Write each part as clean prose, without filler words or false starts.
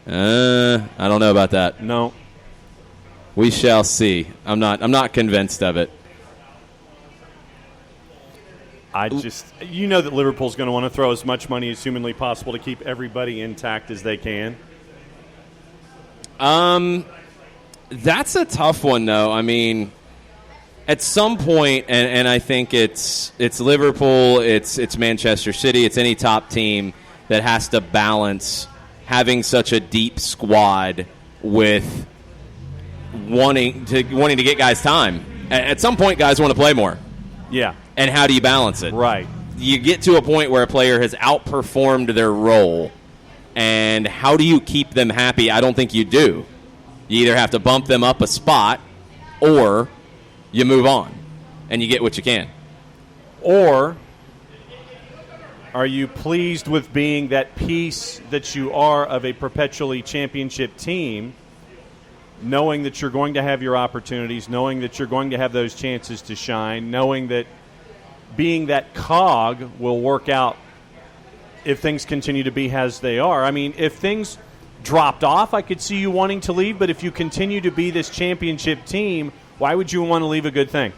I don't know about that. No. We shall see. I'm not convinced of it. You know that Liverpool's going to want to throw as much money as humanly possible to keep everybody intact as they can. That's a tough one, though. I mean, at some point, and I think it's Liverpool, it's Manchester City, it's any top team that has to balance having such a deep squad with wanting to get guys time. At some point, guys want to play more. Yeah. And how do you balance it? Right. You get to a point where a player has outperformed their role, and how do you keep them happy? I don't think you do. You either have to bump them up a spot, or you move on, and you get what you can. Or are you pleased with being that piece that you are of a perpetually championship team, knowing that you're going to have your opportunities, knowing that you're going to have those chances to shine, knowing that being that cog will work out if things continue to be as they are? I mean, if things dropped off, I could see you wanting to leave, but if you continue to be this championship team, why would you want to leave a good thing?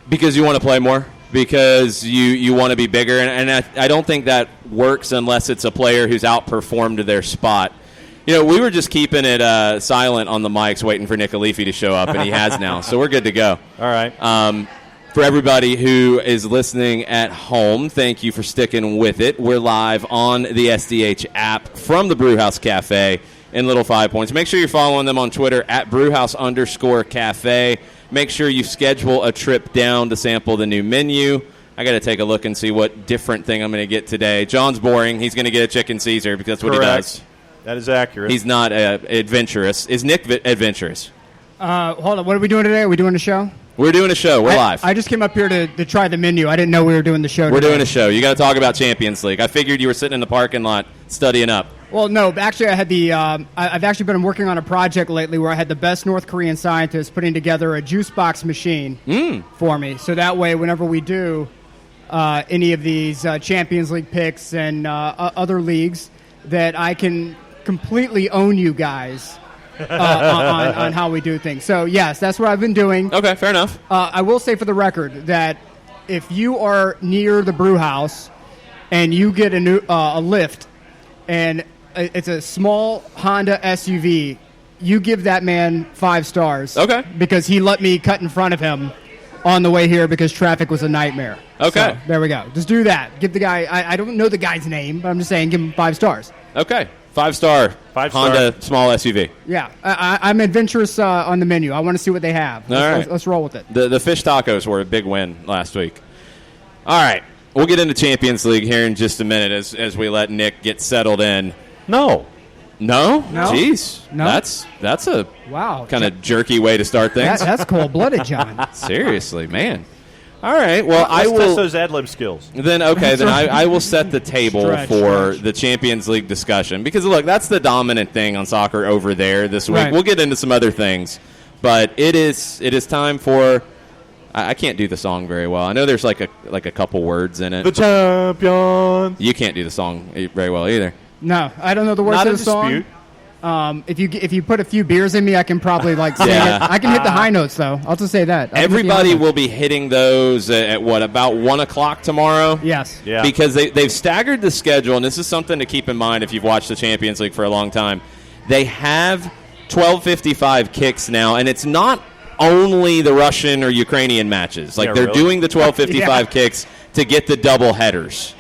Because you want to play more. Because you want to be bigger. And I don't think that works unless it's a player who's outperformed their spot. You know, we were just keeping it silent on the mics waiting for Nick Alifi to show up, and he has now. So we're good to go. All right. For everybody who is listening at home, thank you for sticking with it. We're live on the SDH app from the Brewhouse Cafe in Little Five Points. Make sure you're following them on Twitter at Brewhouse_Cafe. Make sure you schedule a trip down to sample the new menu. I got to take a look and see what different thing I'm going to get today. John's boring. He's going to get a chicken Caesar because that's what Correct. he does. That is accurate. He's not adventurous. Is Nick adventurous? Hold on. What are we doing today? Are we doing a show? We're doing a show. We're live. I just came up here to try the menu. I didn't know we were doing the show today. We're doing a show. You got to talk about Champions League. I figured you were sitting in the parking lot studying up. Well, no. Actually, I had I've actually been working on a project lately where I had the best North Korean scientists putting together a juice box machine for me. So that way, whenever we do any of these Champions League picks and other leagues, that I can completely own you guys on how we do things. So, yes, that's what I've been doing. Okay, fair enough. I will say for the record that if you are near the brew house and you get a lift and it's a small Honda SUV, you give that man 5 stars. Okay. Because he let me cut in front of him on the way here because traffic was a nightmare. Okay. So, there we go. Just do that. Give the guy, I don't know the guy's name, but I'm just saying give him 5 stars. Okay. 5-star Honda small SUV. Yeah. I'm adventurous on the menu. I want to see what they have. Let's roll with it. The fish tacos were a big win last week. All right. We'll get into Champions League here in just a minute as we let Nick get settled in. No? Jeez. No? That's a wow kind of jerky way to start things. That's cold-blooded, John. Seriously, man. All right. Well, I will test those ad lib skills. Then I will set the table for the Champions League discussion because look, that's the dominant thing on soccer over there this week. Right. We'll get into some other things, but it is time for. I can't do the song very well. I know there's like a couple words in it. The champions. You can't do the song very well either. No, I don't know the words Not of a the song. dispute. If you put a few beers in me, I can probably sing it. I can hit the high notes though. I'll just say that. Everybody will be hitting those at about 1:00 tomorrow. Yes. Yeah. Because they've staggered the schedule, and this is something to keep in mind if you've watched the Champions League for a long time. They have 12:55 kicks now, and it's not only the Russian or Ukrainian matches. They're really? doing the 12:55 kicks to get the double headers.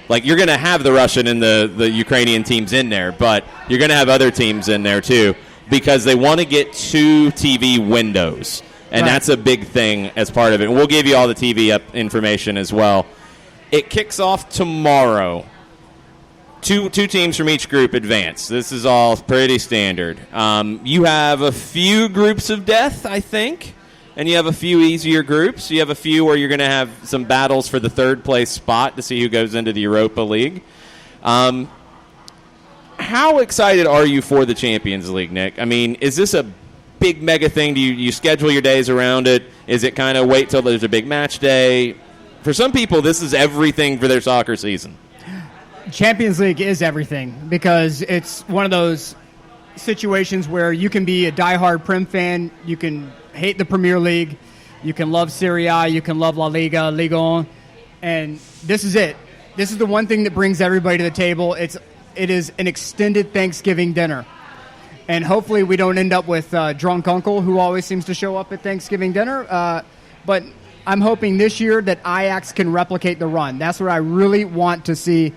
Like, you're going to have the Russian and the Ukrainian teams in there, but you're going to have other teams in there, too, because they want to get 2 TV windows, and that's a big thing as part of it. And we'll give you all the TV information as well. It kicks off tomorrow. Two teams from each group advance. This is all pretty standard. You have a few groups of death, I think, and you have a few easier groups. You have a few where you're going to have some battles for the third-place spot to see who goes into the Europa League. How excited are you for the Champions League, Nick? I mean, is this a big mega thing? Do you schedule your days around it? Is it kind of wait till there's a big match day? For some people, this is everything for their soccer season. Champions League is everything because it's one of those situations where you can be a diehard Prem fan, you can hate the Premier League, you can love Serie A, you can love La Liga, Ligue 1, and this is it. This is the one thing that brings everybody to the table. It is an extended Thanksgiving dinner. And hopefully we don't end up with drunk uncle who always seems to show up at Thanksgiving dinner. But I'm hoping this year that Ajax can replicate the run. That's what I really want to see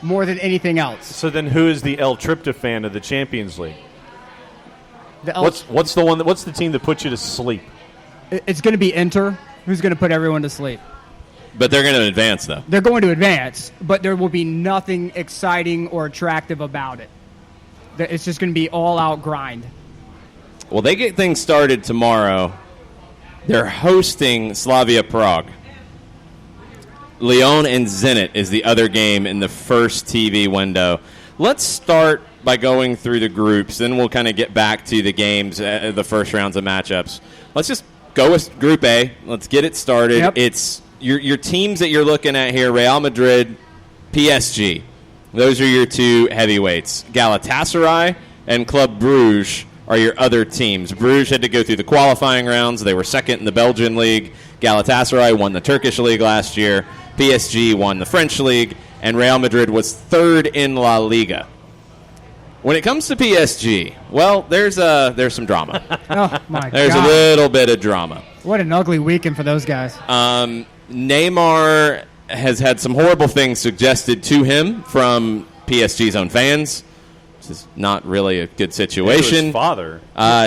more than anything else. So then who is the El Tryptophan of the Champions League? What's the team that puts you to sleep? It's going to be Inter, who's going to put everyone to sleep. But they're going to advance, though. They're going to advance, but there will be nothing exciting or attractive about it. It's just going to be all-out grind. Well, they get things started tomorrow. They're hosting Slavia Prague. Lyon and Zenit is the other game in the first TV window. Let's start by going through the groups, then we'll kind of get back to the games, the first rounds of matchups. Let's just go with Group A. Let's get it started. Yep. It's your teams that you're looking at here, Real Madrid, PSG. Those are your two heavyweights. Galatasaray and Club Brugge are your other teams. Brugge had to go through the qualifying rounds. They were second in the Belgian league. Galatasaray won the Turkish league last year. PSG won the French league. And Real Madrid was third in La Liga. When it comes to PSG, well, there's some drama. Oh, my God. There's a little bit of drama. What an ugly weekend for those guys. Neymar has had some horrible things suggested to him from PSG's own fans. This is not really a good situation. His father.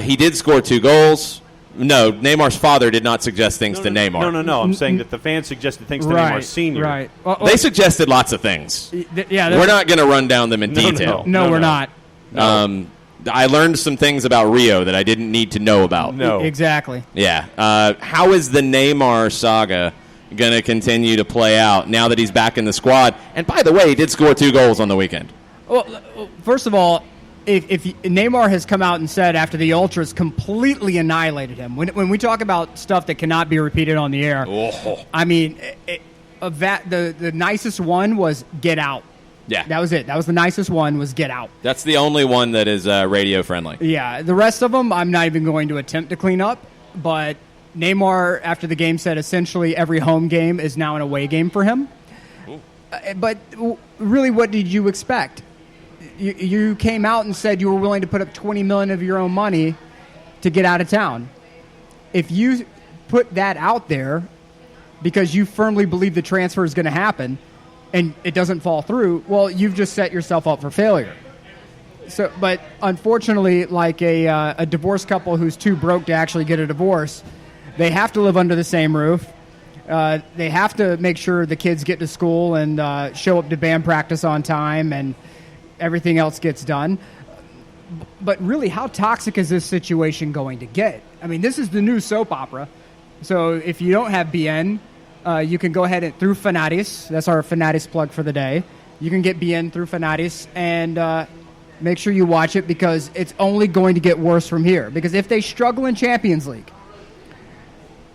He did score 2 goals. No, Neymar's father did not suggest things to Neymar. No. I'm saying that the fans suggested things to Neymar Sr. Right. They suggested lots of things. Yeah, we're not going to run down them in detail. No, we're not. No. I learned some things about Rio that I didn't need to know about. No. Exactly. Yeah. How is the Neymar saga going to continue to play out now that he's back in the squad? And by the way, he did score 2 goals on the weekend. Well, first of all, if Neymar has come out and said after the Ultras completely annihilated him, when we talk about stuff that cannot be repeated on the air, I mean, the nicest one was get out. Yeah. That was it. That was the nicest one, was get out. That's the only one that is radio friendly. Yeah. The rest of them, I'm not even going to attempt to clean up. But Neymar, after the game, said essentially every home game is now an away game for him. But really, what did you expect? You came out and said you were willing to put up $20 million of your own money to get out of town. If you put that out there because you firmly believe the transfer is going to happen and it doesn't fall through, well, you've just set yourself up for failure. So, but unfortunately, like a divorced couple who's too broke to actually get a divorce, they have to live under the same roof. They have to make sure the kids get to school and show up to band practice on time and everything else gets done. But really, how toxic is this situation going to get? I mean, this is the new soap opera. So if you don't have BN, you can go ahead and through Fanatis. That's our Fanatis plug for the day. You can get BN through Fanatis and make sure you watch it because it's only going to get worse from here. Because if they struggle in Champions League,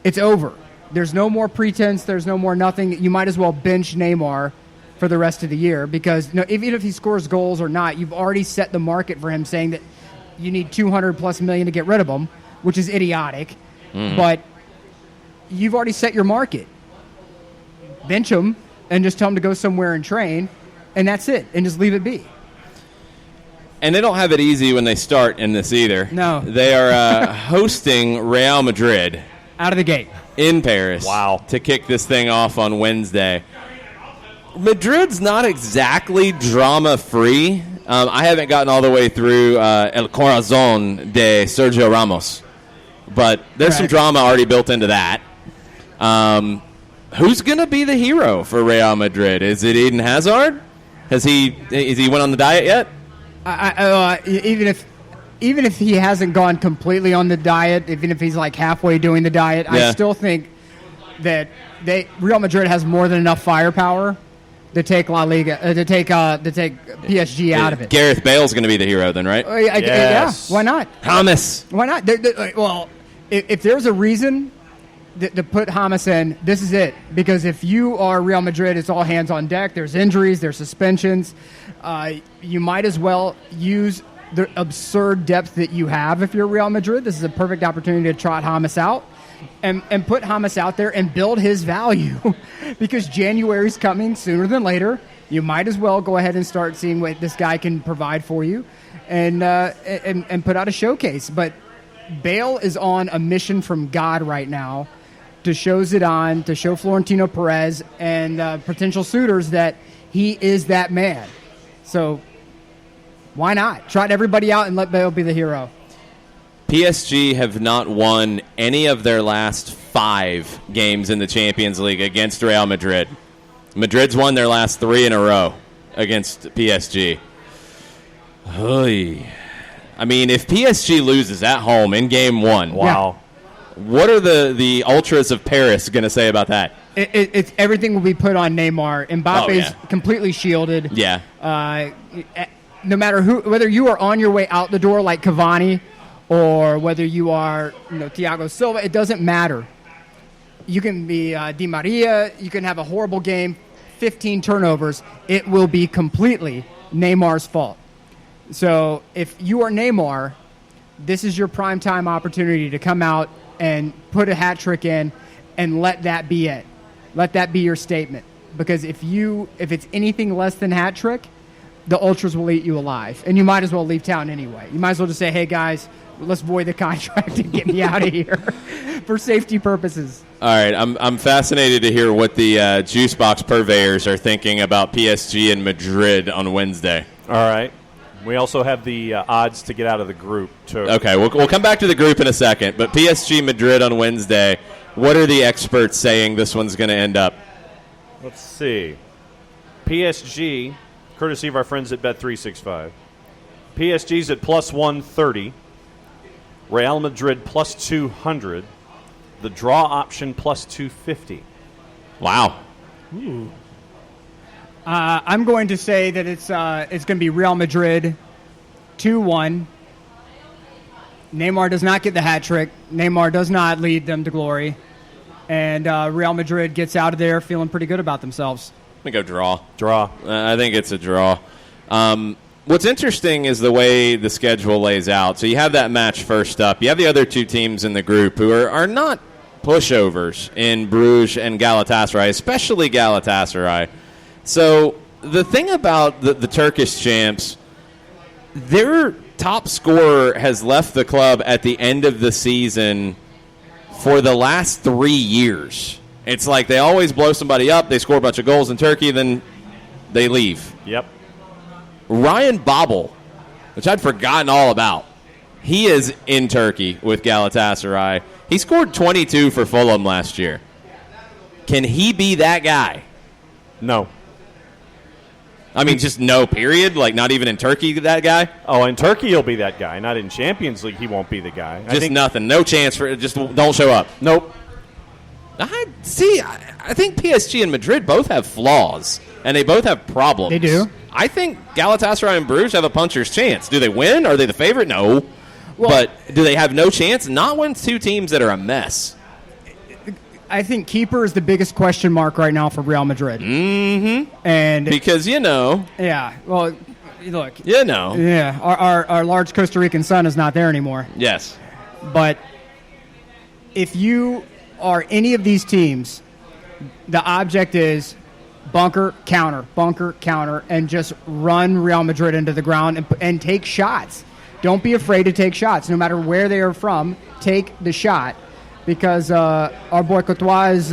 it's over. There's no more pretense. There's no more nothing. You might as well bench Neymar for the rest of the year because even if he scores goals or not, you've already set the market for him saying that you need $200+ million to get rid of him, which is idiotic. But you've already set your market. Bench him and just tell him to go somewhere and train, and that's it, and just leave it be. And they don't have it easy when they start in this either. No. They are hosting Real Madrid. Out of the gate. In Paris. Wow. To kick this thing off on Wednesday. Madrid's not exactly drama-free. I haven't gotten all the way through El Corazon de Sergio Ramos. But there's some drama already built into that. Who's going to be the hero for Real Madrid? Is it Eden Hazard? Is he went on the diet yet? Even if he hasn't gone completely on the diet, even if he's like halfway doing the diet, I still think that Real Madrid has more than enough firepower to take La Liga, to take PSG out of it. Gareth Bale's going to be the hero then, right? Yeah, why not? Promise. Why not? Well, if there's a reason to put Hamas in, this is it. Because if you are Real Madrid, it's all hands on deck. There's injuries, there's suspensions. You might as well use the absurd depth that you have if you're Real Madrid. This is a perfect opportunity to trot Hamas out and put Hamas out there and build his value. Because January's coming sooner than later. You might as well go ahead and start seeing what this guy can provide for you and put out a showcase. But Bale is on a mission from God right now to show Zidane, to show Florentino Perez and potential suitors that he is that man. So why not? Trot everybody out and let Bale be the hero. PSG have not won any of their last 5 games in the Champions League against Real Madrid. Madrid's won their last 3 in a row against PSG. Oy. I mean, if PSG loses at home in game 1, wow. Yeah. What are the ultras of Paris going to say about that? It's everything will be put on Neymar. Mbappe's completely shielded. Yeah. No matter whether you are on your way out the door like Cavani or whether you are, Thiago Silva, it doesn't matter. You can be Di Maria. You can have a horrible game, 15 turnovers. It will be completely Neymar's fault. So if you are Neymar, this is your primetime opportunity to come out and put a hat trick in and let that be it. Let that be your statement. Because if it's anything less than hat trick, the Ultras will eat you alive. And you might as well leave town anyway. You might as well just say, hey, guys, let's void the contract and get me out of here for safety purposes. All right, I'm fascinated to hear what the juice box purveyors are thinking about PSG and Madrid on Wednesday. All right. We also have the odds to get out of the group, too. Okay, we'll come back to the group in a second. But PSG Madrid on Wednesday, what are the experts saying this one's going to end up? Let's see. PSG, courtesy of our friends at Bet365. PSG's at plus 130. Real Madrid plus 200. The draw option plus 250. Wow. Ooh. I'm going to say that it's going to be Real Madrid 2-1. Neymar does not get the hat trick. Neymar does not lead them to glory. And Real Madrid gets out of there feeling pretty good about themselves. I'm going to go draw. Draw. I think it's a draw. What's interesting is the way the schedule lays out. So you have that match first up. You have the other 2 teams in the group who are not pushovers in Bruges and Galatasaray, especially Galatasaray. So the thing about the Turkish champs, their top scorer has left the club at the end of the season for the last 3 years. It's like they always blow somebody up, they score a bunch of goals in Turkey, then they leave. Yep. Ryan Babel, which I'd forgotten all about, he is in Turkey with Galatasaray. He scored 22 for Fulham last year. Can he be that guy? No. I mean, just no, period? Like, not even in Turkey, that guy? Oh, in Turkey, he'll be that guy. Not in Champions League, he won't be the guy. Just nothing. No chance for it. Just don't show up. Nope. I think PSG and Madrid both have flaws, and they both have problems. They do. I think Galatasaray and Bruges have a puncher's chance. Do they win? Are they the favorite? No. Well, but do they have no chance? Not when 2 teams that are a mess. I think keeper is the biggest question mark right now for Real Madrid. Mm-hmm. And because, yeah, well, look. Yeah, our large Costa Rican son is not there anymore. Yes. But if you are any of these teams, the object is bunker, counter, and just run Real Madrid into the ground and take shots. Don't be afraid to take shots. No matter where they are from, take the shot. Because our boy Courtois is,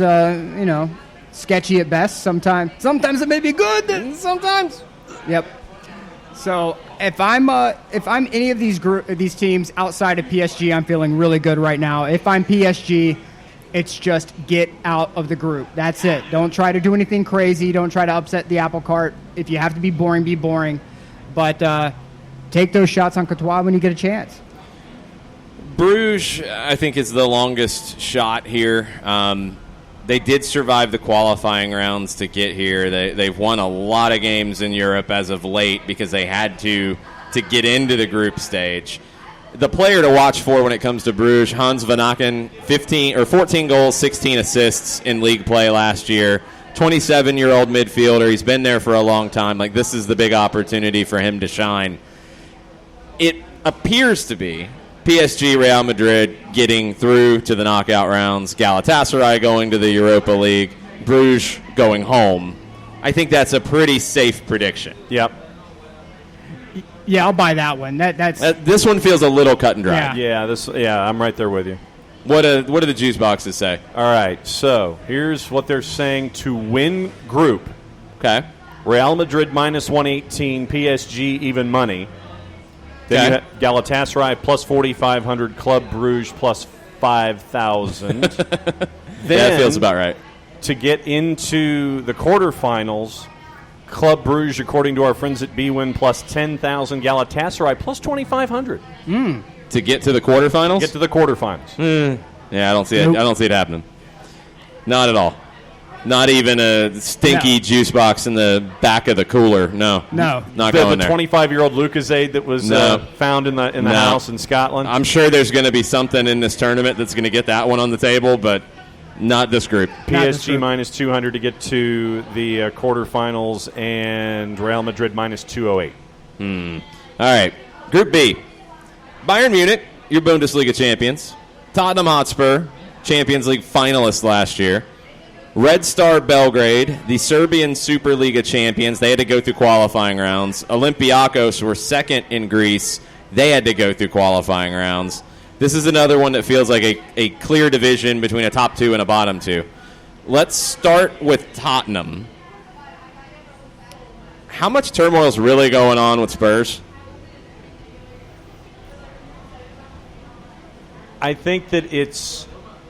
sketchy at best. Sometimes it may be good. Sometimes, yep. So if I'm any of these teams outside of PSG, I'm feeling really good right now. If I'm PSG, it's just get out of the group. That's it. Don't try to do anything crazy. Don't try to upset the apple cart. If you have to be boring, be boring. But take those shots on Courtois when you get a chance. Bruges, I think, is the longest shot here. They did survive the qualifying rounds to get here. They've won a lot of games in Europe as of late because they had to get into the group stage. the player to watch for when it comes to Bruges, Hans van Aken, 14 goals, 16 assists in league play last year. 27-year-old midfielder. He's been there for a long time. Like, this is the big opportunity for him to shine. It appears to be PSG, Real Madrid getting through to the knockout rounds, Galatasaray going to the Europa League, Bruges going home. I think that's a pretty safe prediction. Yep. Yeah, I'll buy that one. This one feels a little cut and dry. Yeah, I'm right there with you. What do the juice boxes say? All right, so here's what they're saying to win group. Okay. Real Madrid minus 118, PSG even money. Then you have Galatasaray plus 4,500, Club Brugge plus 5,000. That feels about right. To get into the quarterfinals, Club Brugge, according to our friends at BWin, plus 10,000, Galatasaray plus 2,500. To get to the quarterfinals? Get to the quarterfinals. Yeah, I don't see it. I don't see it happening. Not at all. Not even a stinky juice box in the back of the cooler. No. Not going there. The 25-year-old Lucozade that was found in the house in Scotland. I'm sure there's going to be something in this tournament that's going to get that one on the table, but not this group. PSG minus 200 to get to the quarterfinals, and Real Madrid minus 208. All right. Group B. Bayern Munich, your Bundesliga champions. Tottenham Hotspur, Champions League finalists last year. Red Star Belgrade, the Serbian Superliga champions. They had to go through qualifying rounds. Olympiacos were second in Greece. They had to go through qualifying rounds. This is another one that feels like a clear division between a top two and a bottom two. Let's start with Tottenham. How much turmoil is really going on with Spurs? I think that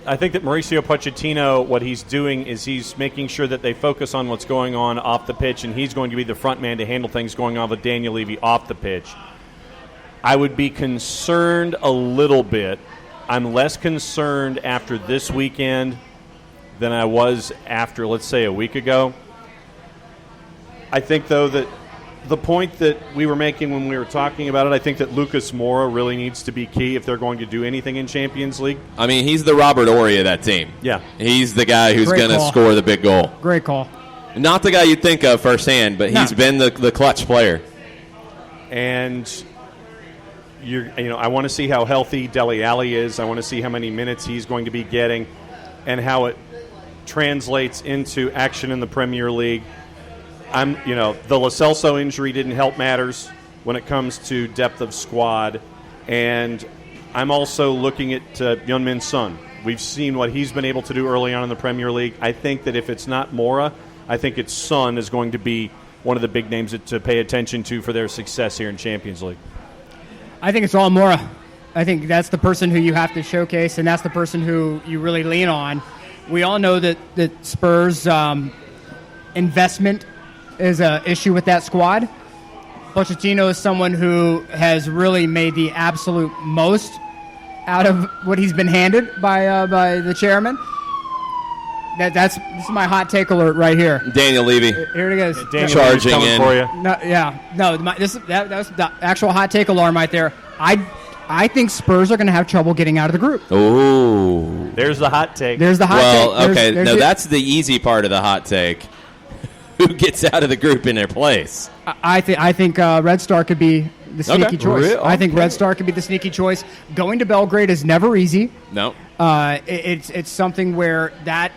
Mauricio Pochettino, what he's doing is he's making sure that they focus on what's going on off the pitch, and he's going to be the front man to handle things going on with Daniel Levy off the pitch. I would be concerned a little bit. I'm less concerned after this weekend than I was after, let's say, a week ago. I think, though, that the point that we were making when we were talking about it, I think that Lucas Moura really needs to be key if they're going to do anything in Champions League. I mean, he's the Robert Horry of that team. Yeah. He's the guy who's going to score the big goal. Great call. Not the guy you'd think of firsthand, but he's been the clutch player. And I want to see how healthy Dele Alli is. I want to see how many minutes he's going to be getting and how it translates into action in the Premier League. The Lo Celso injury didn't help matters when it comes to depth of squad. And I'm also looking at Heung-min Son. We've seen what he's been able to do early on in the Premier League. I think that if it's not Moura, I think it's Son is going to be one of the big names to pay attention to for their success here in Champions League. I think it's all Moura. I think that's the person who you have to showcase, and that's the person who you really lean on. We all know that Spurs' investment is an issue with that squad. Pochettino is someone who has really made the absolute most out of what he's been handed by the chairman. This is my hot take alert right here. Daniel Levy. Here it is. Daniel charging in. For you. That was the actual hot take alarm right there. I think Spurs are going to have trouble getting out of the group. Oh, there's the hot take. There's the hot take. Okay. That's the easy part of the hot take. Who gets out of the group in their place? I think Red Star could be the sneaky choice. Really? I think Red Star could be the sneaky choice. Going to Belgrade is never easy. No. It's something where that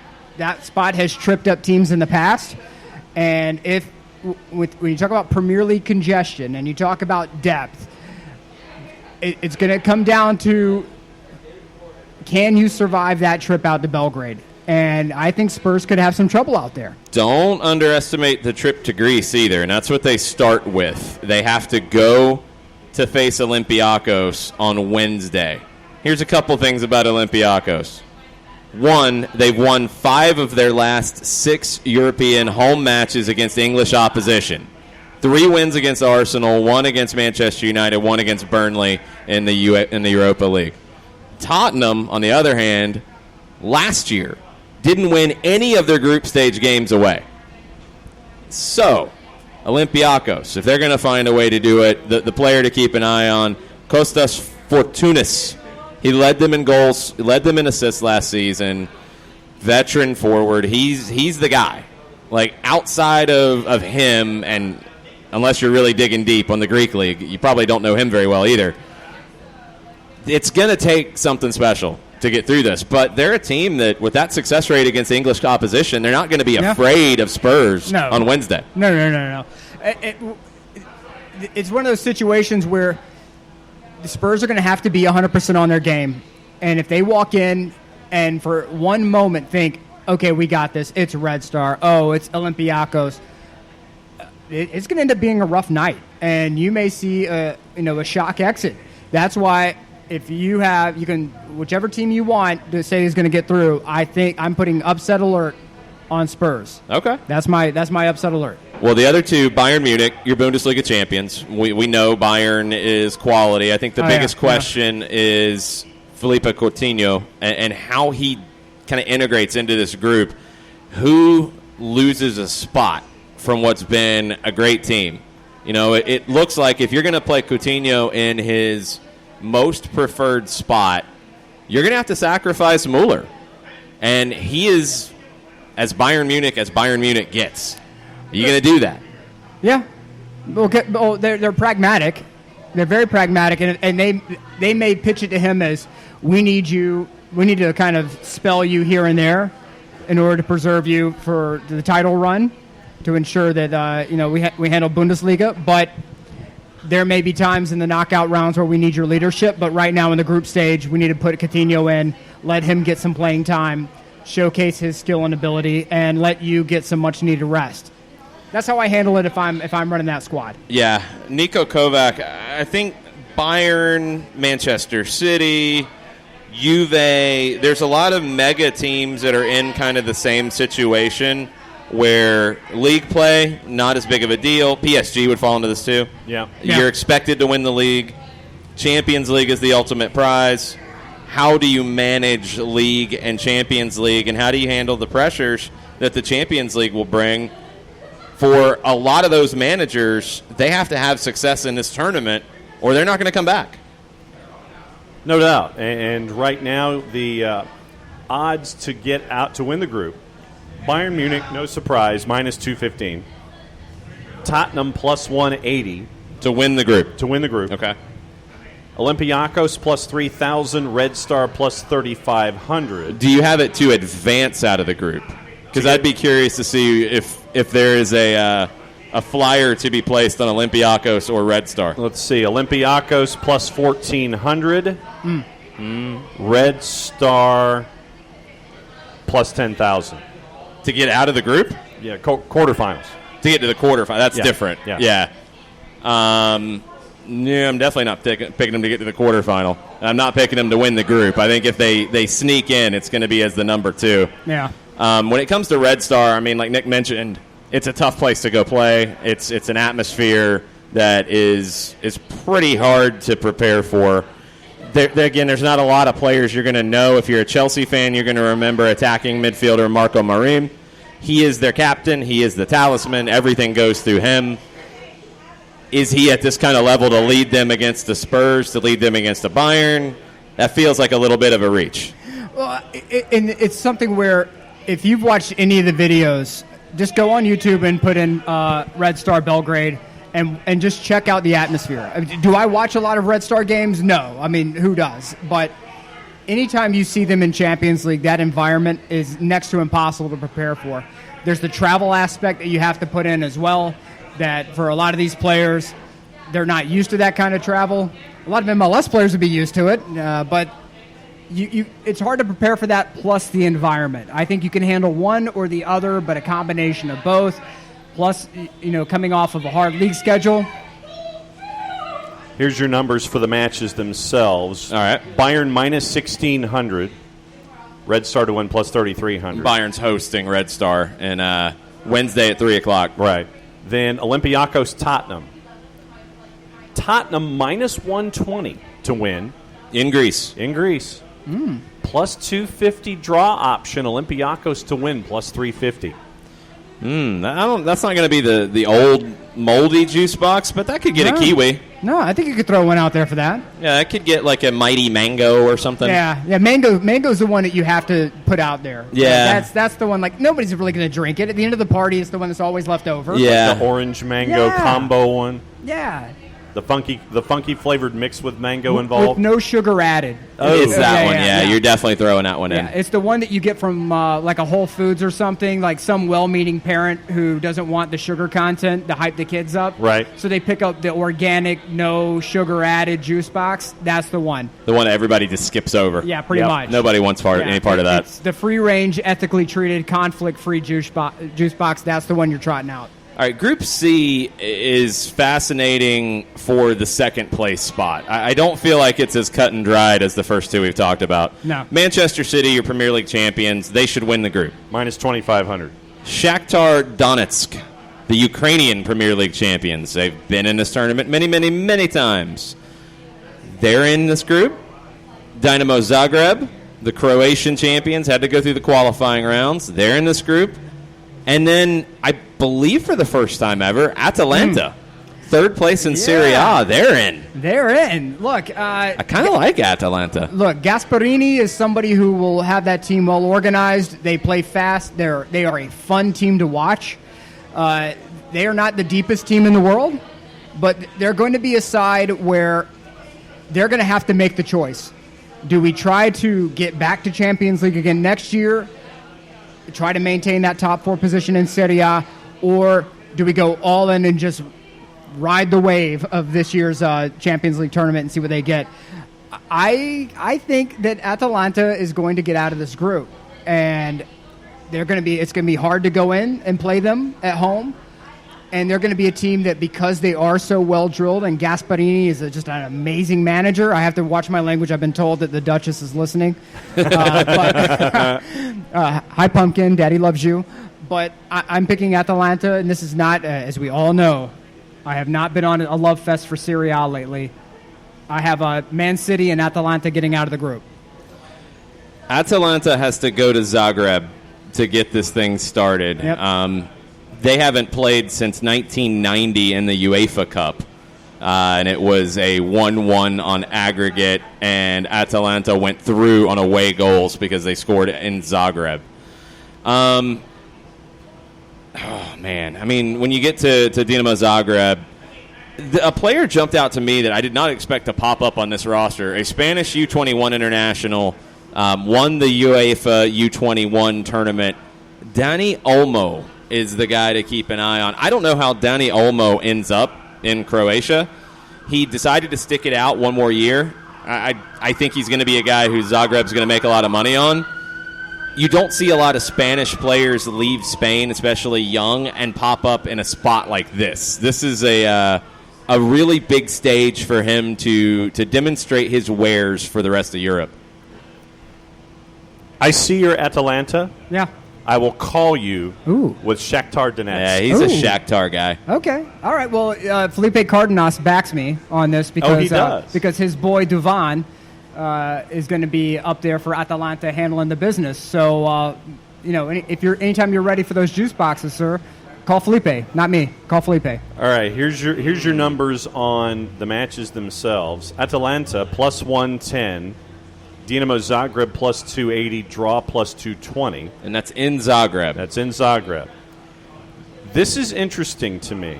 spot has tripped up teams in the past. And when you talk about Premier League congestion and you talk about depth, it's going to come down to, can you survive that trip out to Belgrade? And I think Spurs could have some trouble out there. Don't underestimate the trip to Greece either, and that's what they start with. They have to go to face Olympiacos on Wednesday. Here's a couple things about Olympiacos. One, they've won 5 of their last 6 European home matches against English opposition. 3 wins against Arsenal, 1 against Manchester United, 1 against Burnley in the Europa League. Tottenham, on the other hand, last year didn't win any of their group stage games away. So, Olympiacos, if they're going to find a way to do it, the player to keep an eye on, Kostas Fortunis. He led them in goals, led them in assists last season. Veteran forward. He's the guy. Like, outside of him, and unless you're really digging deep on the Greek league, you probably don't know him very well either. It's going to take something special to get through this. But they're a team that, with that success rate against English opposition, they're not going to be afraid of Spurs on Wednesday. No. It's one of those situations where the Spurs are going to have to be 100% on their game. And if they walk in and for one moment think, okay, we got this, it's Red Star, oh, it's Olympiacos, it's going to end up being a rough night. And you may see a shock exit. That's why if you can, whichever team you want to say is going to get through, I think I'm putting upset alert on Spurs. Okay. That's my upset alert. Well, the other two, Bayern Munich, your Bundesliga champions. We know Bayern is quality. I think the biggest question is Felipe Coutinho and how he kind of integrates into this group. Who loses a spot from what's been a great team? It looks like if you're going to play Coutinho in his most preferred spot, you're going to have to sacrifice Mueller. And he is as Bayern Munich gets. Are you going to do that? Yeah. Well, they're pragmatic. They're very pragmatic, and they may pitch it to him as, we need to kind of spell you here and there in order to preserve you for the title run, to ensure that we handle Bundesliga. But there may be times in the knockout rounds where we need your leadership. But right now in the group stage, we need to put Coutinho in, let him get some playing time, showcase his skill and ability, and let you get some much needed rest. That's how I handle it if I'm running that squad. Yeah, Niko Kovac. I think Bayern, Manchester City, Juve. There's a lot of mega teams that are in kind of the same situation where league play not as big of a deal. PSG would fall into this too. Yeah. You're expected to win the league. Champions League is the ultimate prize. How do you manage league and Champions League, and how do you handle the pressures that the Champions League will bring? For a lot of those managers, they have to have success in this tournament or they're not going to come back. No doubt. And right now, the odds to get out to win the group, Bayern Munich, no surprise, minus 215. Tottenham plus 180. To win the group. Okay. Olympiacos plus 3,000. Red Star plus 3,500. Do you have it to advance out of the group? Because I'd be curious to see if there is a flyer to be placed on Olympiacos or Red Star. Let's see. Olympiacos plus 1,400. Red Star plus 10,000. To get out of the group? Yeah, quarterfinals. To get to the quarterfinals. That's different. Yeah. I'm definitely not picking them to get to the quarterfinal. I'm not picking them to win the group. I think if they sneak in, it's going to be as the number 2. Yeah. When it comes to Red Star, I mean, like Nick mentioned, it's a tough place to go play. It's an atmosphere that is pretty hard to prepare for. Again, there's not a lot of players you're going to know. If you're a Chelsea fan, you're going to remember attacking midfielder Marco Marin. He is their captain. He is the talisman. Everything goes through him. Is he at this kind of level to lead them against the Spurs, to lead them against the Bayern? That feels like a little bit of a reach. Well, and it's something where if you've watched any of the videos, just go on YouTube and put in Red Star Belgrade and just check out the atmosphere. Do I watch a lot of Red Star games? No. I mean, who does? But anytime you see them in Champions League, that environment is next to impossible to prepare for. There's the travel aspect that you have to put in as well, that for a lot of these players, they're not used to that kind of travel. A lot of MLS players would be used to it, but it's hard to prepare for that plus the environment. I think you can handle one or the other, but a combination of both. Plus, coming off of a hard league schedule. Here's your numbers for the matches themselves. All right. Bayern minus 1,600. Red Star to win plus 3,300. Bayern's hosting Red Star and Wednesday at 3 o'clock. Right. Then Olympiacos Tottenham. Tottenham minus 120 to win. In Greece. Plus 250 draw option. Olympiacos to win plus 350. That's not going to be the old moldy juice box, but that could get a Kiwi. No, I think you could throw one out there for that. Yeah, I could get like a Mighty Mango or something. Yeah. Mango's the one that you have to put out there. Yeah. That's the one, like, nobody's really going to drink it. At the end of the party, it's the one that's always left over. Yeah. Like the orange mango combo one. Yeah. The funky flavored mix with mango involved. With no sugar added. It's that one, yeah. You're definitely throwing that one in. Yeah, it's the one that you get from like a Whole Foods or something, like some well-meaning parent who doesn't want the sugar content to hype the kids up. Right. So they pick up the organic, no sugar added juice box. That's the one. The one that everybody just skips over. Yeah, pretty much. Nobody wants any part of that. It's the free-range, ethically treated, conflict-free juice box. That's the one you're trotting out. All right, Group C is fascinating for the second place spot. I don't feel like it's as cut and dried as the first two we've talked about. No. Manchester City, your Premier League champions, they should win the group. Minus 2,500. Shakhtar Donetsk, the Ukrainian Premier League champions. They've been in this tournament many, many, many times. They're in this group. Dynamo Zagreb, the Croatian champions, had to go through the qualifying rounds. They're in this group. And then, I believe for the first time ever, Atalanta, third place in Serie A. They're in. They're in. Look, I kind of like Atalanta. Look, Gasparini is somebody who will have that team well organized. They play fast. They are a fun team to watch. They are not the deepest team in the world, but they're going to be a side where they're going to have to make the choice. Do we try to get back to Champions League again next year, try to maintain that top four position in Serie A, or do we go all in and just ride the wave of this year's Champions League tournament and see what they get? I think that Atalanta is going to get out of this group, and it's going to be hard to go in and play them at home. And they're going to be a team that, because they are so well drilled, and Gasparini is just an amazing manager. I have to watch my language. I've been told that the Duchess is listening. Hi, Pumpkin. Daddy loves you. But I'm picking Atalanta, and this is not, as we all know, I have not been on a love fest for Serie A lately. I have Man City and Atalanta getting out of the group. Atalanta has to go to Zagreb to get this thing started. Yep. They haven't played since 1990 in the UEFA Cup, and it was a 1-1 on aggregate, and Atalanta went through on away goals because they scored in Zagreb. Oh, man. I mean, when you get to Dinamo Zagreb, a player jumped out to me that I did not expect to pop up on this roster, a Spanish U21 international, won the UEFA U21 tournament. Dani Olmo is the guy to keep an eye on. I don't know how Dani Olmo ends up in Croatia. He decided to stick it out one more year. I think he's going to be a guy who Zagreb's going to make a lot of money on. You don't see a lot of Spanish players leave Spain, especially young, and pop up in a spot like this. This is a really big stage for him to demonstrate his wares for the rest of Europe. I see your Atalanta. Yeah. I will call you Ooh. with Shakhtar Donetsk. Yeah, he's a Shakhtar guy. Okay. All right. Well, Felipe Cardenas backs me on this because he does. Because his boy Duvan is going to be up there for Atalanta handling the business. So, anytime you're ready for those juice boxes, sir, call Felipe, not me. Call Felipe. All right. Here's your numbers on the matches themselves. Atalanta plus 110. Dinamo Zagreb plus 280, draw plus 220. And that's in Zagreb. That's in Zagreb. This is interesting to me.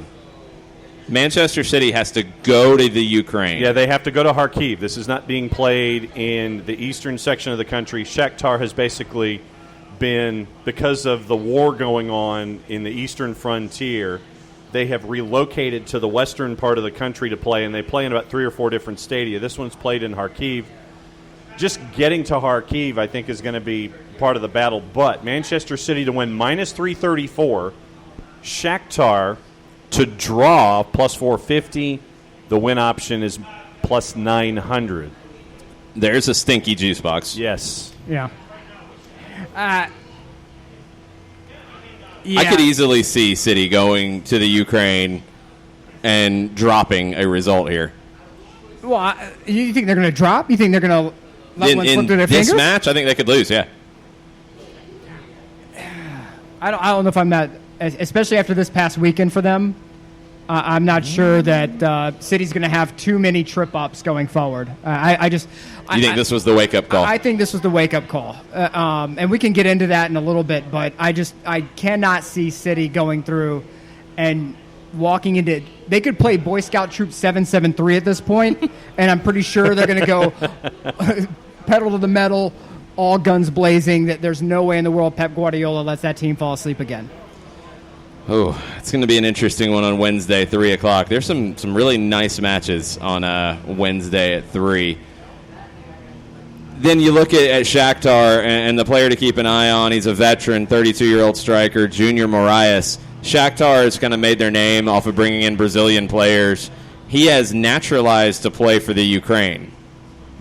Manchester City has to go to the Ukraine. Yeah, they have to go to Kharkiv. This is not being played in the eastern section of the country. Shakhtar has basically been, because of the war going on in the eastern frontier, they have relocated to the western part of the country to play, and they play in about 3 or 4 different stadia. This one's played in Kharkiv. Just getting to Kharkiv, I think, is going to be part of the battle. But Manchester City to win minus 334. Shakhtar to draw plus 450. The win option is plus 900. There's a stinky juice box. Yes. Yeah. I could easily see City going to the Ukraine and dropping a result here. Well, you think they're going to drop? You think they're going to let one slip through their fingers? In this match, I think they could lose, yeah. I don't know if I'm that, especially after this past weekend for them. I'm not sure that City's going to have too many trip-ups going forward. You think this was the wake-up call? I think this was the wake-up call. And we can get into that in a little bit, but I cannot see City going through and walking into – they could play Boy Scout Troop 773 at this point, and I'm pretty sure they're going to go pedal to the metal, all guns blazing, that there's no way in the world Pep Guardiola lets that team fall asleep again. Oh, it's going to be an interesting one on Wednesday, 3 o'clock. There's some really nice matches on Wednesday at 3. Then you look at Shakhtar and the player to keep an eye on. He's a veteran, 32-year-old striker, Junior Moraes. Shakhtar has kind of made their name off of bringing in Brazilian players. He has naturalized to play for the Ukraine.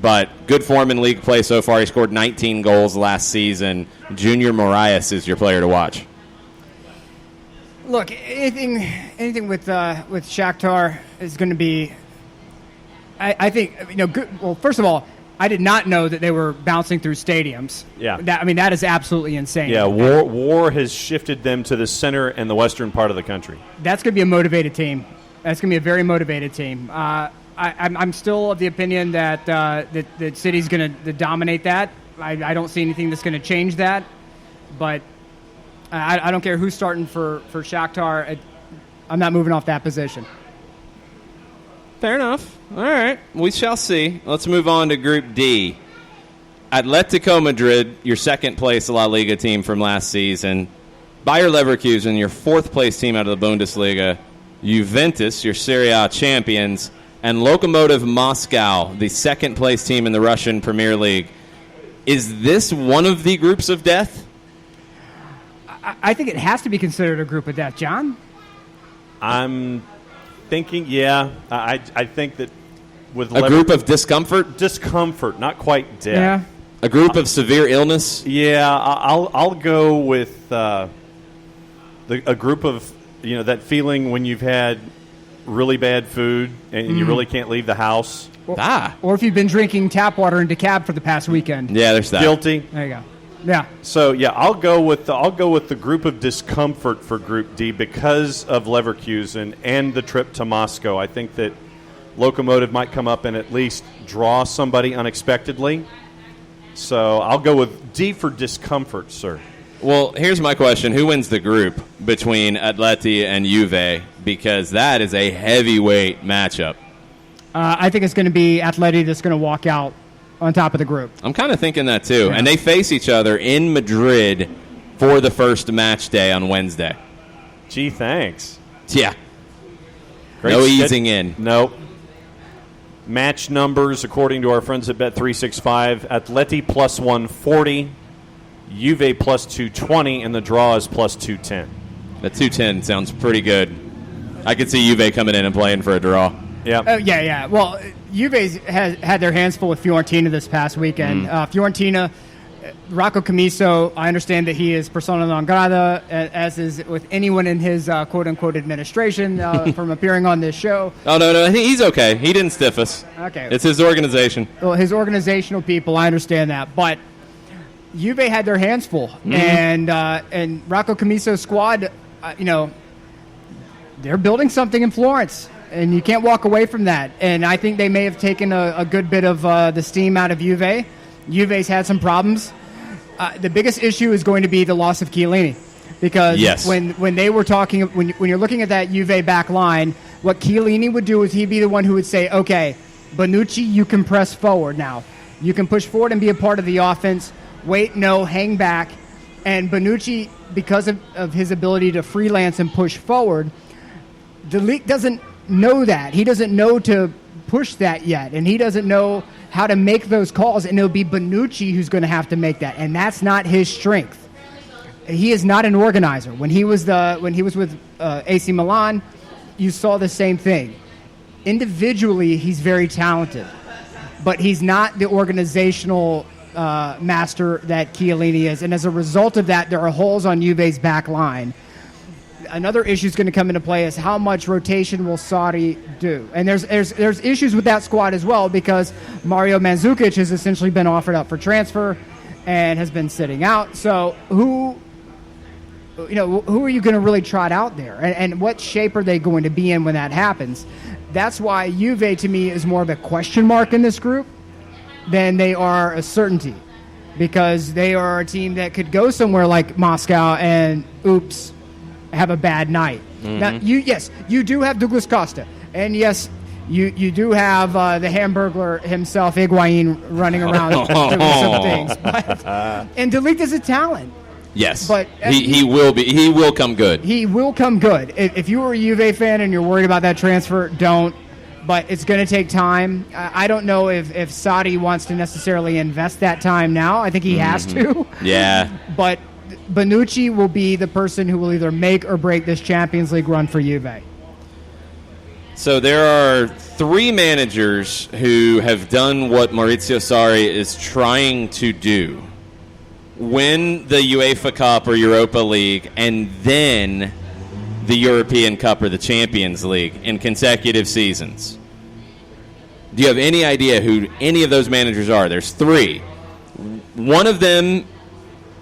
But good form in league play so far. He scored 19 goals last season. Junior Moraes is your player to watch. Look, anything with Shakhtar is going to be, I think, good. Well, first of all, I did not know that they were bouncing through stadiums. Yeah. That is absolutely insane. Yeah, war has shifted them to the center and the western part of the country. That's going to be a motivated team. That's going to be a very motivated team. I'm still of the opinion that that City's going to dominate that. I don't see anything that's going to change that. But I don't care who's starting for Shakhtar. I'm not moving off that position. Fair enough. All right. We shall see. Let's move on to Group D. Atletico Madrid, your second-place La Liga team from last season. Bayer Leverkusen, your fourth-place team out of the Bundesliga. Juventus, your Serie A champions. And Lokomotiv Moscow, the second-place team in the Russian Premier League. Is this one of the groups of death? I think it has to be considered a group of death, John. I'm thinking, yeah. I think that with a group of discomfort? Discomfort, not quite death. Yeah. A group of severe illness? Yeah, I'll go with a group of, that feeling when you've had really bad food and you really can't leave the house. Or if you've been drinking tap water in DeKalb for the past weekend. Yeah, there's that. Guilty. There you go. Yeah. So yeah, I'll go with the group of discomfort for Group D because of Leverkusen and the trip to Moscow. I think that Lokomotiv might come up and at least draw somebody unexpectedly. So I'll go with D for discomfort, sir. Well, here's my question. Who wins the group between Atleti and Juve? Because that is a heavyweight matchup. I think it's going to be Atleti that's going to walk out on top of the group. I'm kind of thinking that too. Yeah. And they face each other in Madrid for the first match day on Wednesday. Gee, thanks. Yeah. Great no easing in. Nope. Match numbers, according to our friends at Bet365, Atleti plus 140, Juve plus 220, and the draw is plus 210. The 210 sounds pretty good. I could see Juve coming in and playing for a draw. Yeah. Yeah. Well, Juve has had their hands full with Fiorentina this past weekend. Fiorentina, Rocco Commisso, I understand that he is persona non grata, as is with anyone in his quote-unquote administration from appearing on this show. Oh, no, I think he's okay. He didn't stiff us. Okay. It's his organization. Well, his organizational people, I understand that. But Juve had their hands full. And Rocco Commisso's squad, they're building something in Florence. And you can't walk away from that. And I think they may have taken a good bit of the steam out of Juve. Juve's had some problems. The biggest issue is going to be the loss of Chiellini. Because when they were talking, when you're looking at that Juve back line, what Chiellini would do is he'd be the one who would say, okay, Bonucci, you can press forward now. You can push forward and be a part of the offense. Wait, no, hang back. And Bonucci, because of his ability to freelance and push forward, the league doesn't know that. He doesn't know to push that yet, and he doesn't know how to make those calls, and it'll be Bonucci who's going to have to make that, and that's not his strength. He is not an organizer. When he was with AC Milan, you saw the same thing. Individually, he's very talented, but he's not the organizational master that Chiellini is, and as a result of that, there are holes on Juve's back line. Another issue is going to come into play is how much rotation will Sarri do, and there's issues with that squad as well because Mario Mandzukic has essentially been offered up for transfer and has been sitting out. So who who are you going to really trot out there? And what shape are they going to be in when that happens? That's why Juve, to me, is more of a question mark in this group than they are a certainty. Because they are a team that could go somewhere like Moscow and, oops, have a bad night. Mm-hmm. Now, you do have Douglas Costa. And, yes, you do have the Hamburglar himself, Higuain, running around doing some things. And De Ligt is a talent. Yes, but he will be. He will come good. He will come good. If you were a Juve fan and you're worried about that transfer, don't. But it's going to take time. I don't know if Sarri wants to necessarily invest that time now. I think he has to. Yeah. But Bonucci will be the person who will either make or break this Champions League run for Juve. So there are 3 managers who have done what Maurizio Sarri is trying to do. Win the UEFA Cup or Europa League, and then the European Cup or the Champions League in consecutive seasons. Do you have any idea who any of those managers are? There's 3. One of them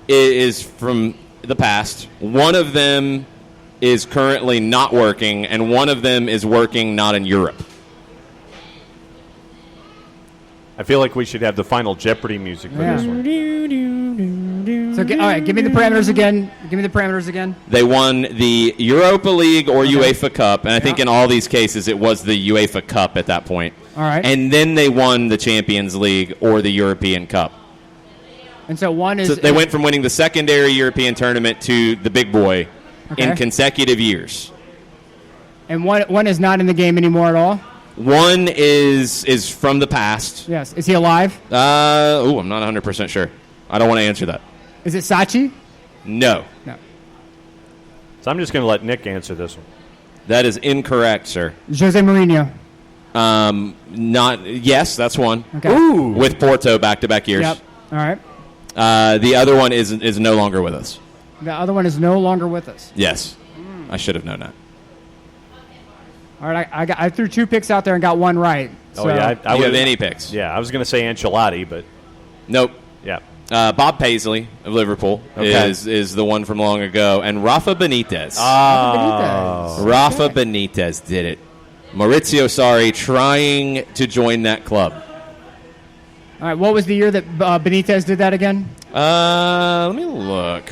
is from the past. One of them is currently not working, and one of them is working not in Europe. I feel like we should have the final Jeopardy music for this one. So, all right, give me the parameters again. They won the Europa League or UEFA Cup, and I think in all these cases it was the UEFA Cup at that point. All right. And then they won the Champions League or the European Cup. And so one is... So they went from winning the secondary European tournament to the big boy in consecutive years. And one is not in the game anymore at all? One is from the past. Yes. Is he alive? I'm not 100% sure. I don't want to answer that. Is it Sachi? No. So I'm just going to let Nick answer this one. That is incorrect, sir. Jose Mourinho. Yes, that's one. Okay. Ooh. With Porto back-to-back years. Yep. All right. The other one is no longer with us. The other one is no longer with us. Yes. I should have known that. All right. I threw 2 picks out there and got 1 right. So. Oh, yeah. Do you have any picks? Yeah, I was going to say Ancelotti, but... Nope. Yeah. Bob Paisley of Liverpool is the one from long ago. And Rafa Benitez. Rafa Benitez did it. Maurizio Sarri trying to join that club. All right. What was the year that Benitez did that again? Let me look.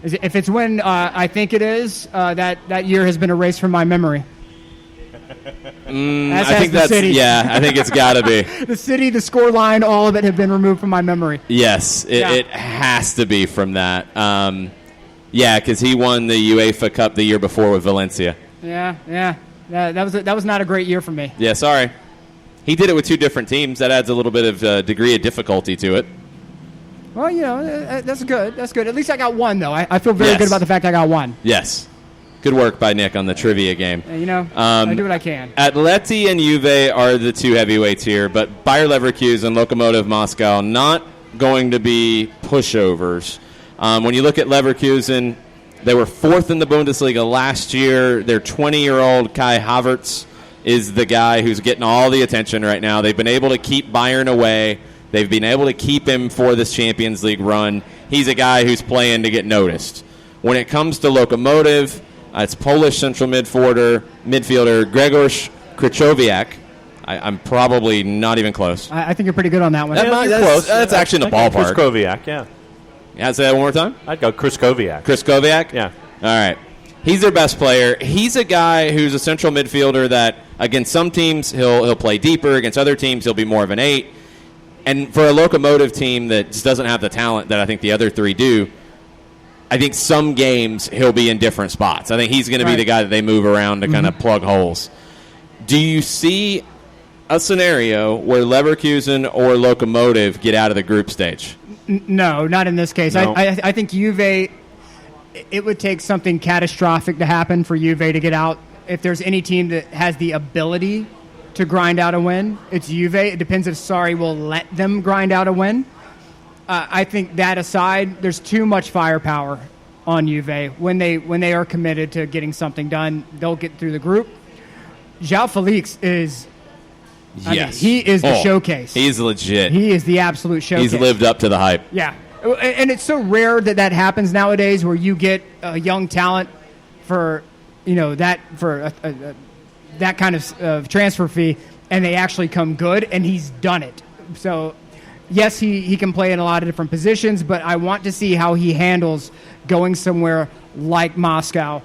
If it's when I think it is, that year has been erased from my memory. I think that's city. Yeah. I think it's got to be the city, the score line, all of it have been removed from my memory. Yes, it has to be from that. Because he won the UEFA Cup the year before with Valencia. Yeah. That was not a great year for me. Yeah, sorry. He did it with 2 different teams. That adds a little bit of degree of difficulty to it. Well, that's good. That's good. At least I got 1, though. I feel very good about the fact I got 1. Yes. Good work by Nick on the trivia game. I do what I can. Atleti and Juve are the 2 heavyweights here, but Bayer Leverkusen and Lokomotiv Moscow not going to be pushovers. When you look at Leverkusen, they were 4th in the Bundesliga last year. Their 20-year-old Kai Havertz is the guy who's getting all the attention right now. They've been able to keep Bayern away. They've been able to keep him for this Champions League run. He's a guy who's playing to get noticed. When it comes to Lokomotiv, it's Polish central midfielder Grzegorz Krychowiak. I'm probably not even close. I think you're pretty good on that one. That's actually in the ballpark. Krychowiak, yeah. Say that one more time? I'd go Krychowiak. Krychowiak? Yeah. All right. He's their best player. He's a guy who's a central midfielder that against some teams he'll play deeper. Against other teams he'll be more of an 8. And for a Lokomotiv team that just doesn't have the talent that I think the other 3 do, I think some games he'll be in different spots. I think he's going to be the guy that they move around to kind of plug holes. Do you see a scenario where Leverkusen or Lokomotiv get out of the group stage? No, not in this case. No. I think Juve, it would take something catastrophic to happen for Juve to get out. If there's any team that has the ability to grind out a win, it's Juve. It depends if Sarri will let them grind out a win. I think that aside, there's too much firepower on Juve. When they are committed to getting something done, they'll get through the group. João Felix is... Yes. He is the showcase. He's legit. He is the absolute showcase. He's lived up to the hype. Yeah. And it's so rare that happens nowadays, where you get a young talent for that kind of transfer fee, and they actually come good, and he's done it. So yes, he can play in a lot of different positions, but I want to see how he handles going somewhere like Moscow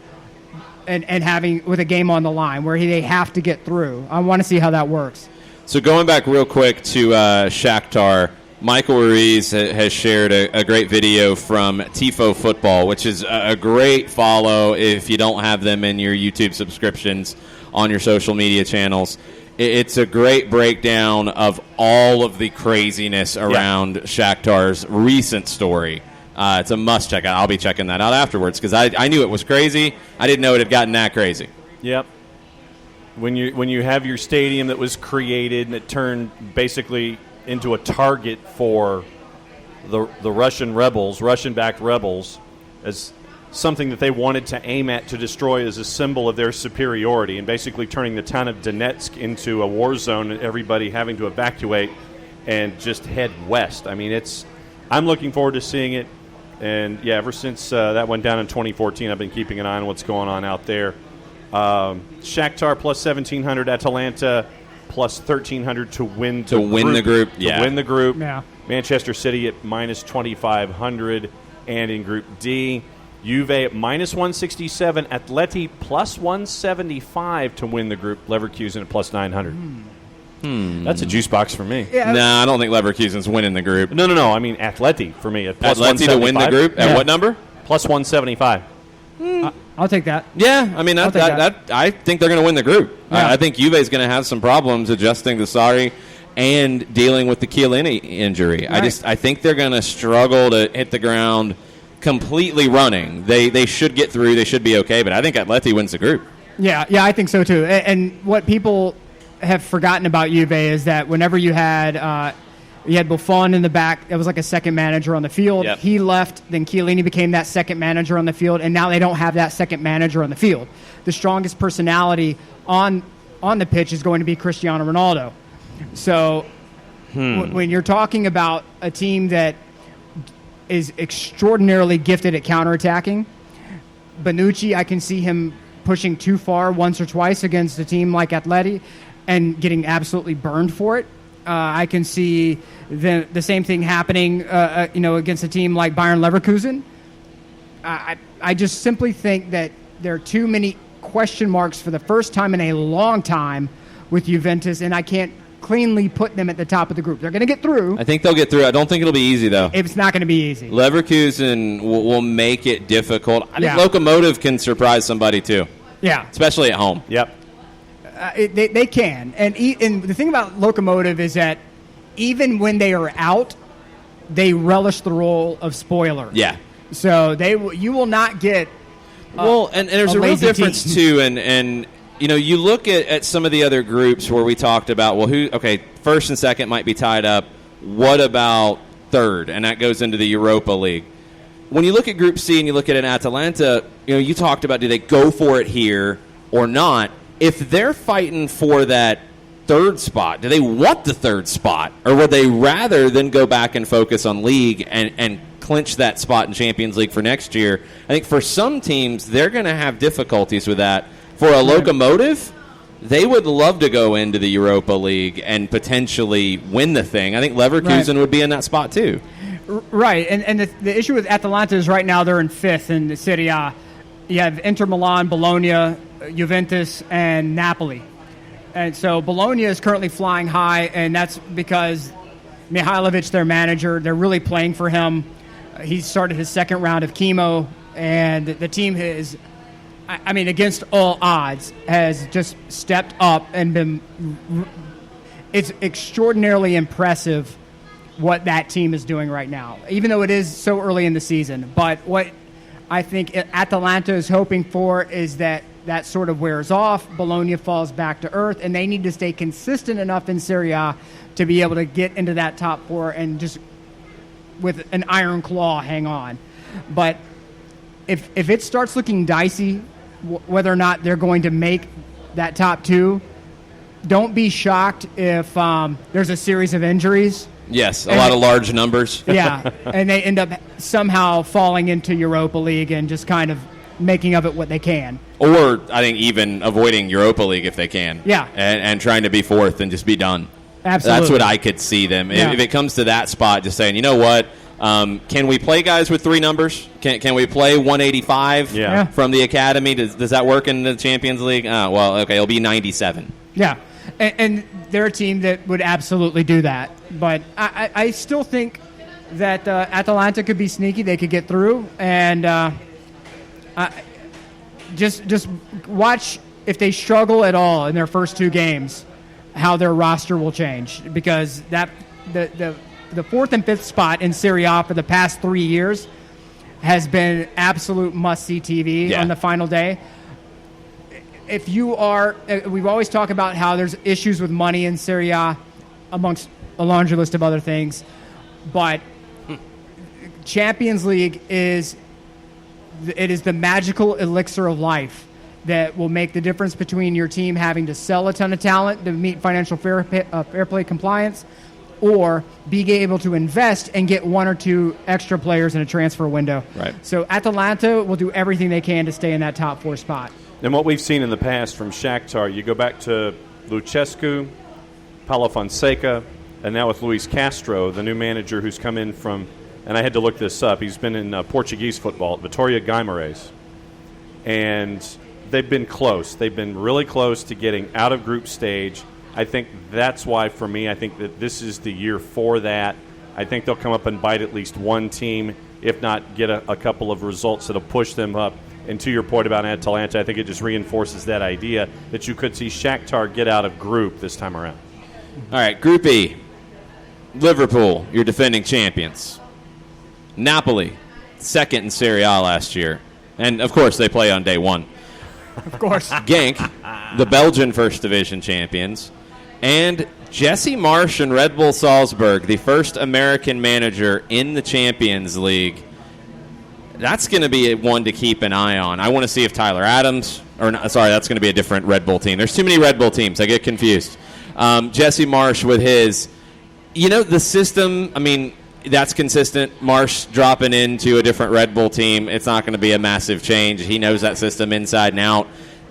and having with a game on the line where they have to get through. I want to see how that works. So going back real quick to Shakhtar, Michael Ruiz has shared a great video from Tifo Football, which is a great follow if you don't have them in your YouTube subscriptions on your social media channels. It's a great breakdown of all of the craziness around Shakhtar's recent story. It's a must check out. I'll be checking that out afterwards because I knew it was crazy. I didn't know it had gotten that crazy. Yep. When you have your stadium that was created and it turned basically into a target for the Russian-backed rebels, as something that they wanted to aim at to destroy as a symbol of their superiority, and basically turning the town of Donetsk into a war zone and everybody having to evacuate and just head west. I mean, I'm looking forward to seeing it. And, ever since that went down in 2014, I've been keeping an eye on what's going on out there. Shakhtar plus 1,700, Atalanta plus 1,300 to win the group. To win the group. Yeah. Manchester City at minus 2,500. And in Group D, Juve at minus 167, Atleti plus 175 to win the group, Leverkusen at plus 900. That's a juice box for me. Yeah. No, I don't think Leverkusen's winning the group. No. I mean Atleti for me at plus Atleti 175. to win the group? At what number? Plus 175. I'll take that. Yeah, I mean, I think they're going to win the group. Yeah. I think Juve's going to have some problems adjusting to Sarri and dealing with the Chiellini injury. Right. I think they're going to struggle to hit the ground completely running. They should get through. They should be okay, but I think Atleti wins the group. Yeah, I think so too. And what people have forgotten about Juve is that whenever you had Buffon in the back, it was like a second manager on the field. Yep. He left, then Chiellini became that second manager on the field, and now they don't have that second manager on the field. The strongest personality on the pitch is going to be Cristiano Ronaldo. So when you're talking about a team that is extraordinarily gifted at counterattacking, Bonucci, I can see him pushing too far once or twice against a team like Atleti and getting absolutely burned for it. I can see the same thing happening, against a team like Bayern Leverkusen. I just simply think that there are too many question marks for the first time in a long time with Juventus, and I can't cleanly put them at the top of the group. They're going to get through. I think they'll get through. I don't think it'll be easy, though. It's not going to be easy. Leverkusen will make it difficult. I think Yeah. Lokomotiv can surprise somebody, too, Yeah. especially at home. Yep. They can. And the thing about Lokomotiv is that even when they are out, they relish the role of spoiler. Yeah. So you will not get and there's a real lazy difference, team. too, and you look at some of the other groups where we talked about, first and second might be tied up. What about third? And that goes into the Europa League. When you look at Group C and you look at an Atalanta, you talked about, do they go for it here or not? If they're fighting for that third spot, do they want the third spot? Or would they rather than go back and focus on league and clinch that spot in Champions League for next year? I think for some teams, they're going to have difficulties with that. For a Lokomotiv, they would love to go into the Europa League and potentially win the thing. I think Leverkusen would be in that spot too. Right, and the issue with Atalanta is right now they're in fifth in the Serie A. You have Inter Milan, Bologna, Juventus, and Napoli. And so Bologna is currently flying high, and that's because Mihailovic, their manager, they're really playing for him. He started his second round of chemo, and the team has, against all odds, has just stepped up and been. It's extraordinarily impressive what that team is doing right now, even though it is so early in the season. But what I think Atalanta is hoping for is that sort of wears off, Bologna falls back to earth, and they need to stay consistent enough in Serie A to be able to get into that top four and just with an iron claw hang on. But if it starts looking dicey, whether or not they're going to make that top two, don't be shocked if there's a series of injuries Yes, a lot of large numbers. Yeah, and they end up somehow falling into Europa League and just kind of making of it what they can. Or, I think, even avoiding Europa League if they can. Yeah. And trying to be fourth and just be done. Absolutely. That's what I could see them. Yeah. If it comes to that spot, just saying, you know what, can we play guys with 3 numbers? Can we play 185 from the academy? Does that work in the Champions League? Oh, well, okay, it'll be 97. Yeah, and they're a team that would absolutely do that. But I still think that Atalanta could be sneaky. They could get through. And just watch if they struggle at all in their first 2 games, how their roster will change. Because the 4th and 5th spot in Serie A for the past 3 years has been absolute must-see TV on the final day. If you are, we've always talked about how there's issues with money in Serie A amongst a laundry list of other things, but Champions League is the magical elixir of life that will make the difference between your team having to sell a ton of talent to meet financial fair play compliance, or being able to invest and get 1 or 2 extra players in a transfer window. Right. So Atalanta will do everything they can to stay in that top 4 spot. And what we've seen in the past from Shakhtar, you go back to Lucescu, Paulo Fonseca, and now with Luis Castro, the new manager who's come in from, and I had to look this up, he's been in Portuguese football at Vitória Guimarães. And they've been close. They've been really close to getting out of group stage. I think that's why, for me, I think that this is the year for that. I think they'll come up and bite at least one team, if not get a couple of results that'll push them up. And to your point about Atalanta, I think it just reinforces that idea that you could see Shakhtar get out of group this time around. All right, Group E. Liverpool, your defending champions. Napoli, 2nd in Serie A last year. And, of course, they play on day 1. Of course. Genk, the Belgian First Division champions. And Jesse Marsch and Red Bull Salzburg, the first American manager in the Champions League. That's going to be one to keep an eye on. I want to see if Tyler Adams, that's going to be a different Red Bull team. There's too many Red Bull teams. I get confused. Jesse Marsch with his, the system, that's consistent. Marsch dropping into a different Red Bull team, it's not going to be a massive change. He knows that system inside and out.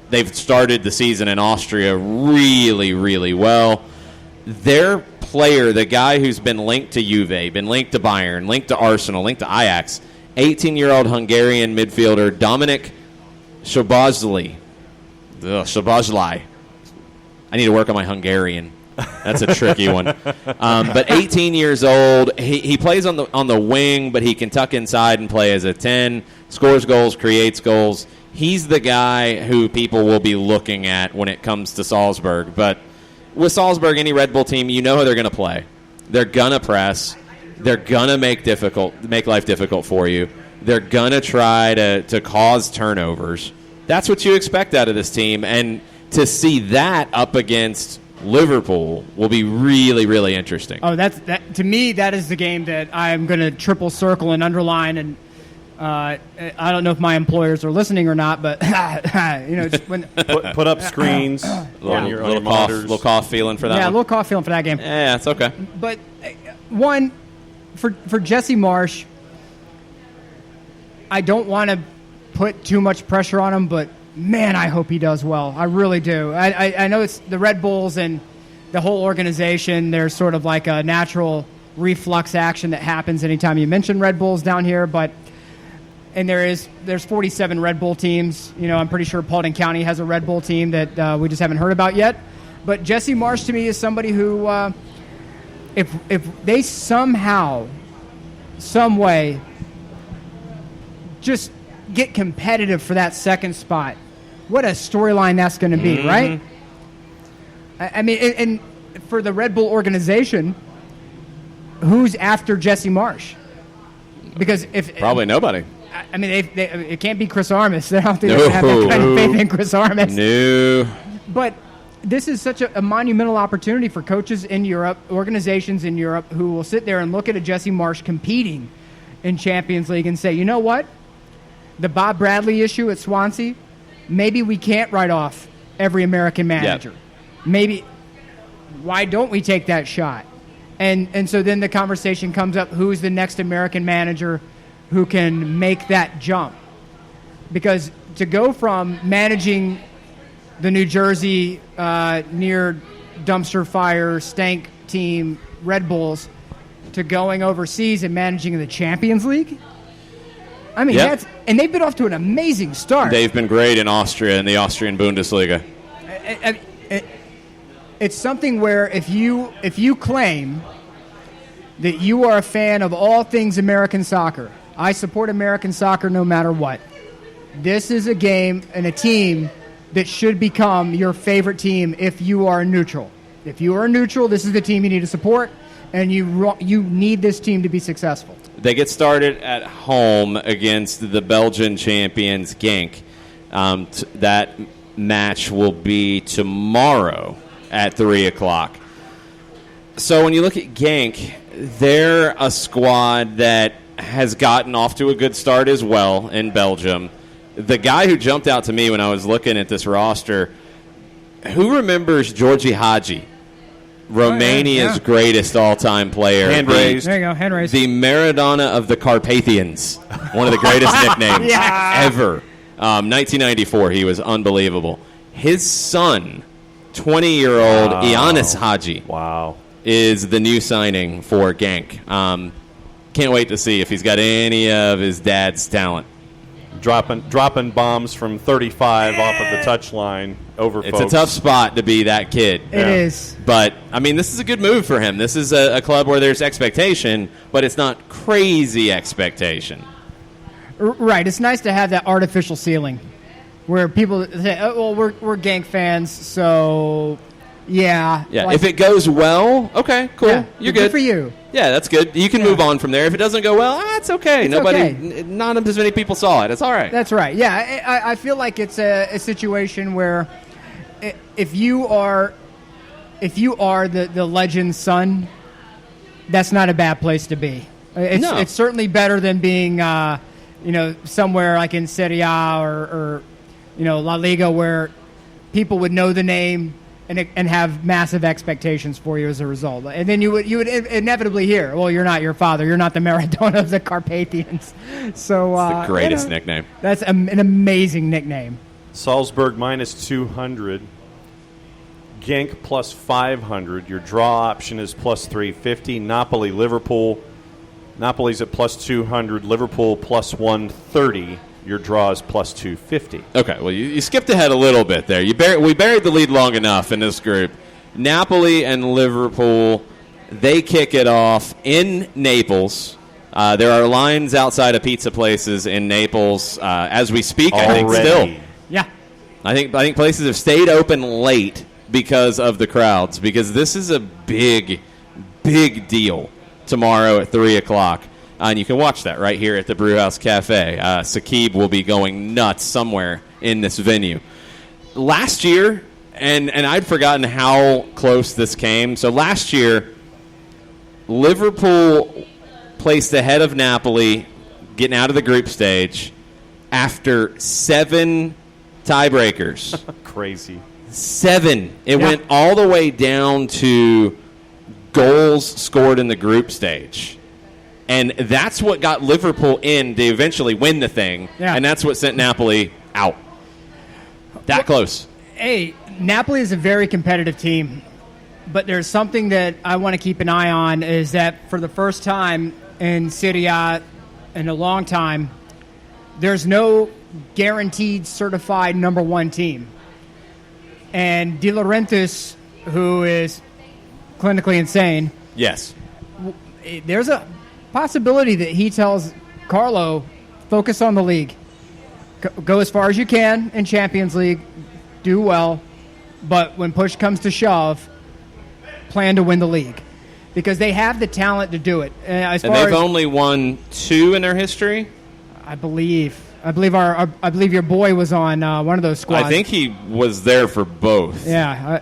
They've started the season in Austria really, really well. Their player, the guy who's been linked to Juve, been linked to Bayern, linked to Arsenal, linked to Ajax, 18-year-old Hungarian midfielder Dominik Szoboszlai. Szoboszlai. I need to work on my Hungarian. That's a tricky one. But 18 years old, he plays on the wing, but he can tuck inside and play as a 10, scores goals, creates goals. He's the guy who people will be looking at when it comes to Salzburg. But with Salzburg, any Red Bull team, you know how they're going to play. They're going to press. They're going to make life difficult for you. They're going to try to cause turnovers. That's what you expect out of this team. And to see that up against Liverpool will be really, really interesting. Oh, that to me, that is the game that I'm going to triple circle and underline. And I don't know if my employers are listening or not, but just when put up screens on your monitors. Little cough feeling for that. Yeah, one. a little cough feeling for that game. Yeah, it's okay. But one for Jesse Marsch, I don't want to put too much pressure on him, but man, I hope he does well. I really do. I know it's the Red Bulls and the whole organization. There's sort of like a natural reflux action that happens anytime you mention Red Bulls down here, and there's 47 Red Bull teams. I'm pretty sure Paulding County has a Red Bull team that we just haven't heard about yet. But Jesse Marsch to me is somebody who, if they somehow, some way, just get competitive for that second spot, what a storyline that's going to be, right? And for the Red Bull organization, who's after Jesse Marsch? Because probably nobody. It can't be Chris Armas. I don't think they have that kind of faith in Chris Armas. No. But this is such a monumental opportunity for coaches in Europe, organizations in Europe, who will sit there and look at a Jesse Marsch competing in Champions League and say, you know what? The Bob Bradley issue at Swansea, maybe we can't write off every American manager. Yep. Maybe, why don't we take that shot? And so then the conversation comes up, who's the next American manager who can make that jump? Because to go from managing the New Jersey near dumpster fire stank team Red Bulls to going overseas and managing the Champions League, I mean, and they've been off to an amazing start. They've been great in Austria, in the Austrian Bundesliga. It's something where if you claim that you are a fan of all things American soccer, I support American soccer no matter what. This is a game and a team that should become your favorite team if you are neutral. If you are neutral, this is the team you need to support, and you need this team to be successful. They get started at home against the Belgian champions, Genk. That match will be tomorrow at 3 o'clock. So when you look at Genk, they're a squad that has gotten off to a good start as well in Belgium. The guy who jumped out to me when I was looking at this roster, who remembers Georgi Hagi? Romania's greatest all-time player. Hand raised. There you go, hand raised. The Maradona of the Carpathians. One of the greatest nicknames ever. 1994, he was unbelievable. His son, 20-year-old Ianis Hagi, is the new signing for Genk. Can't wait to see if he's got any of his dad's talent. Dropping bombs from 35 off of the touchline over It's folks. a tough spot to be that kid. It is. But, I mean, this is a good move for him. This is a club where there's expectation, but it's not crazy expectation. Right. It's nice to have that artificial ceiling where people say, oh, well, we're Genk fans, so, yeah. Yeah, like, if it goes well, okay, cool. yeah, You're good good. for you. Yeah, that's good. You can move on from there. If it doesn't go well, it's okay. It's Not as many people saw it. It's all right. That's right. Yeah, I feel like it's a situation where if you are the legend's son, that's not a bad place to be. It's certainly better than being somewhere like in Serie A or La Liga where people would know the name and have massive expectations for you as a result. And then you would inevitably hear, well, you're not your father. You're not the Maradona of the Carpathians. So It's the greatest nickname. That's an amazing nickname. Salzburg minus 200. Genk plus 500. Your draw option is plus 350. Napoli, Liverpool. Napoli's at plus 200. Liverpool plus 130. Your draw is plus 250. Okay, well, you skipped ahead a little bit there. We buried the lead long enough in this group. Napoli and Liverpool, they kick it off in Naples. There are lines outside of pizza places in Naples as we speak, I think, still. Yeah. I think places have stayed open late because of the crowds, because this is a big, big deal tomorrow at 3 o'clock. And you can watch that right here at the Brewhouse Cafe. Sakib will be going nuts somewhere in this venue. Last year, and I'd forgotten how close this came. So last year, Liverpool placed ahead of Napoli, getting out of the group stage, after 7 tiebreakers. Crazy. 7. It went all the way down to goals scored in the group stage. And that's what got Liverpool in to eventually win the thing. Yeah. And that's what sent Napoli out. That close. Hey, Napoli is a very competitive team. But there's something that I want to keep an eye on is that for the first time in Serie A in a long time, there's no guaranteed certified number 1 team. And De Laurentiis, who is clinically insane. Yes. There's a possibility that he tells Carlo, focus on the league. Go as far as you can in Champions League. Do well. But when push comes to shove, plan to win the league. Because they have the talent to do it. And they've only won 2 in their history? I believe your boy was on one of those squads. I think he was there for both. Yeah.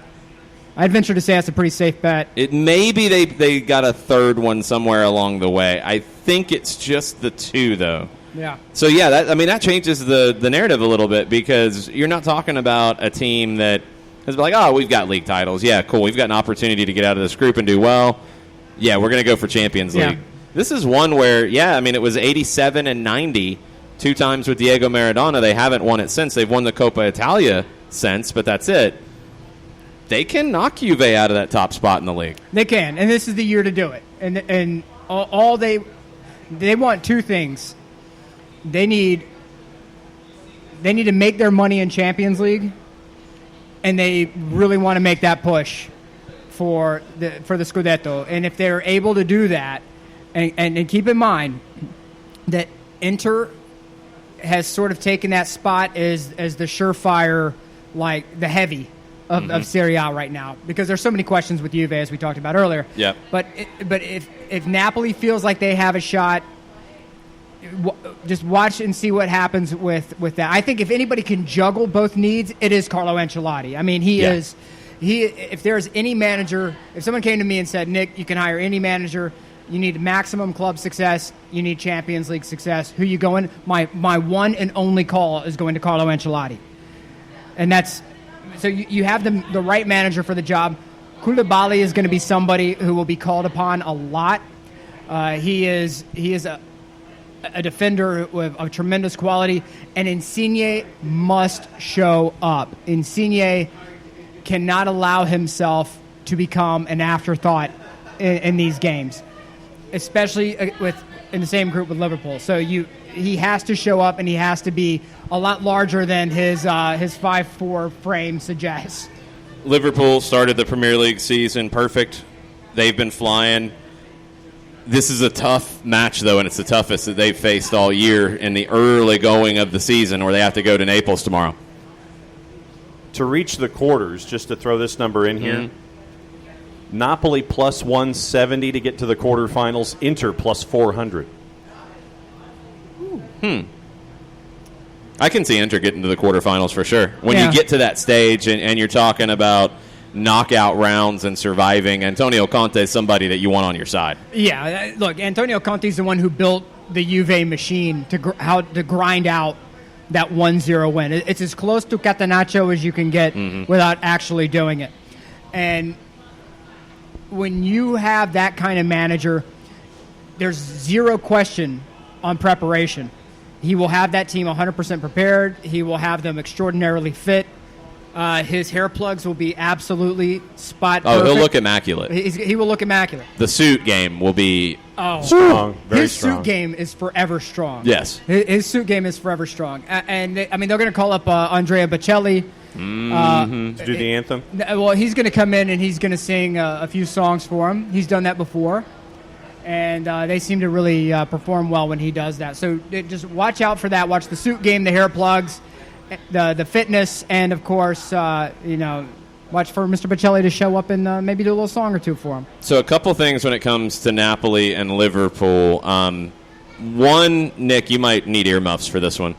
I'd venture to say that's a pretty safe bet. Maybe they got a third one somewhere along the way. I think it's just the 2, though. Yeah. So, yeah, that changes the narrative a little bit, because you're not talking about a team that has been like, oh, we've got league titles. Yeah, cool. We've got an opportunity to get out of this group and do well. Yeah, we're going to go for Champions League. Yeah. This is one where, it was 87 and 90, 2 times with Diego Maradona. They haven't won it since. They've won the Coppa Italia since, but that's it. They can knock Juve out of that top spot in the league. They can, and this is the year to do it. And all they want 2 things. They need to make their money in Champions League, and they really want to make that push for the Scudetto. And if they're able to do that, and keep in mind that Inter has sort of taken that spot as the surefire, like the heavy of Serie A right now, because there's so many questions with Juve, as we talked about earlier. Yep. But if Napoli feels like they have a shot, just watch and see what happens with that. I think if anybody can juggle both needs, it is Carlo Ancelotti. I mean, if there's any manager, if someone came to me and said, Nick, you can hire any manager, you need maximum club success, you need Champions League success, who you going? My one and only call is going to Carlo Ancelotti. And that's, so you have the right manager for the job. Koulibaly is going to be somebody who will be called upon a lot. He is a defender of tremendous quality, and Insigne must show up. Insigne cannot allow himself to become an afterthought in these games, especially in the same group with Liverpool. So he has to show up, and he has to be a lot larger than his 5'4" frame suggests. Liverpool started the Premier League season perfect. They've been flying. This is a tough match, though, and it's the toughest that they've faced all year in the early going of the season, where they have to go to Naples tomorrow. To reach the quarters, just to throw this number in here, Napoli plus 170 to get to the quarterfinals, Inter plus 400. I can see Inter getting to the quarterfinals for sure. When you get to that stage and you're talking about knockout rounds and surviving, Antonio Conte is somebody that you want on your side. Yeah, look, Antonio Conte is the one who built the Juve machine how to grind out that 1-0 win. It's as close to Catenaccio as you can get without actually doing it. And when you have that kind of manager, there's zero question on preparation. He will have that team 100% prepared. He will have them extraordinarily fit. His hair plugs will be absolutely spot perfect. Oh, he'll look immaculate. He will look immaculate. The suit game will be strong. His strong. suit game is forever strong. Yes. His suit game is forever strong. And they're going to call up Andrea Bocelli. To do the anthem? Well, he's going to come in and he's going to sing a few songs for him. He's done that before. And they seem to really perform well when he does that. So just watch out for that. Watch the suit game, the hair plugs, the fitness, and, of course, watch for Mr. Bocelli to show up and maybe do a little song or two for him. So a couple things when it comes to Napoli and Liverpool. One, Nick, you might need earmuffs for this one.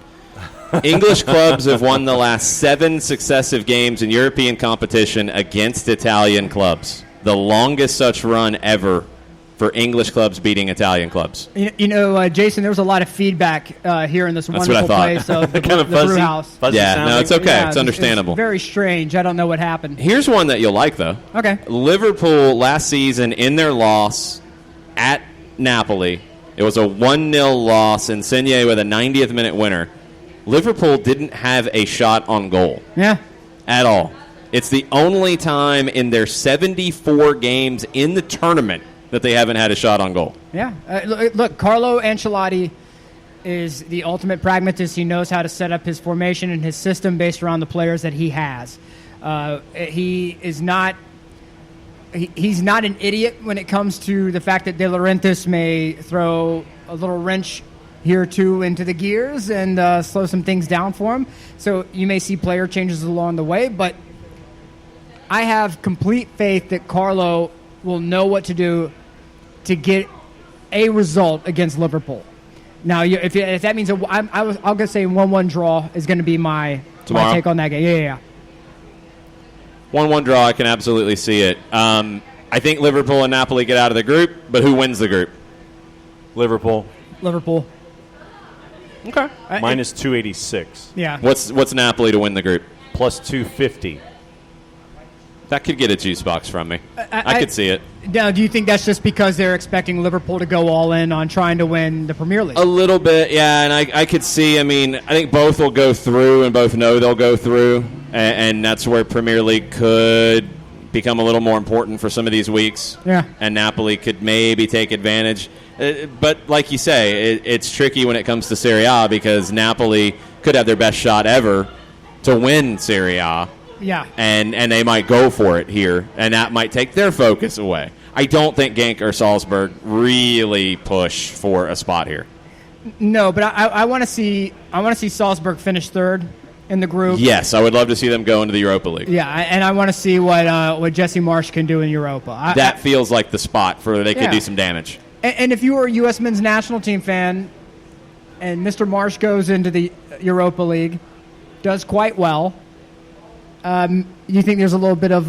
English clubs have won the last 7 successive games in European competition against Italian clubs. The longest such run ever for English clubs beating Italian clubs. Jason, there was a lot of feedback here in this wonderful place of the Brewhouse. No, it's okay. Yeah, it's understandable. It's very strange. I don't know what happened. Here's one that you'll like, though. Okay. Liverpool last season in their loss at Napoli, it was a 1-0 loss, Insigne with a 90th minute winner. Liverpool didn't have a shot on goal. Yeah. At all. It's the only time in their 74 games in the tournament that they haven't had a shot on goal. Yeah. Look, Carlo Ancelotti is the ultimate pragmatist. He knows how to set up his formation and his system based around the players that he has. He's not an idiot when it comes to the fact that De Laurentiis may throw a little wrench here or two into the gears and slow some things down for him. So you may see player changes along the way, but I have complete faith that Carlo will know what to do to get a result against Liverpool. Now, if that means I'll going to say 1-1 draw is going to be my take on that game. Yeah. 1-1 draw, I can absolutely see it. I think Liverpool and Napoli get out of the group, but who wins the group? Liverpool. Okay. Minus 286. Yeah. What's Napoli to win the group? Plus 250. That could get a juice box from me. I could see it. Now, do you think that's just because they're expecting Liverpool to go all in on trying to win the Premier League? A little bit, yeah, and I could see, I think both will go through and both know they'll go through, and that's where Premier League could become a little more important for some of these weeks. Yeah. And Napoli could maybe take advantage. But like you say, it's tricky when it comes to Serie A because Napoli could have their best shot ever to win Serie A. Yeah. And they might go for it here, and that might take their focus away. I don't think Genk or Salzburg really push for a spot here. No, but I want to see Salzburg finish third in the group. Yes, I would love to see them go into the Europa League. Yeah, and I want to see what Jesse Marsch can do in Europa. That feels like the spot for they could do some damage. And if you were a U.S. men's national team fan, and Mr. Marsch goes into the Europa League, does quite well. You think there's a little bit of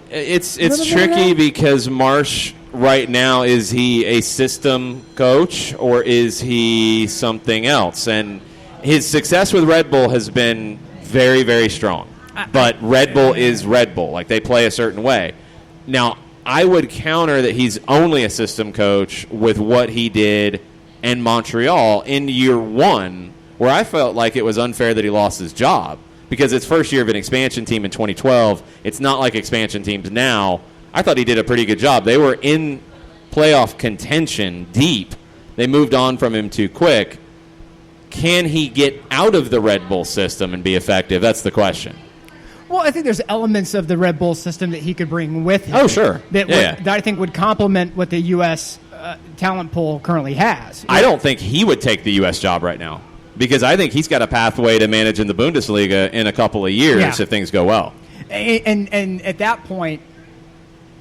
It's tricky because Marsch right now, is he a system coach or is he something else? And his success with Red Bull has been very, very strong. But Red Bull is Red Bull. Like, they play a certain way. Now, I would counter that he's only a system coach with what he did in Montreal in year one, where I felt like it was unfair that he lost his job. Because it's first year of an expansion team in 2012. It's not like expansion teams now. I thought he did a pretty good job. They were in playoff contention deep. They moved on from him too quick. Can he get out of the Red Bull system and be effective? That's the question. Well, I think there's elements of the Red Bull system that he could bring with him. Oh, sure. That I think would complement what the U.S. Talent pool currently has. I don't think he would take the U.S. job right now. Because I think he's got a pathway to manage in the Bundesliga in a couple of years if things go well. And at that point,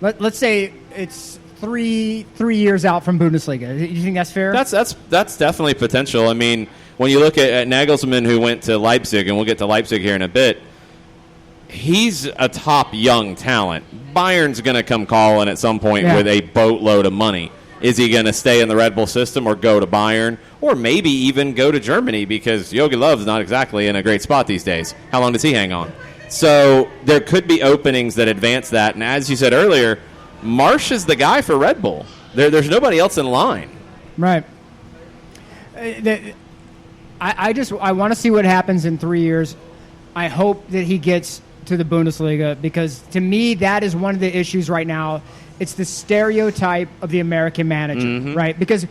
let's say it's three years out from Bundesliga. Do you think that's fair? That's definitely potential. I mean, when you look at Nagelsmann, who went to Leipzig, and we'll get to Leipzig here in a bit, he's a top young talent. Bayern's going to come calling at some point with a boatload of money. Is he going to stay in the Red Bull system or go to Bayern or maybe even go to Germany because Jogi Löw's not exactly in a great spot these days? How long does he hang on? So there could be openings that advance that. And as you said earlier, Marsch is the guy for Red Bull. There's nobody else in line. Right. I want to see what happens in 3 years. I hope that he gets to the Bundesliga because to me that is one of the issues right now. It's the stereotype of the American manager, right? Because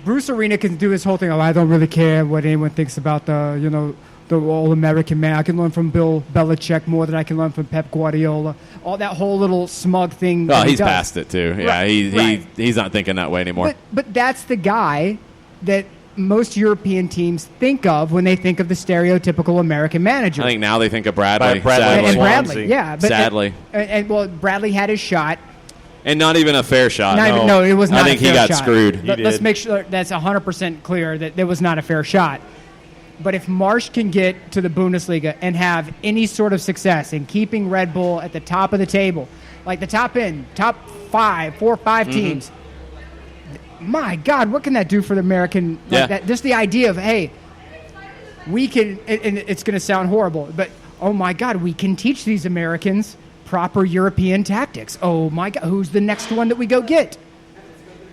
Bruce Arena can do his whole thing. Oh, I don't really care what anyone thinks about the all-American man. I can learn from Bill Belichick more than I can learn from Pep Guardiola. All that whole little smug thing. Oh, he's past it too. Yeah, he's not thinking that way anymore. But that's the guy that most European teams think of when they think of the stereotypical American manager. I think now they think of Bradley. Bradley, yeah. But sadly. Bradley had his shot. And not even a fair shot. No, it was not a fair shot. I think he got screwed. Let's make sure that's 100% clear that it was not a fair shot. But if Marsch can get to the Bundesliga and have any sort of success in keeping Red Bull at the top of the table, like the top 4 or 5 teams, my God, what can that do for the American? Just the idea of, hey, we can, and it's going to sound horrible, but oh my God, we can teach these Americans proper European tactics. Oh my God, who's the next one that we go get?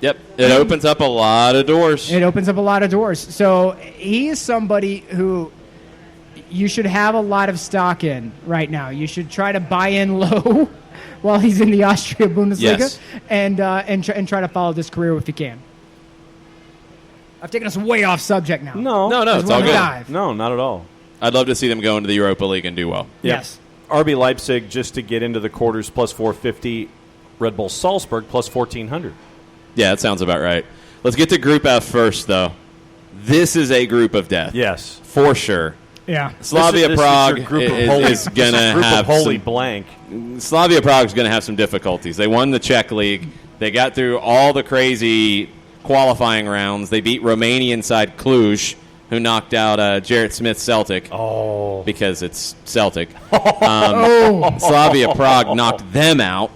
Yep, it opens up a lot of doors. It opens up a lot of doors. So he is somebody who you should have a lot of stock in right now. You should try to buy in low while he's in the Austria Bundesliga and try to follow this career if you can. I've taken us way off subject now. No, it's all good. Dive. No, not at all. I'd love to see them go into the Europa League and do well. Yes. RB Leipzig, just to get into the quarters, plus 450. Red Bull Salzburg, plus 1,400. Yeah, that sounds about right. Let's get to Group F first, though. This is a group of death. Yes. For sure. Yeah. Slavia Prague is going to have holy blank. Slavia Prague is going to have some difficulties. They won the Czech League. They got through all the crazy qualifying rounds. They beat Romanian side Cluj, who knocked out Jarrett Smith's Celtic. Oh. Because it's Celtic. Slavia Prague knocked them out,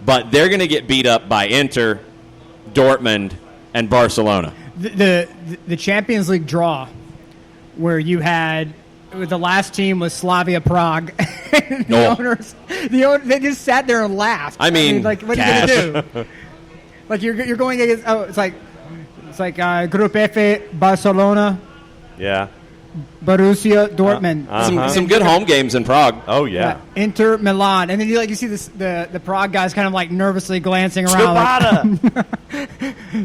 but they're going to get beat up by Inter, Dortmund, and Barcelona. The Champions League draw, where you had the last team was Slavia Prague. They just sat there and laughed. I mean like, what cash. are you going to do? Like, you're going against, it's like Group F, Barcelona. Yeah. Borussia Dortmund. Some good home games in Prague. Oh, yeah. Inter Milan. And then you see the Prague guys kind of like nervously glancing around. Like,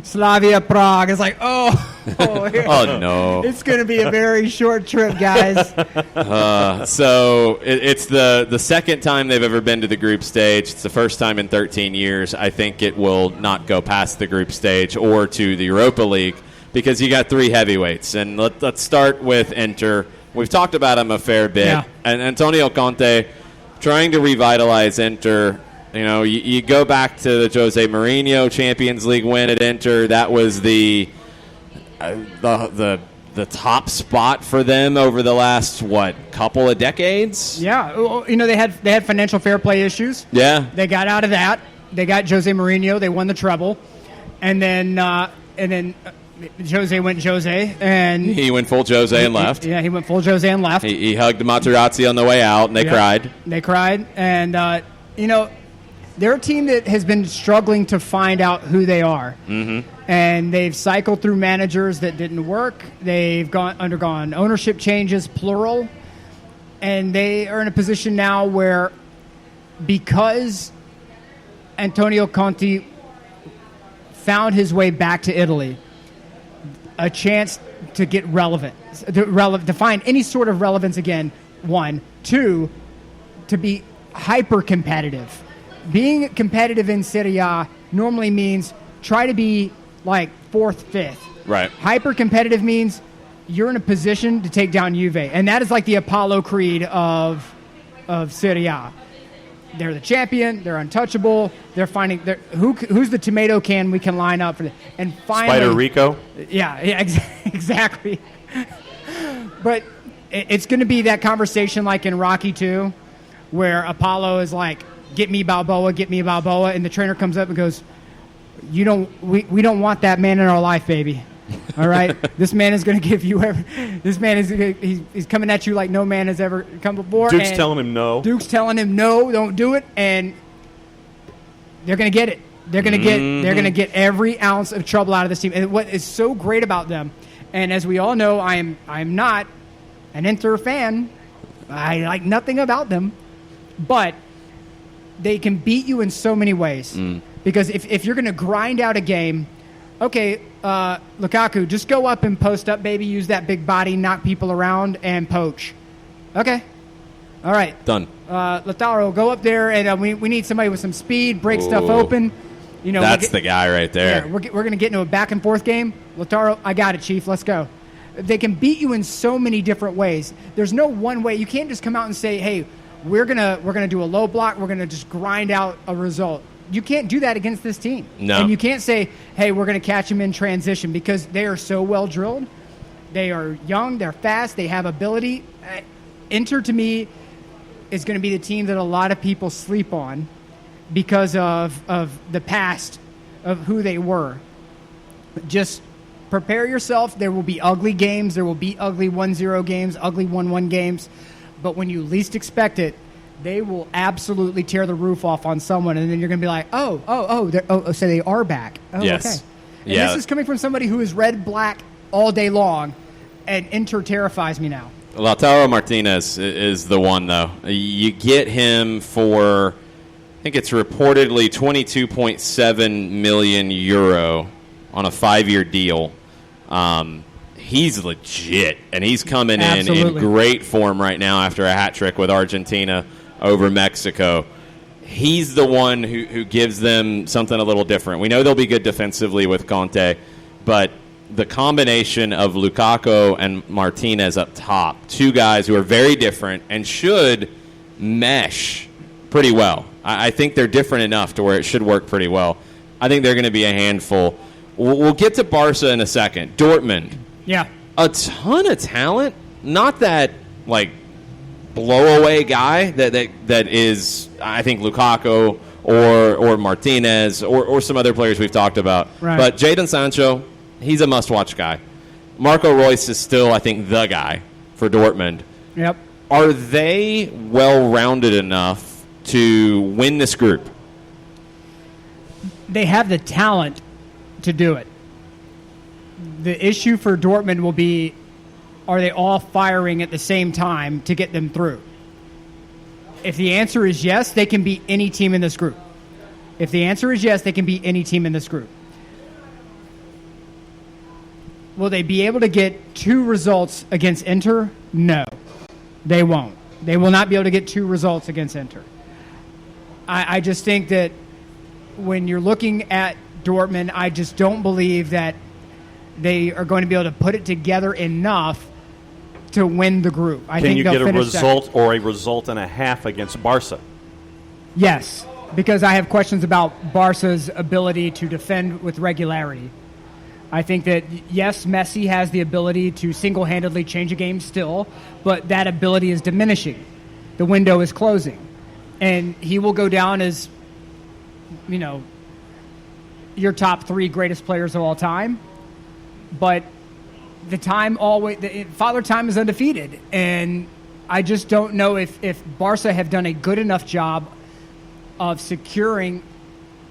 Slavia Prague. It's like, oh no. It's going to be a very short trip, guys. So it's the second time they've ever been to the group stage. It's the first time in 13 years. I think it will not go past the group stage or to the Europa League, because you got three heavyweights. And let's start with Inter. We've talked about him a fair bit. Yeah. And Antonio Conte trying to revitalize Inter. You know, you go back to the Jose Mourinho Champions League win at Inter. That was the top spot for them over the last, couple of decades? Yeah. They had financial fair play issues. Yeah. They got out of that. They got Jose Mourinho. They won the treble. And then Jose went Jose, and he went full Jose and left. He went full Jose and left. He hugged Materazzi on the way out, and they cried. They cried, and they're a team that has been struggling to find out who they are, and they've cycled through managers that didn't work. They've undergone ownership changes, plural, and they are in a position now where, because Antonio Conte found his way back to Italy, a chance to get relevant, to find any sort of relevance again, one. Two, to be hyper competitive. Being competitive in Serie A normally means try to be like 4th, 5th. Right. Hyper competitive means you're in a position to take down Juve, and that is like the Apollo Creed of Serie A. They're the champion. They're untouchable. They're finding who's the tomato can we can line up for them. And finally, Spider Rico. Yeah, exactly. But it's going to be that conversation like in Rocky 2, where Apollo is like, "Get me Balboa, and the trainer comes up and goes, we don't want that man in our life, baby. All right, this man is going to give you this man is he's coming at you like no man has ever come before. Duke's telling him no. Duke's telling him no, don't do it, and they're going to get it. They're going to get every ounce of trouble out of this team. And what is so great about them, and as we all know, I'm not an Inter fan. I like nothing about them, but they can beat you in so many ways. Because if you're going to grind out a game. Okay, Lukaku, just go up and post up, baby. Use that big body, knock people around, and poach. Okay. All right. Done. Lautaro, go up there, and we need somebody with some speed, break stuff open. That's the guy right there. Yeah, we're going to get into a back-and-forth game. Lautaro, I got it, Chief. Let's go. They can beat you in so many different ways. There's no one way. You can't just come out and say, hey, we're gonna do a low block. We're going to just grind out a result. You can't do that against this team. No. And you can't say, hey, we're going to catch them in transition, because they are so well drilled. They are young. They're fast. They have ability. Inter, to me, is going to be the team that a lot of people sleep on because of the past of who they were. Just prepare yourself. There will be ugly games. There will be ugly 1-0 games, ugly 1-1 games. But when you least expect it, they will absolutely tear the roof off on someone, and then you're going to be like, so they are back. Oh, yes. Okay. And this is coming from somebody who is red-black all day long, and Inter terrifies me now. Lautaro Martinez is the one, though. You get him for, I think it's reportedly 22.7 million euro on a 5-year deal. He's legit, and he's coming in great form right now after a hat trick with Argentina over Mexico. He's the one who gives them something a little different. We know they'll be good defensively with Conte, but the combination of Lukaku and Martinez up top, two guys who are very different and should mesh pretty well. I think they're different enough to where it should work pretty well. I think they're going to be a handful. We'll get to Barca in a second. Dortmund. Yeah. A ton of talent. Not that, blow-away guy that is, I think, Lukaku or Martinez or some other players we've talked about. Right. But Jadon Sancho, he's a must-watch guy. Marco Reus is still, I think, the guy for Dortmund. Yep. Are they well-rounded enough to win this group? They have the talent to do it. The issue for Dortmund will be, are they all firing at the same time to get them through? If the answer is yes, they can beat any team in this group. If the answer is yes, they can beat any team in this group. Will they be able to get 2 results against Inter? No, they won't. They will not be able to get 2 results against Inter. I just think that when you're looking at Dortmund, I just don't believe that they are going to be able to put it together enough to win the group. Can you get a result or a result and a half against Barca? Yes, because I have questions about Barca's ability to defend with regularity. I think that, yes, Messi has the ability to single-handedly change a game still, but that ability is diminishing. The window is closing. And he will go down as, your top 3 greatest players of all time. But Father Time is undefeated. And I just don't know if Barca have done a good enough job of securing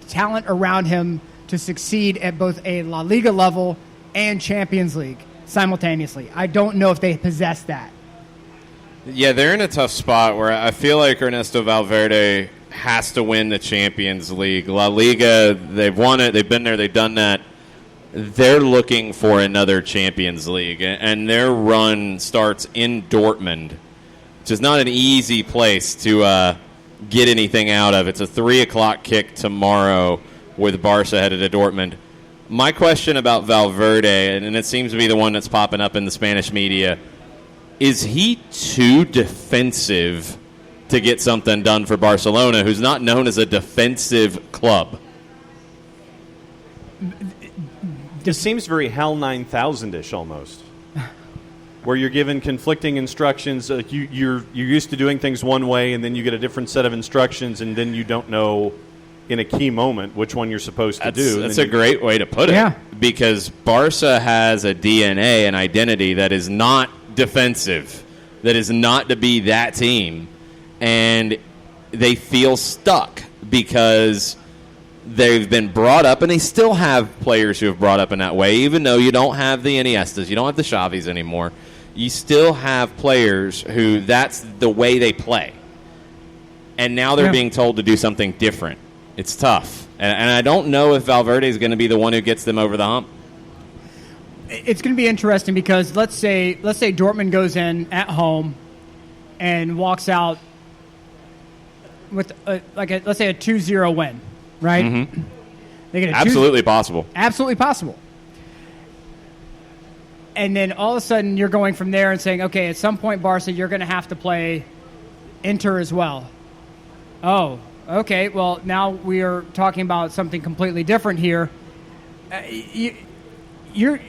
talent around him to succeed at both a La Liga level and Champions League simultaneously. I don't know if they possess that. Yeah, they're in a tough spot where I feel like Ernesto Valverde has to win the Champions League. La Liga, they've won it. They've been there. They've done that. They're looking for another Champions League, and their run starts in Dortmund, which is not an easy place to get anything out of. It's a 3 o'clock kick tomorrow with Barca headed to Dortmund. My question about Valverde, and it seems to be the one that's popping up in the Spanish media, is he too defensive to get something done for Barcelona, who's not known as a defensive club? It seems very HAL 9000-ish almost, where you're given conflicting instructions. You're used to doing things one way, and then you get a different set of instructions, and then you don't know in a key moment which one you're supposed to do. That's a great way to put it. Yeah. Because Barca has a DNA and identity that is not defensive, that is not to be that team, and they feel stuck because they've been brought up, and they still have players who have brought up in that way, even though you don't have the Iniestas, you don't have the Xavis anymore. You still have players who that's the way they play. And now they're being told to do something different. It's tough. And I don't know if Valverde is going to be the one who gets them over the hump. It's going to be interesting because let's say Dortmund goes in at home and walks out with let's say a 2-0 win, right? Mm-hmm. They get Absolutely possible. Absolutely possible. And then all of a sudden you're going from there and saying, okay, at some point, Barca, you're going to have to play Inter as well. Oh, okay. Well, now we are talking about something completely different here. You're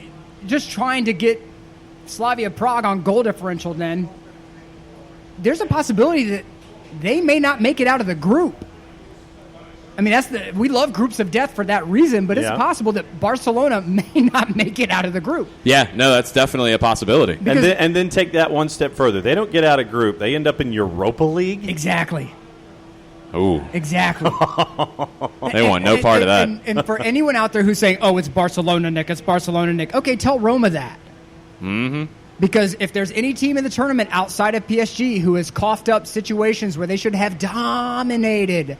just trying to get Slavia Prague on goal differential then. There's a possibility that they may not make it out of the group. I mean, we love groups of death for that reason, but it's possible that Barcelona may not make it out of the group. Yeah, no, that's definitely a possibility. And then take that one step further. They don't get out of group. They end up in Europa League? Exactly. Ooh. Exactly. They want no part of that. And for anyone out there who's saying, oh, it's Barcelona, Nick, it's Barcelona, Nick. Okay, tell Roma that. Mm-hmm. Because if there's any team in the tournament outside of PSG who has coughed up situations where they should have dominated,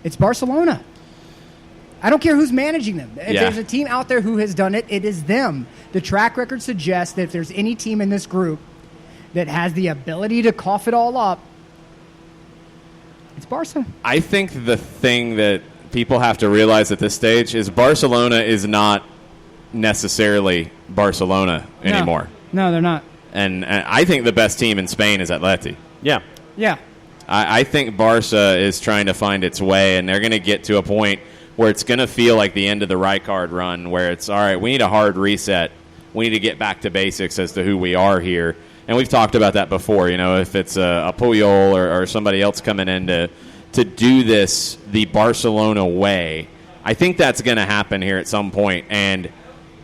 it's Barcelona. I don't care who's managing them. If there's a team out there who has done it, it is them. The track record suggests that if there's any team in this group that has the ability to cough it all up, it's Barca. I think the thing that people have to realize at this stage is Barcelona is not necessarily Barcelona anymore. No, they're not. And I think the best team in Spain is Atleti. Yeah. Yeah. I think Barca is trying to find its way, and they're going to get to a point where it's going to feel like the end of the Rijkaard run, where it's, all right, we need a hard reset. We need to get back to basics as to who we are here. And we've talked about that before, if it's a Puyol or somebody else coming in to do this the Barcelona way. I think that's going to happen here at some point. And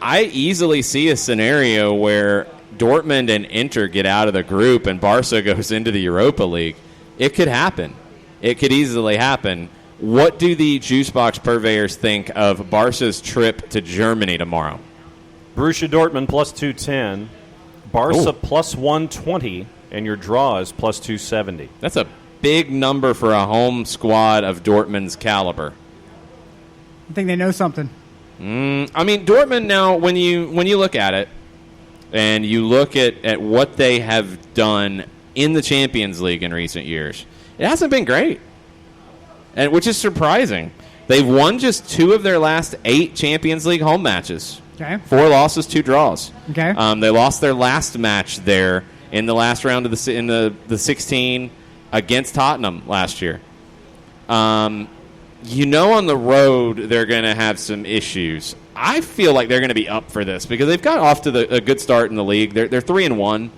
I easily see a scenario where Dortmund and Inter get out of the group and Barca goes into the Europa League, it could happen. It could easily happen. What do the Juicebox purveyors think of Barca's trip to Germany tomorrow? Borussia Dortmund plus 210, Barca plus 120, and your draw is plus 270. That's a big number for a home squad of Dortmund's caliber. I think they know something. I mean, Dortmund now, when you look at it, and you look at what they have done in the Champions League in recent years, it hasn't been great, and which is surprising. They've won just 2 of their last 8 Champions League home matches. Okay. 4 losses, 2 draws. Okay. They lost their last match there in the last round of the 16 against Tottenham last year. On the road they're going to have some issues. I feel like they're going to be up for this because they've got off to a good start in the league. They're 3-1.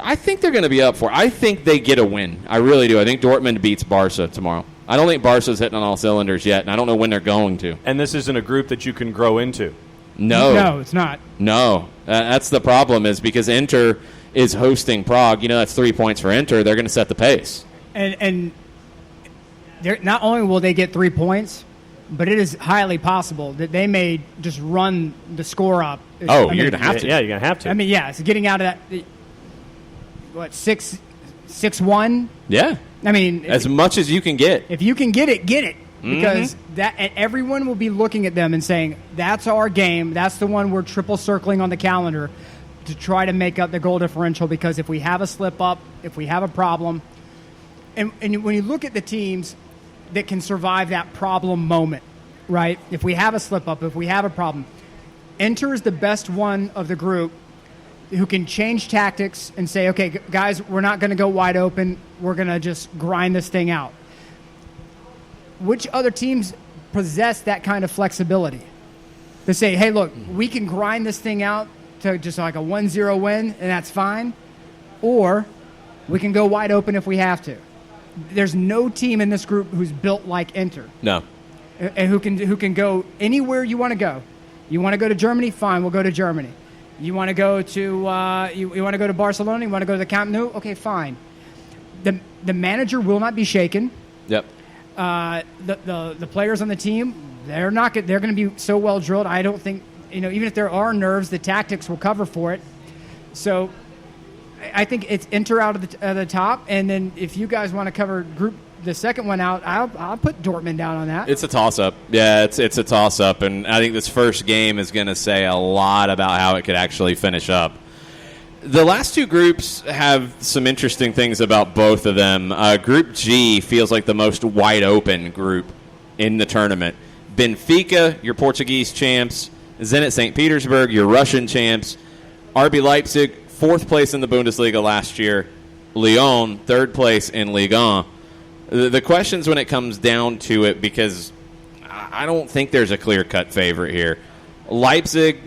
I think they're going to be up for it. I think they get a win. I really do. I think Dortmund beats Barca tomorrow. I don't think Barca's hitting on all cylinders yet, and I don't know when they're going to. And this isn't a group that you can grow into. No, it's not. No. That's the problem is because Inter is hosting Prague. That's 3 points for Inter. They're going to set the pace. And not only will they get 3 points, but it is highly possible that they may just run the score up. You're going to have to. Yeah, you're going to have to. I mean, yeah, it's getting out of that, 6-1? Yeah. I mean, as much as you can get. If you can get it, get it. Because and everyone will be looking at them and saying, that's our game. That's the one we're triple circling on the calendar to try to make up the goal differential. Because if we have a slip up, if we have a problem, and when you look at the teams that can survive that problem moment, right? If we have a slip up, if we have a problem, Inter is the best one of the group who can change tactics and say, okay, guys, we're not going to go wide open. We're going to just grind this thing out. Which other teams possess that kind of flexibility to say, hey, look, we can grind this thing out to just like a 1-0 win, and that's fine, or we can go wide open if we have to. There's no team in this group who's built like Inter. No. And who can go anywhere you want to go. You want to go to Germany? Fine, we'll go to Germany. You want to go to you want to go to Barcelona? You want to go to the Camp Nou? Okay, fine. The manager will not be shaken. Yep. The players on the team, they're going to be so well drilled. I don't think even if there are nerves, the tactics will cover for it. So I think it's Inter out of the top, and then if you guys want to cover the second one out, I'll put Dortmund down on that. It's a toss-up. Yeah, it's a toss-up, and I think this first game is going to say a lot about how it could actually finish up. The last 2 groups have some interesting things about both of them. Group G feels like the most wide-open group in the tournament. Benfica, your Portuguese champs. Zenit St. Petersburg, your Russian champs. RB Leipzig, 4th place in the Bundesliga last year. Lyon, 3rd place in Ligue 1. The questions when it comes down to it, because I don't think there's a clear-cut favorite here. Leipzig,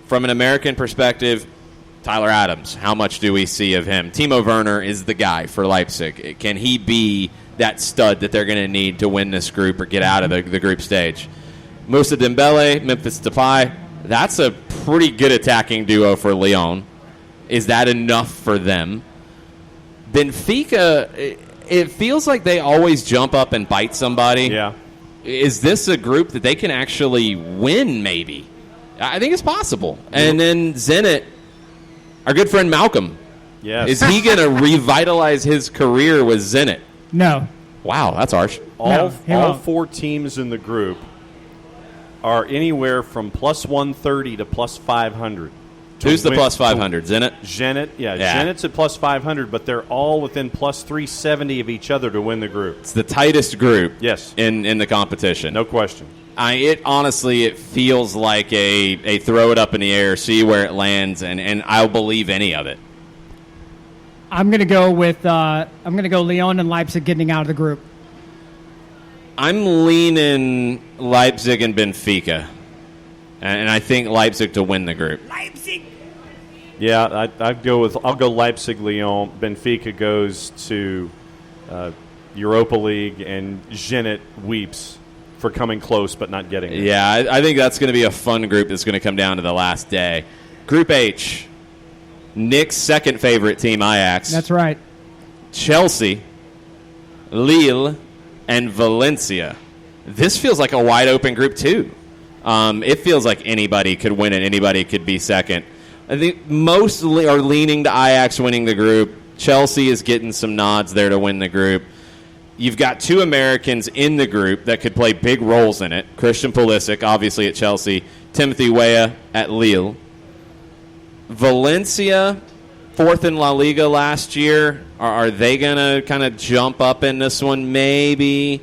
from an American perspective, Tyler Adams, how much do we see of him? Timo Werner is the guy for Leipzig. Can he be that stud that they're going to need to win this group or get out of the group stage? Moussa Dembele, Memphis Depay, that's a pretty good attacking duo for Lyon. Is that enough for them? Benfica, it feels like they always jump up and bite somebody. Yeah. Is this a group that they can actually win, maybe? I think it's possible. And then Zenit, our good friend Malcolm. Yes. Is he going to revitalize his career with Zenit? No. Wow, that's harsh. All 4 teams in the group are anywhere from plus 130 to plus 500. Who's the plus 500? Zenit? Zenit, yeah. Zenit's at plus 500, but they're all within plus 370 of each other to win the group. It's the tightest group yes. in the competition. No question. It feels like a throw it up in the air, see where it lands, and I'll believe any of it. I'm going to go with Lyon and Leipzig getting out of the group. I'm leaning Leipzig and Benfica, and I think Leipzig to win the group. Leipzig. Yeah, I'll go Leipzig, Lyon. Benfica goes to Europa League, and Zenit weeps for coming close but not getting it. Yeah, I think that's going to be a fun group that's going to come down to the last day. Group H, Nick's second favorite team, Ajax. That's right. Chelsea, Lille, and Valencia. This feels like a wide-open group, too. It feels like anybody could win it. Anybody could be second. I think most are leaning to Ajax winning the group. Chelsea is getting some nods there to win the group. You've got two Americans in the group that could play big roles in it. Christian Pulisic, obviously, at Chelsea. Timothy Weah at Lille. Valencia, fourth in La Liga last year. Are they going to kind of jump up in this one? Maybe.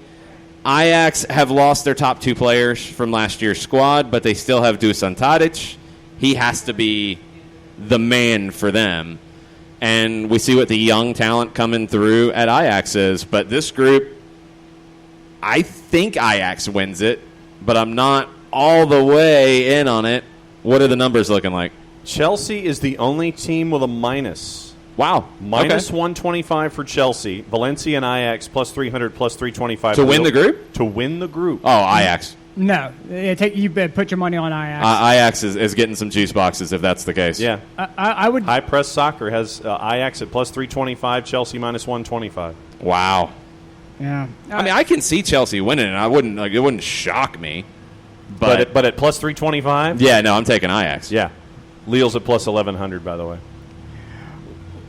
Ajax have lost their top two players from last year's squad, but they still have Dusan Tadic. He has to be the man for them. And we see what the young talent coming through at Ajax is. But this group, I think Ajax wins it, but I'm not all the way in on it. What are the numbers looking like? Chelsea is the only team with a minus. Wow. Minus Okay. 125 for Chelsea. Valencia and Ajax plus 300, plus 325. To win the group? To win the group. Oh, Ajax. No, you put your money on Ajax. Ajax is getting some juice boxes if that's the case. Yeah. I would. High Press Soccer has Ajax at plus 325, Chelsea minus 125. Wow. Yeah. I mean, I can see Chelsea winning, and it wouldn't shock me. But But at plus 325? yeah, no, I'm taking Ajax. Yeah. Lille's at plus 1100, by the way.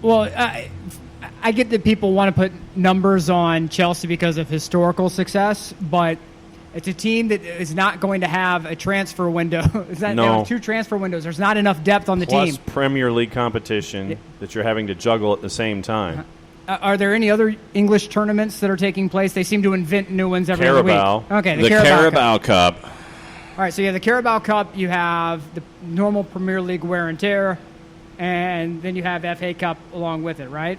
Well, I get that people want to put numbers on Chelsea because of historical success, but it's a team that is not going to have a transfer window. They have two transfer windows. There's not enough depth on the Plus team. Premier League competition that you're having to juggle at the same time. Are there any other English tournaments that are taking place? They seem to invent new ones every other Carabao. week. Okay, The Carabao Cup. All right, so you have the Carabao Cup, you have the normal Premier League wear and tear, and then you have FA Cup along with it, right?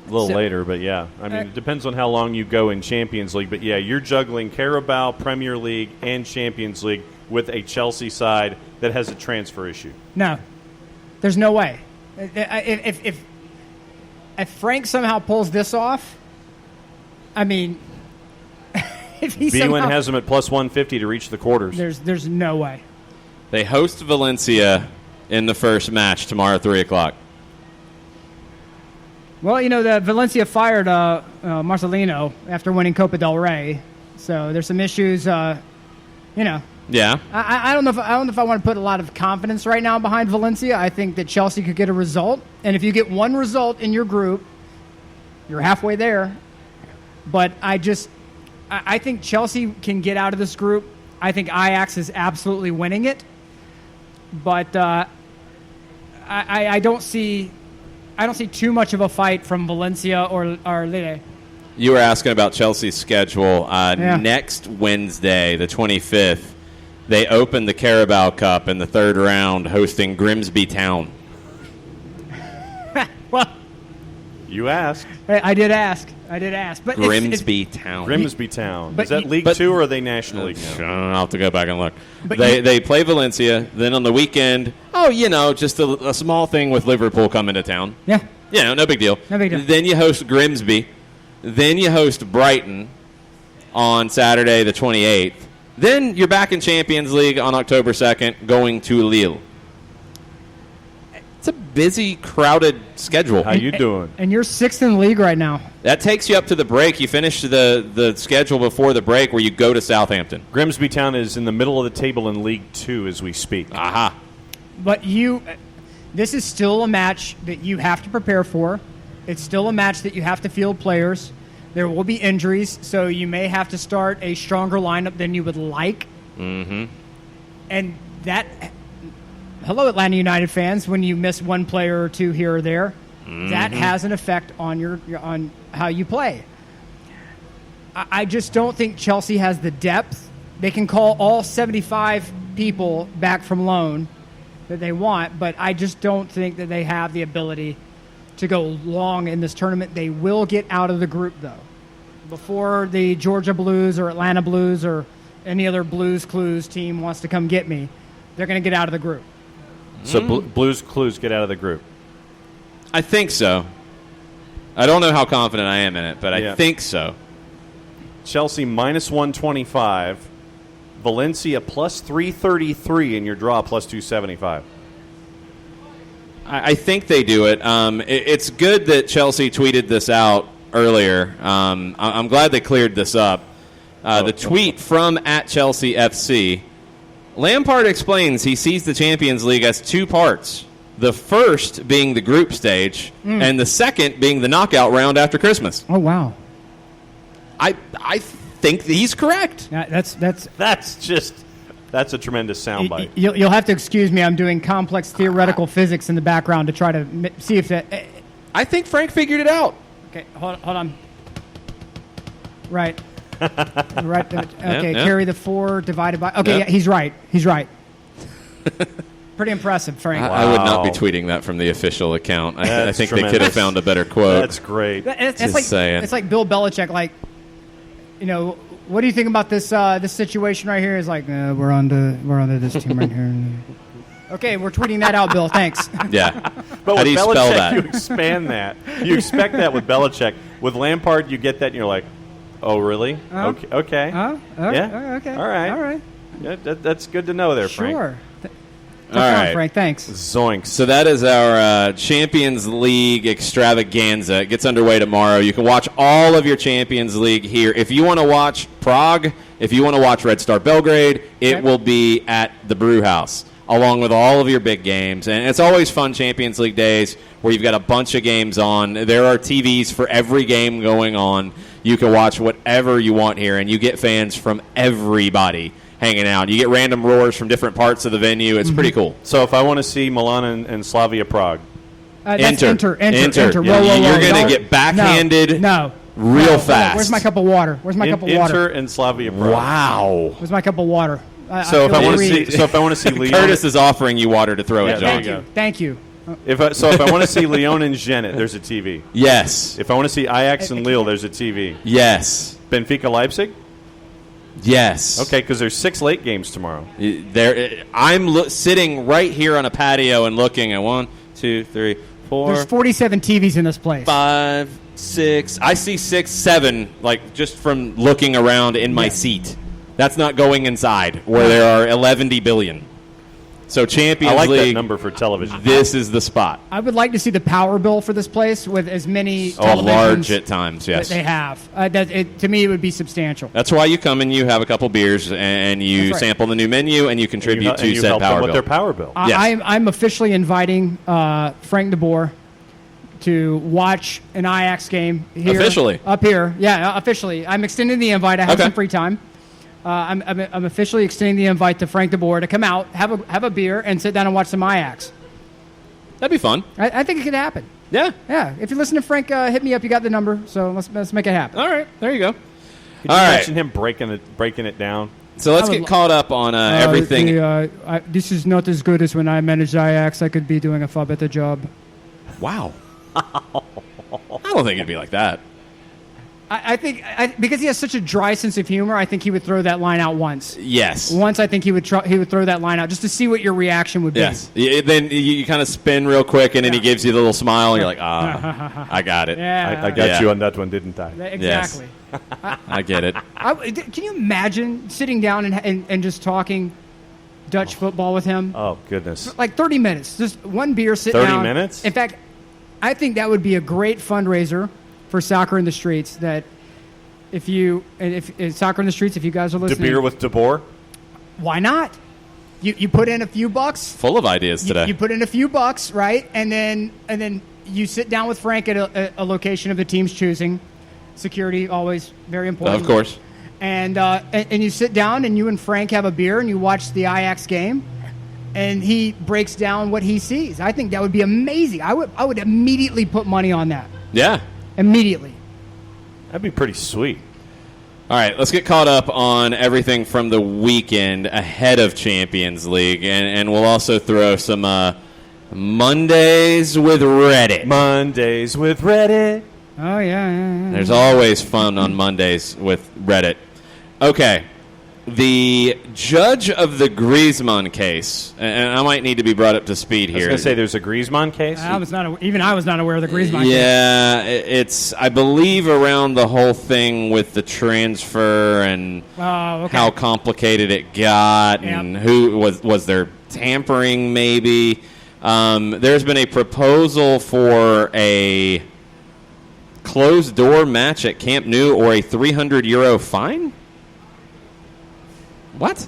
A little later, but yeah. I mean, it depends on how long you go in Champions League. But yeah, you're juggling Carabao, Premier League, and Champions League with a Chelsea side that has a transfer issue. No, there's no way. If Frank somehow pulls this off, I mean, if he Bwin somehow has them at plus 150 to reach the quarters. there's no way. They host Valencia in the first match tomorrow at 3 o'clock. Well, the Valencia fired Marcelino after winning Copa del Rey, so there's some issues. Yeah. I don't know if I want to put a lot of confidence right now behind Valencia. I think that Chelsea could get a result, and if you get one result in your group, you're halfway there. But I think Chelsea can get out of this group. I think Ajax is absolutely winning it, but I don't see too much of a fight from Valencia or Lille. You were asking about Chelsea's schedule. Yeah. Next Wednesday, the 25th, they open the Carabao Cup in the third round, hosting Grimsby Town. Well, You asked. I did ask. But Grimsby Town. Grimsby Town. But Is that League 2 or are they National League now? I'll have to go back and look. But They play Valencia. Then on the weekend, just a small thing with Liverpool coming to town. Yeah. No big deal. No big deal. Then you host Grimsby. Then you host Brighton on Saturday the 28th. Then you're back in Champions League on October 2nd, going to Lille. It's a busy, crowded schedule. How you doing? And you're sixth in the league right now. That takes you up to the break. You finish the schedule before the break where you go to Southampton. Grimsby Town is in the middle of the table in League 2 as we speak. Aha. But this is still a match that you have to prepare for. It's still a match that you have to field players. There will be injuries, so you may have to start a stronger lineup than you would like. Mm-hmm. And that, hello, Atlanta United fans, when you miss one player or two here or there, that has an effect on on how you play. I just don't think Chelsea has the depth. They can call all 75 people back from loan that they want, but I just don't think that they have the ability to go long in this tournament. They will get out of the group, though. Before the Georgia Blues or Atlanta Blues or any other Blues Clues team wants to come get me, they're going to get out of the group. So Blues Clues get out of the group. I think so. I don't know how confident I am in it, but I think so. Chelsea minus 125. Valencia plus 333 in your draw plus 275. I think they do it. It's good that Chelsea tweeted this out earlier. I'm glad they cleared this up. The tweet from @ChelseaFC. Lampard explains he sees the Champions League as two parts. The first being the group stage, and the second being the knockout round after Christmas. Oh, wow. I think that he's correct. That's a tremendous soundbite. You'll have to excuse me. I'm doing complex theoretical physics in the background to try to see if that. I think Frank figured it out. Okay, hold on. Right. Right. Okay, Yeah. carry the 4 divided by. Okay, yeah, he's right. He's right. Pretty impressive, Frank. I would not be tweeting that from the official account. I think tremendous. they could have found a better quote. That's great. It's like Bill Belichick. Like, what do you think about this this situation right here? Is like we're on to this team right here. Okay, we're tweeting that out, Bill. Thanks. Yeah. But How with do you Belichick, spell that? you expand that. You expect that with Belichick. With Lampard, you get that, and you're like, oh, really? Okay. Yeah. Okay. All right. All right. Yeah, that's good to know there, Frank. Sure. All right. Frank. Thanks. Zoinks. So that is our Champions League extravaganza. It gets underway tomorrow. You can watch all of your Champions League here. If you want to watch Prague, if you want to watch Red Star Belgrade, it will be at the Brewhouse, along with all of your big games. And it's always fun Champions League days where you've got a bunch of games on. There are TVs for every game going on. You can watch whatever you want here, and you get fans from everybody hanging out. You get random roars from different parts of the venue. It's pretty cool. So if I want to see Milan and Slavia Prague, Enter. Yeah, Whoa, you're going to get backhanded real fast. Where's my cup of water? Inter and Slavia Prague. Wow. Where's my cup of water? So if I want to see Leon, Curtis is offering you water to throw at there John. you go. Thank you. If I want to see Lyon and Zenit, there's a TV. Yes. If I want to see Ajax and Lille, there's a TV. Yes. Benfica Leipzig? Yes. Okay, because there's 6 late games tomorrow. I'm sitting right here on a patio and looking at 1, 2, 3, 4. There's 47 TVs in this place. 5, 6. I see 6, 7, like just from looking around in my seat. That's not going inside where there are 11 billion. So Champions I like League, that number for television. This is the spot. I would like to see the power bill for this place with as many televisions large at times, yes. that they have. To me, it would be substantial. That's why you come and you have a couple beers and you That's right. sample the new menu and you contribute to said help power them with bill. their power bill. Yes. I'm officially inviting Frank DeBoer to watch an Ajax game here. Officially? Up here. Yeah, officially. I'm extending the invite. I have Okay. some free time. I'm officially extending the invite to Frank DeBoer to come out, have a beer, and sit down and watch some Ajax. That'd be fun. I think it could happen. Yeah. Yeah. If you listen to Frank, hit me up. You got the number, so let's make it happen. All right. There you go. Could you All right. imagine him breaking it down? So let's get caught up on everything. This is not as good as when I managed Ajax. I could be doing a far better job. Wow. I don't think it'd be like that. I think because he has such a dry sense of humor, I think he would throw that line out once. Yes. Once, I think he would throw that line out just to see what your reaction would be. Yes. Then you kind of spin real quick, and then he gives you the little smile, and you're like, I got it. Yeah, I got you on that one, didn't I? exactly. I get it. Can you imagine sitting down and just talking Dutch football with him? Oh, goodness. Like 30 minutes, just one beer, sit 30 down. 30 minutes? In fact, I think that would be a great fundraiser for Soccer in the Streets. That if Soccer in the Streets, if you guys are listening, De beer with DeBoer? why not? You put in a few bucks. Full of ideas today. You put in a few bucks, right? And then you sit down with Frank at a location of the team's choosing. Security always very important. Of course. And you sit down and you and Frank have a beer and you watch the Ajax game, and he breaks down what he sees. I think that would be amazing. I would immediately put money on that. Yeah. Immediately. That'd be pretty sweet. All right, let's get caught up on everything from the weekend ahead of Champions League, and we'll also throw some Mondays with Reddit. Mondays with Reddit. Oh, yeah. There's always fun on Mondays with Reddit. Okay, the judge of the Griezmann case, and I might need to be brought up to speed I was here. going to say there's a Griezmann case. I was not aware of the Griezmann case. Yeah, it's, I believe, around the whole thing with the transfer and how complicated it got, and who was there tampering maybe. There's been a proposal for a closed-door match at Camp Nou or a €300 fine? What?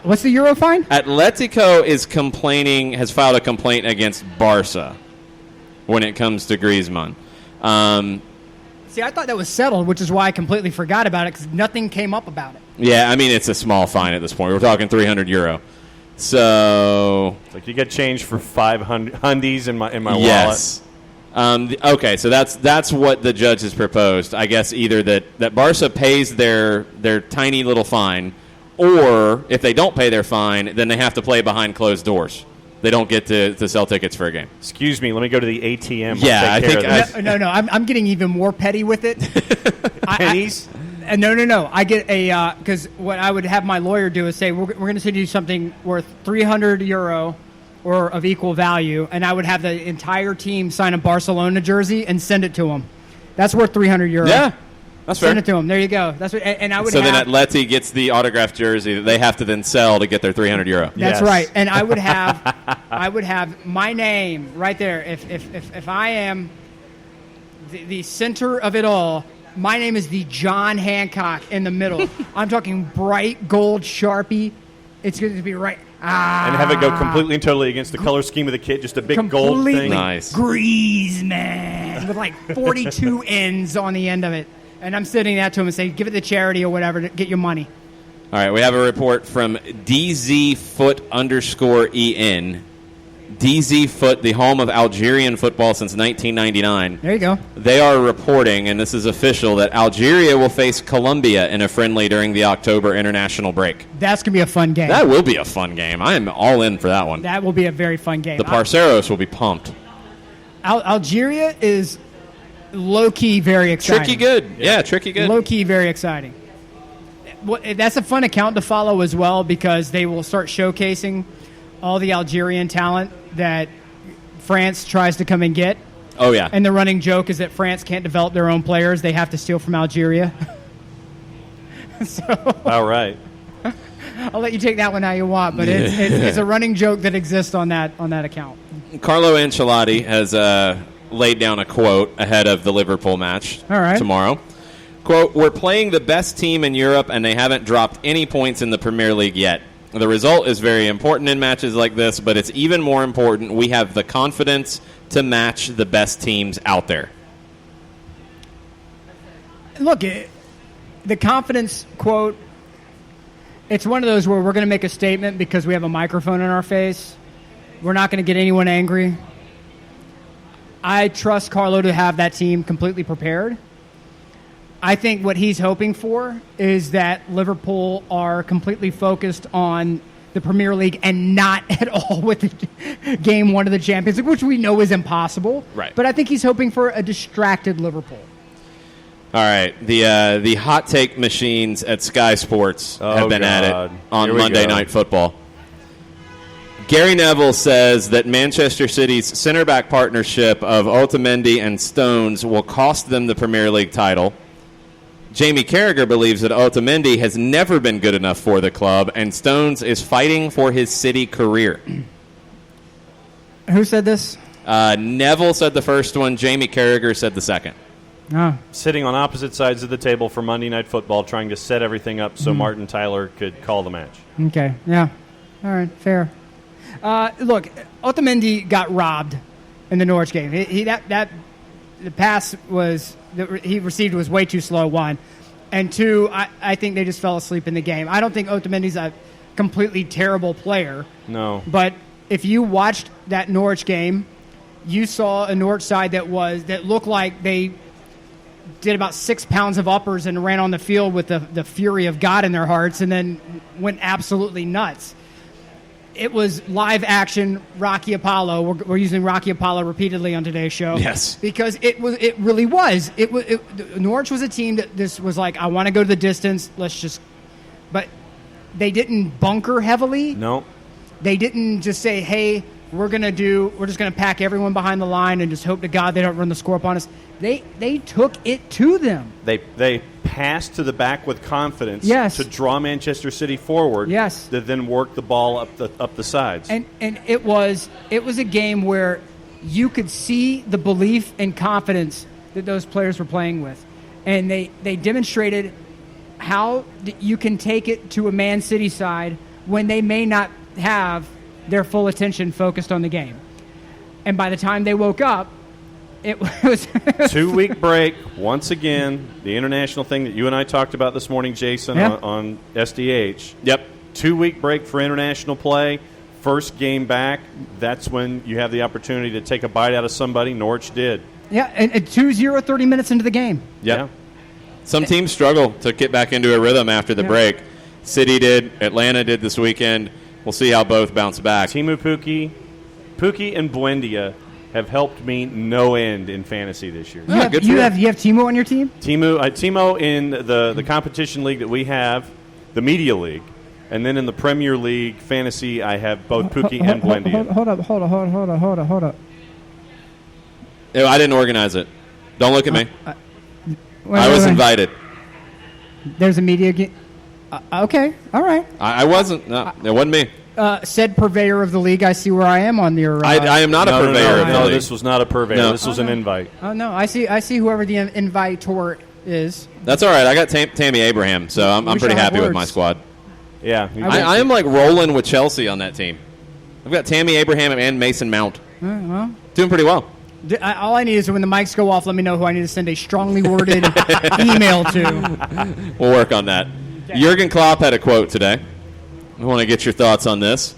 What's the Euro fine? Atletico has filed a complaint against Barca when it comes to Griezmann. See, I thought that was settled, which is why I completely forgot about it, because nothing came up about it. Yeah, I mean, it's a small fine at this point. We're talking €300. So... It's like you get change for 500 hundies in my yes. wallet. Okay, so that's what the judge has proposed. I guess either that Barca pays their tiny little fine, or if they don't pay their fine, then they have to play behind closed doors. They don't get to sell tickets for a game. Excuse me, let me go to the ATM. Yeah, I think No. I'm getting even more petty with it. Pennies? No. I get a because what I would have my lawyer do is say we're going to send you something worth €300 or of equal value, and I would have the entire team sign a Barcelona jersey and send it to them. That's worth €300. Yeah. That's fair. Send it to them. There you go. That's what. And I would. So then Atleti gets the autographed jersey that they have to then sell to get their €300. That's right. And I would have my name right there. If I am the center of it all, my name is the John Hancock in the middle. I'm talking bright gold Sharpie. It's going to be right. And have it go completely and totally against the color scheme of the kit, just a big gold thing. Nice. Griezmann with like 42 N's on the end of it. And I'm sending that to him and saying, give it to charity or whatever to get your money. All right, we have a report from DZFoot_EN. DZ Foot, the home of Algerian football since 1999. There you go. They are reporting, and this is official, that Algeria will face Colombia in a friendly during the October international break. That's going to be a fun game. That will be a fun game. I am all in for that one. That will be a very fun game. The Parceros will be pumped. Algeria is low-key very exciting. Tricky good. Yeah, tricky good. Low-key very exciting. Well, that's a fun account to follow as well, because they will start showcasing all the Algerian talent that France tries to come and get. Oh, yeah. And the running joke is that France can't develop their own players. They have to steal from Algeria. All right. I'll let you take that one how you want, but it's a running joke that exists on that account. Carlo Ancelotti has laid down a quote ahead of the Liverpool match tomorrow. Quote, "We're playing the best team in Europe, and they haven't dropped any points in the Premier League yet. The result is very important in matches like this, but it's even more important we have the confidence to match the best teams out there." Look, the confidence quote, it's one of those where we're going to make a statement because we have a microphone in our face. We're not going to get anyone angry. I trust Carlo to have that team completely prepared. I think what he's hoping for is that Liverpool are completely focused on the Premier League and not at all with the game one of the Champions League, which we know is impossible. Right. But I think he's hoping for a distracted Liverpool. All right, the hot take machines at Sky Sports have been at it on Monday Night Football. Gary Neville says that Manchester City's center-back partnership of Otamendi and Stones will cost them the Premier League title. Jamie Carragher believes that Otamendi has never been good enough for the club, and Stones is fighting for his City career. Who said this? Neville said the first one. Jamie Carragher said the second. Oh. Sitting on opposite sides of the table for Monday Night Football, trying to set everything up so Martin Tyler could call the match. Okay, yeah. All right, fair. Look, Otamendi got robbed in the Norwich game. The pass that he received was way too slow, one. And two, I think they just fell asleep in the game. I don't think Otamendi's a completely terrible player. No. But if you watched that Norwich game, you saw a Norwich side that looked like they did about 6 pounds of uppers and ran on the field with the fury of God in their hearts and then went absolutely nuts. It was live action Rocky Apollo. We're using Rocky Apollo repeatedly on today's show. Yes. Because it really was. Norwich was a team that this was like, I want to go to the distance. But they didn't bunker heavily. No. They didn't just say, hey, we're just gonna pack everyone behind the line and just hope to God they don't run the score up on us. They took it to them. They passed to the back with confidence Yes. to draw Manchester City forward. Yes. To then work the ball up the sides. And it was a game where you could see the belief and confidence that those players were playing with. And they demonstrated how you can take it to a Man City side when they may not have their full attention focused on the game. And by the time they woke up, it was 2-week break. Once again, the international thing that you and I talked about this morning, Jason, Yep. on SDH. Yep. 2-week break for international play. First game back, that's when you have the opportunity to take a bite out of somebody. Norwich did. yeah, and 2-0, 30 minutes into the game. Yep. Yeah. Some teams struggle to get back into a rhythm after the Yeah. break. City did. Atlanta did this weekend. We'll see how both bounce back. Timu Pukki and Buendia have helped me no end in fantasy this year. Yeah, good for you you. have Timo on your team? Timo in the competition league that we have, the Media League, and then in the Premier League fantasy, I have both Pukki and Buendia. Hold up. No, I didn't organize it. Don't look at me. Wait, I was wait. invited. There's a media game. Okay, all right. I wasn't. No, it wasn't me. Said purveyor of the league, I see where I am on your. I am not a purveyor of the No, league. this was not a purveyor. No. This was an invite. Oh no, I see whoever the invitor is. That's all right. I got Tammy Abraham, so I'm We pretty shall have happy with my words. squad. Yeah. I am like rolling with Chelsea on that team. I've got Tammy Abraham and Mason Mount. Well, Doing pretty well. all I need is when the mics go off, let me know who I need to send a strongly worded email to. We'll work on that. Jurgen Klopp had a quote today. I want to get your thoughts on this.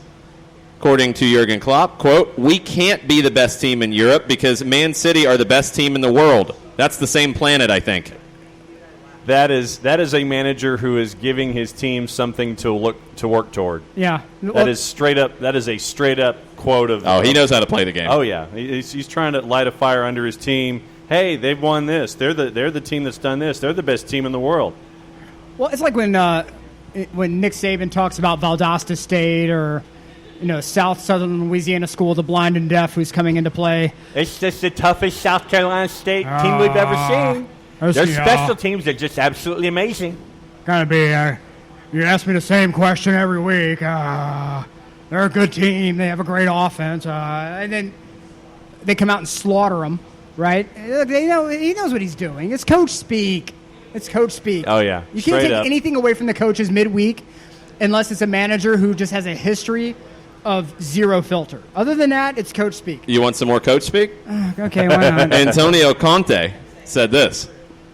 According to Jurgen Klopp, quote, "We can't be the best team in Europe because Man City are the best team in the world. That's the same planet, I think." That is a manager who is giving his team something to work toward. Yeah, That is straight up. That is a straight up quote of. Oh, he knows how to play the game. Oh yeah, he's trying to light a fire under his team. Hey, they've won this. They're the team that's done this. They're the best team in the world. Well, it's like when Nick Saban talks about Valdosta State or Southern Louisiana School of the Blind and Deaf who's coming into play. It's just the toughest South Carolina State team we've ever seen. Their special teams are just absolutely amazing. Gotta be. You ask me the same question every week. They're a good team. They have a great offense, and then they come out and slaughter them. Right? He knows what he's doing. It's coach speak. Oh yeah, You can't Straight take up. anything away from the coaches midweek unless it's a manager who just has a history of zero filter. Other than that, it's coach speak. You want some more coach speak? Okay, why not? Antonio Conte said this,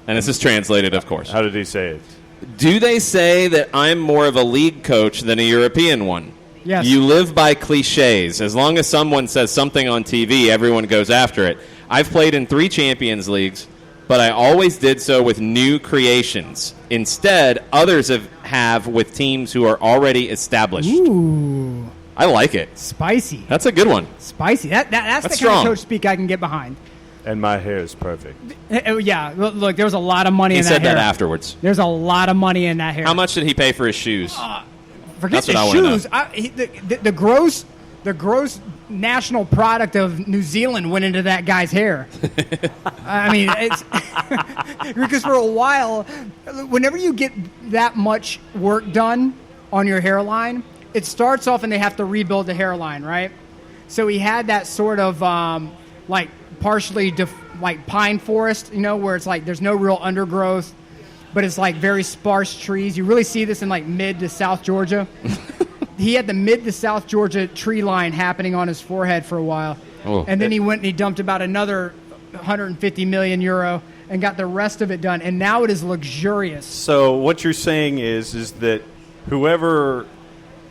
and this is translated, of course. How did he say it? Do they say that I'm more of a league coach than a European one? Yes. You live by cliches. As long as someone says something on TV, everyone goes after it. I've played in 3 Champions Leagues, but I always did so with new creations. Instead, others have with teams who are already established. Ooh, I like it. spicy. That's a good one. Spicy. That's the kind strong. of coach speak I can get behind. And my hair is perfect. Yeah, look, there's a lot of money He in that said hair. that afterwards. There's a lot of money in that hair. How much did he pay for his shoes? Forget That's what the I wanna know. shoes. The gross national product of New Zealand went into that guy's hair. I mean, it's because for a while, whenever you get that much work done on your hairline, it starts off and they have to rebuild the hairline, right? So he had that sort of like partially like pine forest, where it's like there's no real undergrowth, but it's like very sparse trees. You really see this in like mid to South Georgia. He had the mid to South Georgia tree line happening on his forehead for a while. Oh. And then he went and he dumped about another 150 million euro and got the rest of it done. And now it is luxurious. So what you're saying is that whoever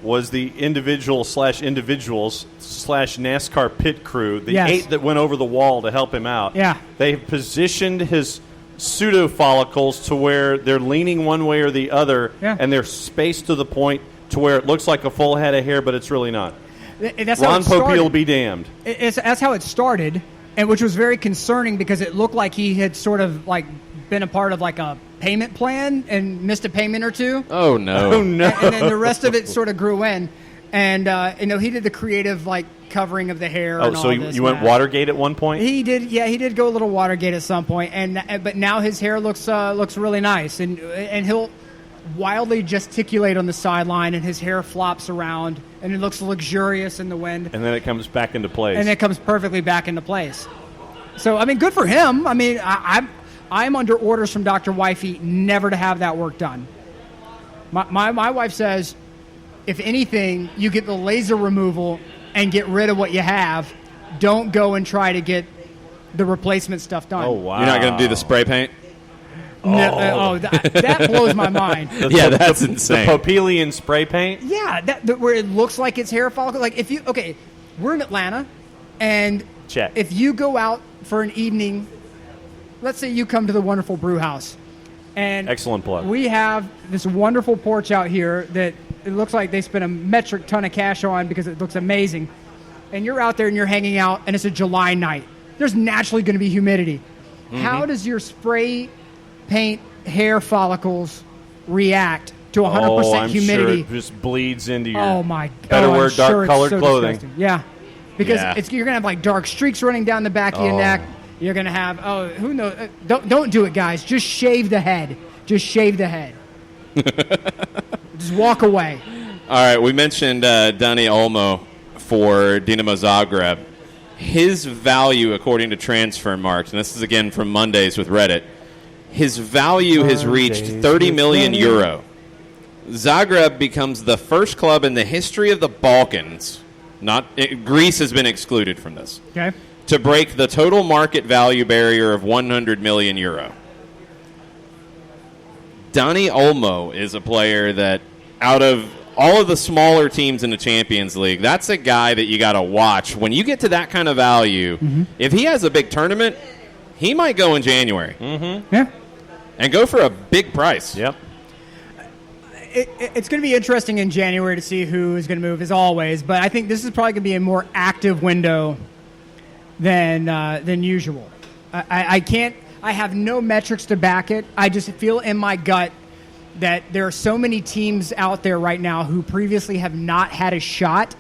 was the individuals / NASCAR pit crew, the Yes. 8 that went over the wall to help him out, Yeah. they've positioned his pseudo follicles to where they're leaning one way or the other, Yeah. and they're spaced to the point to where it looks like a full head of hair, but it's really not. That's how Ron it started. Popeil be damned. That's how it started, and which was very concerning because it looked like he had sort of like been a part of like a payment plan and missed a payment or two. Oh, no. Oh, no. And then the rest of it sort of grew in. And, he did the creative, like, covering of the hair. Oh, and so all this you went and that. Watergate at one point? He did. Yeah, he did go a little Watergate at some point, but now his hair looks really nice, and he'll wildly gesticulate on the sideline, and his hair flops around, and it looks luxurious in the wind. And then it comes back into place. And it comes perfectly back into place. So, I mean, good for him. I mean, I'm under orders from Dr. Wifey never to have that work done. My wife says, if anything, you get the laser removal and get rid of what you have. Don't go and try to get the replacement stuff done. Oh, wow. You're not going to do the spray paint? No, that blows my mind. Yeah, that's insane. The Popelian spray paint? Yeah, where it looks like it's hair follicle. Like, we're in Atlanta, and check. If you go out for an evening, let's say you come to the wonderful Brewhouse, and excellent plug. We have this wonderful porch out here that it looks like they spent a metric ton of cash on because it looks amazing. And you're out there and you're hanging out, and it's a July night. There's naturally going to be humidity. Mm-hmm. How does your spray paint hair follicles react to 100% humidity? Sure it just bleeds into your. Oh my God! Better wear dark colored clothing. Disgusting. Yeah, because you're gonna have like dark streaks running down the back of your neck. You're gonna have who knows? Don't do it, guys. Just shave the head. Just shave the head. Just walk away. All right, we mentioned Dani Olmo for Dinamo Zagreb. His value, according to Transfer Marks, and this is again from Mondays with Reddit, his value has reached 30 million euro. Zagreb becomes the first club in the history of the Balkans, Greece has been excluded from this, to break the total market value barrier of 100 million euro. Dani Olmo is a player that, out of all of the smaller teams in the Champions League, that's a guy that you got to watch. When you get to that kind of value, if he has a big tournament, he might go in January. Mm-hmm. Yeah. And go for a big price. Yep. It's going to be interesting in January to see who is going to move, as always. But I think this is probably going to be a more active window than usual. I have no metrics to back it. I just feel in my gut that there are so many teams out there right now who previously have not had a shot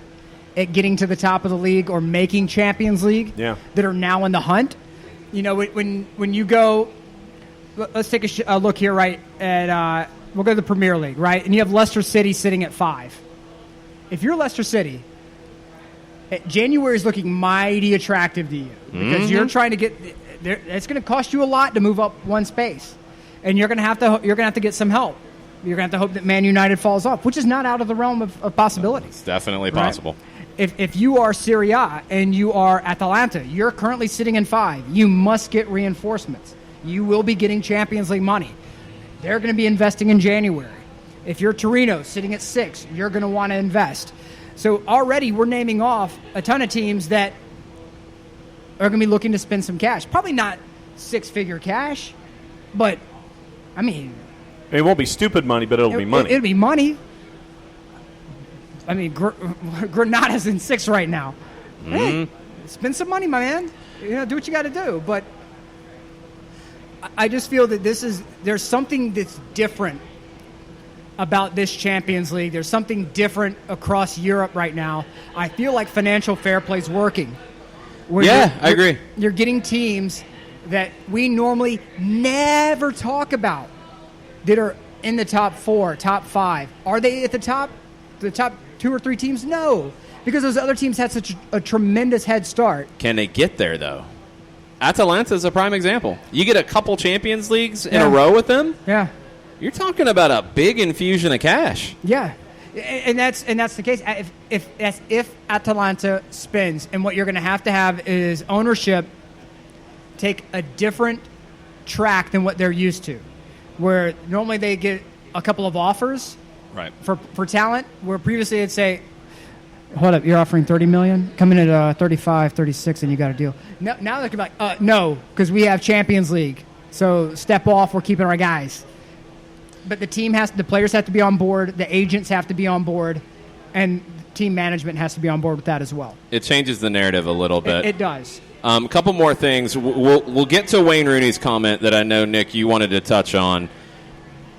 at getting to the top of the league or making Champions League that are now in the hunt. You know, when you go, let's take a look here, right, at we'll go to the Premier League, right, and you have Leicester City sitting at 5. If you're Leicester City, January is looking mighty attractive to you because you're trying to get. It's going to cost you a lot to move up one space, and you're going to have to get some help. You're going to have to hope that Man United falls off, which is not out of the realm of possibility. It's definitely possible. If you are Serie A and you are Atalanta, you're currently sitting in 5. You must get reinforcements. You will be getting Champions League money. They're going to be investing in January. If you're Torino sitting at 6, you're going to want to invest. So already we're naming off a ton of teams that are going to be looking to spend some cash. Probably not 6-figure cash, but, I mean... It won't be stupid money, but it'll be money. It'll be money. I mean, Granada's in 6 right now. Hey, spend some money, my man. Do what you got to do. But I just feel that there's something that's different about this Champions League. There's something different across Europe right now. I feel like financial fair play is working. I agree. You're getting teams that we normally never talk about that are in the top 4, top 5. Are they at the top 2 or 3 teams? No, because those other teams had such a tremendous head start. Can they get there, though? Atalanta is a prime example. You get a couple Champions Leagues in a row with them. Yeah, you're talking about a big infusion of cash. Yeah, and that's the case. If Atalanta spins, and what you're going to have is ownership take a different track than what they're used to, where normally they get a couple of offers. Right. For talent, where previously they'd say, hold up, you're offering $30 million? Come in at 35, 36, and you got a deal. Now they can be like, no, because we have Champions League. So step off, we're keeping our guys. But the players have to be on board, the agents have to be on board, and team management has to be on board with that as well. It changes the narrative a little bit. It does. A couple more things. We'll get to Wayne Rooney's comment that I know, Nick, you wanted to touch on.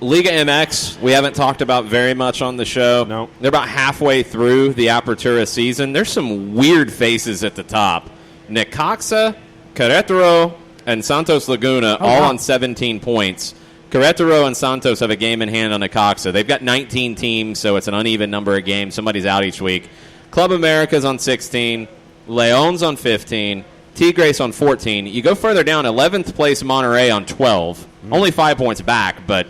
Liga MX, we haven't talked about very much on the show. No. They're about halfway through the Apertura season. There's some weird faces at the top. Necaxa, Querétaro, and Santos Laguna all on 17 points. Querétaro and Santos have a game in hand on Necaxa. They've got 19 teams, so it's an uneven number of games. Somebody's out each week. Club America's on 16. Leon's on 15. Tigres on 14. You go further down, 11th place Monterrey on 12. Only 5 points back, but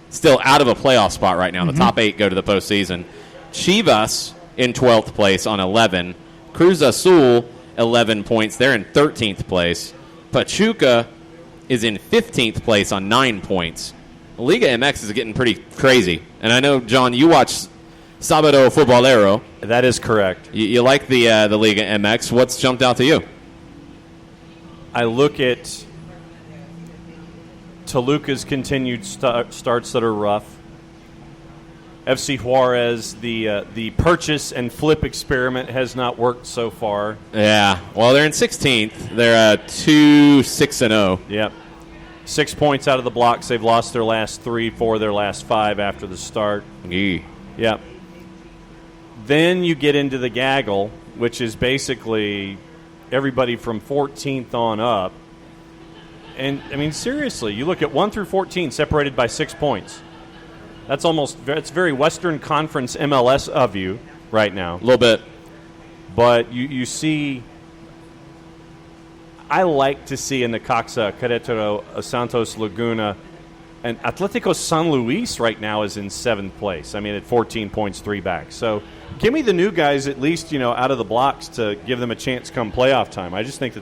still out of a playoff spot right now. The top 8 go to the postseason. Chivas in 12th place on 11. Cruz Azul, 11 points. They're in 13th place. Pachuca is in 15th place on 9 points. Liga MX is getting pretty crazy. And I know, John, you watch Sábado Futbolero. That is correct. You like the Liga MX. What's jumped out to you? I look at Toluca's continued starts that are rough. FC Juarez, the purchase and flip experiment has not worked so far. Yeah, well, they're in 16th. They're 2-6-0. Yep. 6 points out of the blocks. They've lost their last 3, 4 their last 5 after the start. Yep. Then you get into the gaggle, which is basically everybody from 14th on up. And, I mean, seriously, you look at 1 through 14 separated by 6 points. It's very Western Conference MLS of you right now. A little bit. But you see, I like to see in Necaxa, Querétaro, Santos Laguna, and Atlético San Luis right now is in 7th place. I mean, at 14 points, 3 back. So give me the new guys at least, out of the blocks to give them a chance come playoff time. I just think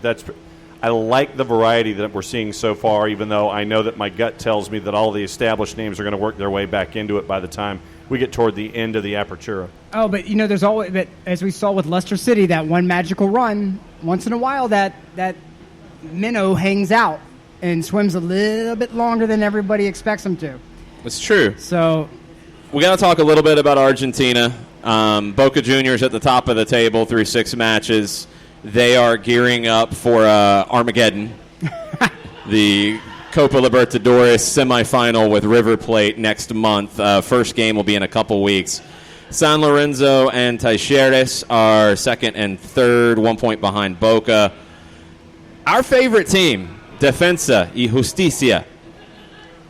I like the variety that we're seeing so far, even though I know that my gut tells me that all the established names are going to work their way back into it by the time we get toward the end of the Apertura. Oh, but there's always, but as we saw with Leicester City, that one magical run. Once in a while, that minnow hangs out and swims a little bit longer than everybody expects him to. It's true. So we got to talk a little bit about Argentina. Boca Juniors at the top of the table through 6 matches. They are gearing up for Armageddon, the Copa Libertadores semifinal with River Plate next month. First game will be in a couple weeks. San Lorenzo and Talleres are second and third, 1 point behind Boca. Our favorite team, Defensa y Justicia,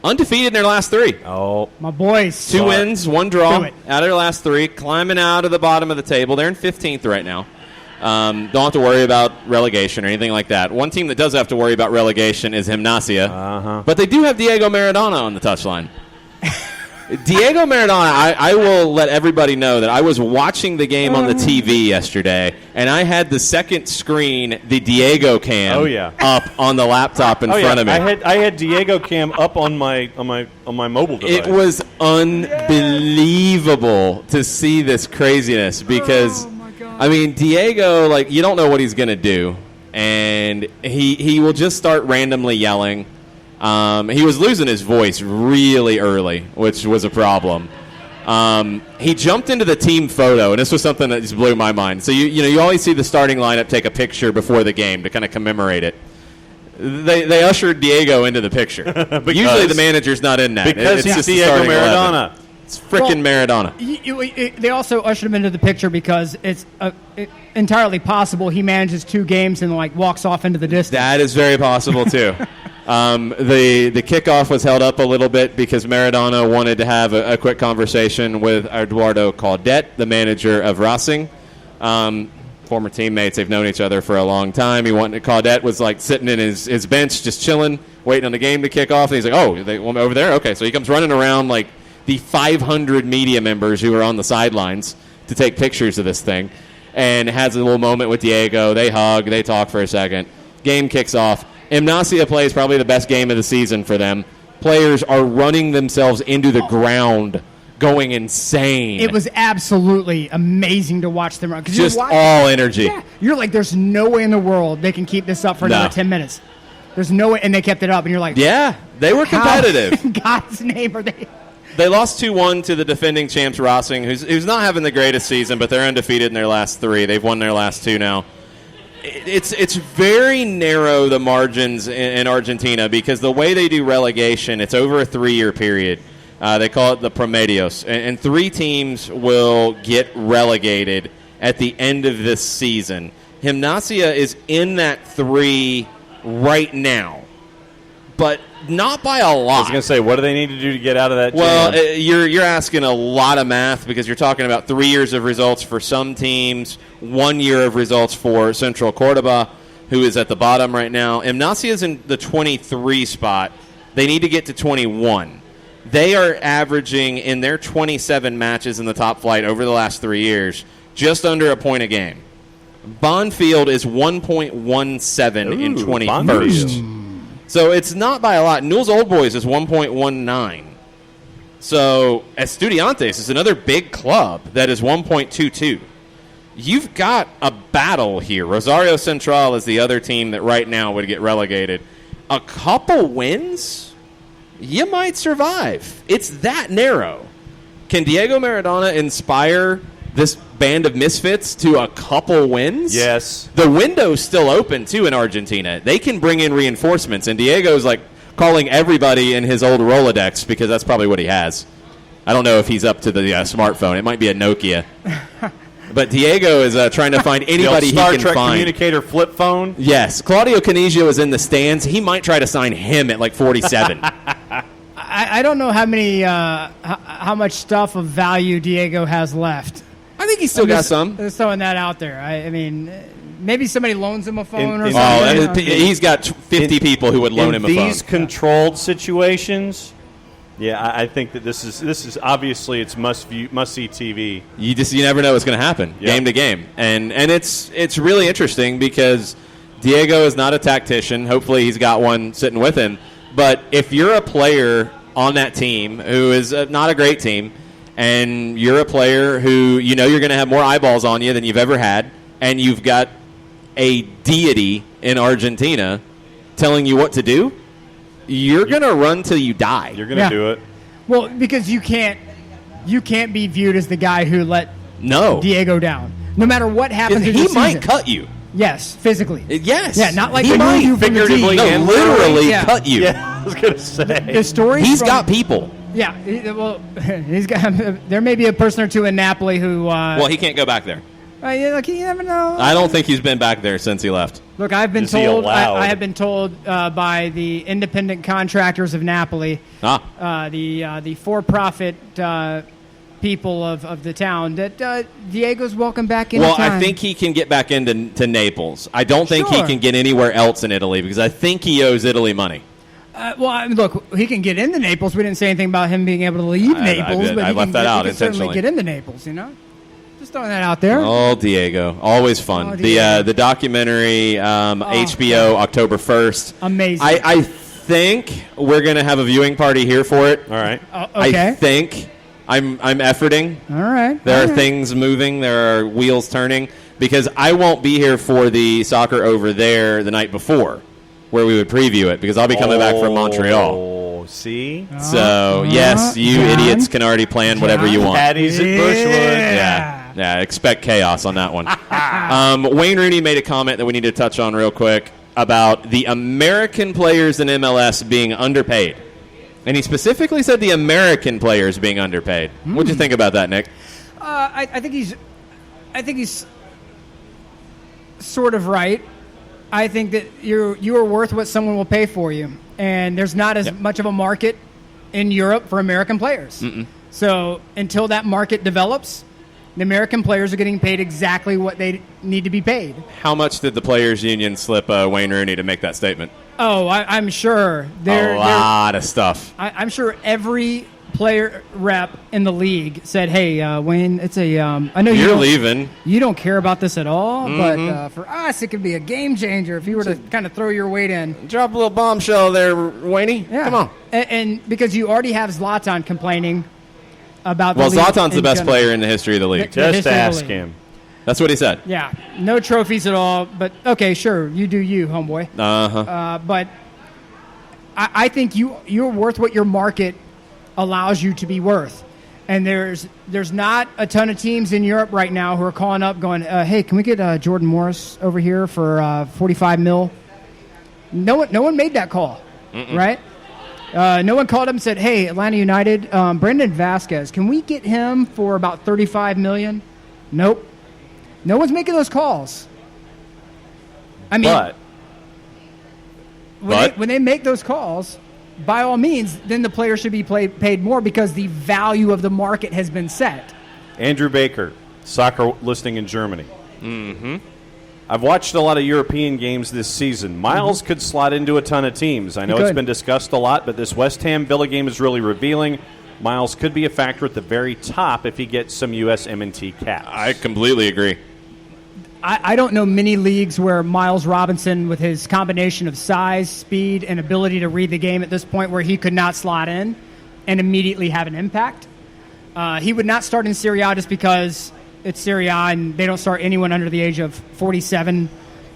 undefeated in their last 3. Oh, my boys. 2 wins, 1 draw out of their last 3, climbing out of the bottom of the table. They're in 15th right now. Don't have to worry about relegation or anything like that. One team that does have to worry about relegation is Gimnasia. But they do have Diego Maradona on the touchline. Diego Maradona, I will let everybody know that I was watching the game on the TV yesterday, and I had the second screen, the Diego cam, up on the laptop in front of me. I had Diego cam up on my mobile device. It was unbelievable to see this craziness because I mean, Diego, you don't know what he's going to do, and he will just start randomly yelling. He was losing his voice really early, which was a problem. He jumped into the team photo, and this was something that just blew my mind. So you always see the starting lineup take a picture before the game to kind of commemorate it. They ushered Diego into the picture. Usually the manager's not in that. Because it's just Diego Maradona. 11. It's freaking Maradona. They also ushered him into the picture because it's entirely possible he manages 2 games and walks off into the distance. That is very possible too. The kickoff was held up a little bit because Maradona wanted to have a quick conversation with Eduardo Caldet, the manager of Racing. Former teammates, they've known each other for a long time. Caldet was sitting in his bench, just chilling, waiting on the game to kick off. And he's like, "Oh, they want me over there? Okay." So he comes running around the 500 media members who are on the sidelines to take pictures of this thing, and has a little moment with Diego. They hug, they talk for a second. Game kicks off. Gimnasia plays probably the best game of the season for them. Players are running themselves into the ground, going insane. It was absolutely amazing to watch them run. Just all energy. Yeah, you're like, there's no way in the world they can keep this up for another 10 minutes. There's no way, and they kept it up, and you're like, yeah, they were competitive. In God's name are they? They lost 2-1 to the defending champs Racing, who's not having the greatest season, but they're undefeated in their last 3. They've won their last 2 now. It's very narrow, the margins in Argentina, because the way they do relegation, it's over a 3-year period. They call it the Promedios. And 3 teams will get relegated at the end of this season. Gimnasia is in that 3 right now, but not by a lot. I was going to say, what do they need to do to get out of that jam? Well, you're asking a lot of math because you're talking about 3 years of results for some teams, 1 year of results for Central Cordoba, who is at the bottom right now. Gimnasia is in the 23 spot. They need to get to 21. They are averaging in their 27 matches in the top flight over the last 3 years just under a point a game. Bonfield is 1.17 in 21st. So it's not by a lot. Newell's Old Boys is 1.19. So Estudiantes is another big club that is 1.22. You've got a battle here. Rosario Central is the other team that right now would get relegated. A couple wins, you might survive. It's that narrow. Can Diego Maradona inspire this band of misfits to a couple wins? Yes. The window's still open, too, in Argentina. They can bring in reinforcements, and Diego's like calling everybody in his old Rolodex because that's probably what he has. I don't know if he's up to the smartphone. It might be a Nokia. But Diego is trying to find anybody he Star can Trek find. communicator flip phone? Yes. Claudio Canigio is in the stands. He might try to sign him at like 47. I don't know how many how much stuff of value Diego has left. I think he's still got some. Just throwing that out there. I mean, maybe somebody loans him a phone or Oh, something. he's got 50 people who would loan him a phone. In these controlled situations, yeah, I think that this is obviously it's must see TV. You never know what's going to happen game to game, and it's really interesting because Diego is not a tactician. Hopefully, he's got one sitting with him. But if you're a player on that team who is not a great team, and you're a player who you know you're going to have more eyeballs on you than you've ever had, and you've got a deity in Argentina telling you what to do, you're going to run till you die. You're going to do it. Well, because you can't be viewed as the guy who let Diego down. No matter what happens in the season. He might cut you. Yes, physically. Yes. Yeah, not like he might you figuratively and literally cut you. Yeah, I was going to say. The story. He's got people. Yeah, he's got. There may be a person or two in Napoli who. Well, he can't go back there. Look, you never know. I don't think he's been back there since he left. Look, I've been told. I have been told by the independent contractors of Napoli, the for-profit people of the town, that Diego's welcome back in. Well, I think he can get back into Naples. I don't think he can get anywhere else in Italy because I think he owes Italy money. Look, he can get into Naples. We didn't say anything about him being able to leave Naples, but I left that out intentionally. Certainly get into Naples, you know. Just throwing that out there. Oh, Diego, always fun. The documentary HBO October 1st. Amazing. I think we're gonna have a viewing party here for it. All right. Okay. I think I'm efforting. All right. There are things moving. There are wheels turning because I won't be here for the soccer over there the night before, where we would preview it because I'll be coming back from Montreal. Oh, see? So, yes, you idiots can already plan whatever you want. Patties at Bushwood. Yeah, expect chaos on that one. Wayne Rooney made a comment that we need to touch on real quick about the American players in MLS being underpaid. And he specifically said the American players being underpaid. What'd you think about that, Nick? I think he's sort of right. I think that you are worth what someone will pay for you, and there's not as much of a market in Europe for American players. So until that market develops, the American players are getting paid exactly what they need to be paid. How much did the Players Union slip Wayne Rooney to make that statement? Oh, I'm sure. A lot of stuff. I'm sure every player rep in the league said, "Hey, Wayne, it's a. I know you're leaving. You don't care about this at all, but for us, it could be a game changer if you were to kind of throw your weight in. Drop a little bombshell there, Wayne. Yeah. Come on. And because you already have Zlatan complaining about. Well, the league Zlatan's the best player in the history of the league. Just ask him. That's what he said. Yeah, no trophies at all. But okay, sure, you do you, homeboy. But I think you're worth what your market allows you to be worth. And there's not a ton of teams in Europe right now who are calling up going, hey, can we get Jordan Morris over here for $45 million? No one made that call, right? No one called up and said, "Hey, Atlanta United, Brendan Vasquez, can we get him for about $35 million?" Nope. No one's making those calls. I mean, when they make those calls, by all means, then the player should be paid more because the value of the market has been set. Andrew Baker, soccer listing in Germany. Mm-hmm. I've watched a lot of European games this season. Miles could slot into a ton of teams. I know it's been discussed a lot, but this West Ham Villa game is really revealing. Miles could be a factor at the very top if he gets some U.S. M&T caps. I completely agree. I don't know many leagues where Miles Robinson, with his combination of size, speed, and ability to read the game at this point, where he could not slot in and immediately have an impact. He would not start in Serie A just because it's Serie A and they don't start anyone under the age of 47.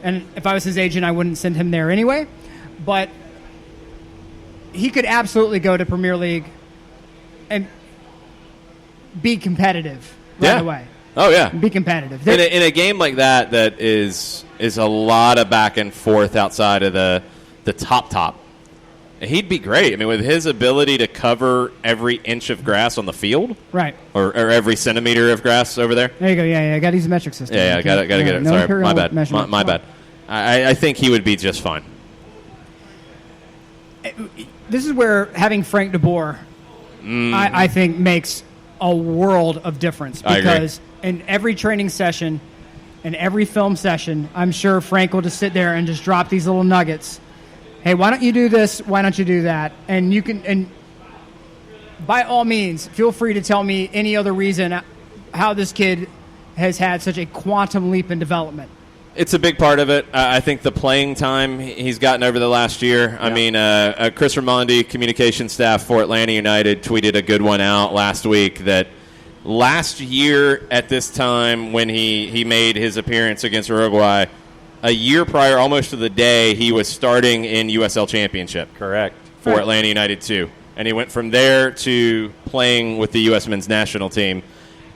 And if I was his agent, I wouldn't send him there anyway. But he could absolutely go to Premier League and be competitive right away. Oh, yeah. Be competitive. In a game like that is a lot of back and forth outside of the top. He'd be great. I mean, with his ability to cover every inch of grass on the field. Right. Or every centimeter of grass over there. There you go. Yeah, I got to use the metric system. Yeah, got to get it. No Sorry, my bad. My bad. I think he would be just fine. This is where having Frank de Boer, I think, makes a world of difference. Because in every training session and every film session, I'm sure Frank will just sit there and just drop these little nuggets. Hey, why don't you do this? Why don't you do that? And you can, and by all means, feel free to tell me any other reason how this kid has had such a quantum leap in development. It's a big part of it. I think the playing time he's gotten over the last year. Yeah. I mean, Chris Ramondi, communication staff for Atlanta United, tweeted a good one out last week that last year at this time when he made his appearance against Uruguay, a year prior, almost to the day, he was starting in USL Championship. Correct. For Atlanta United 2. And he went from there to playing with the U.S. men's national team.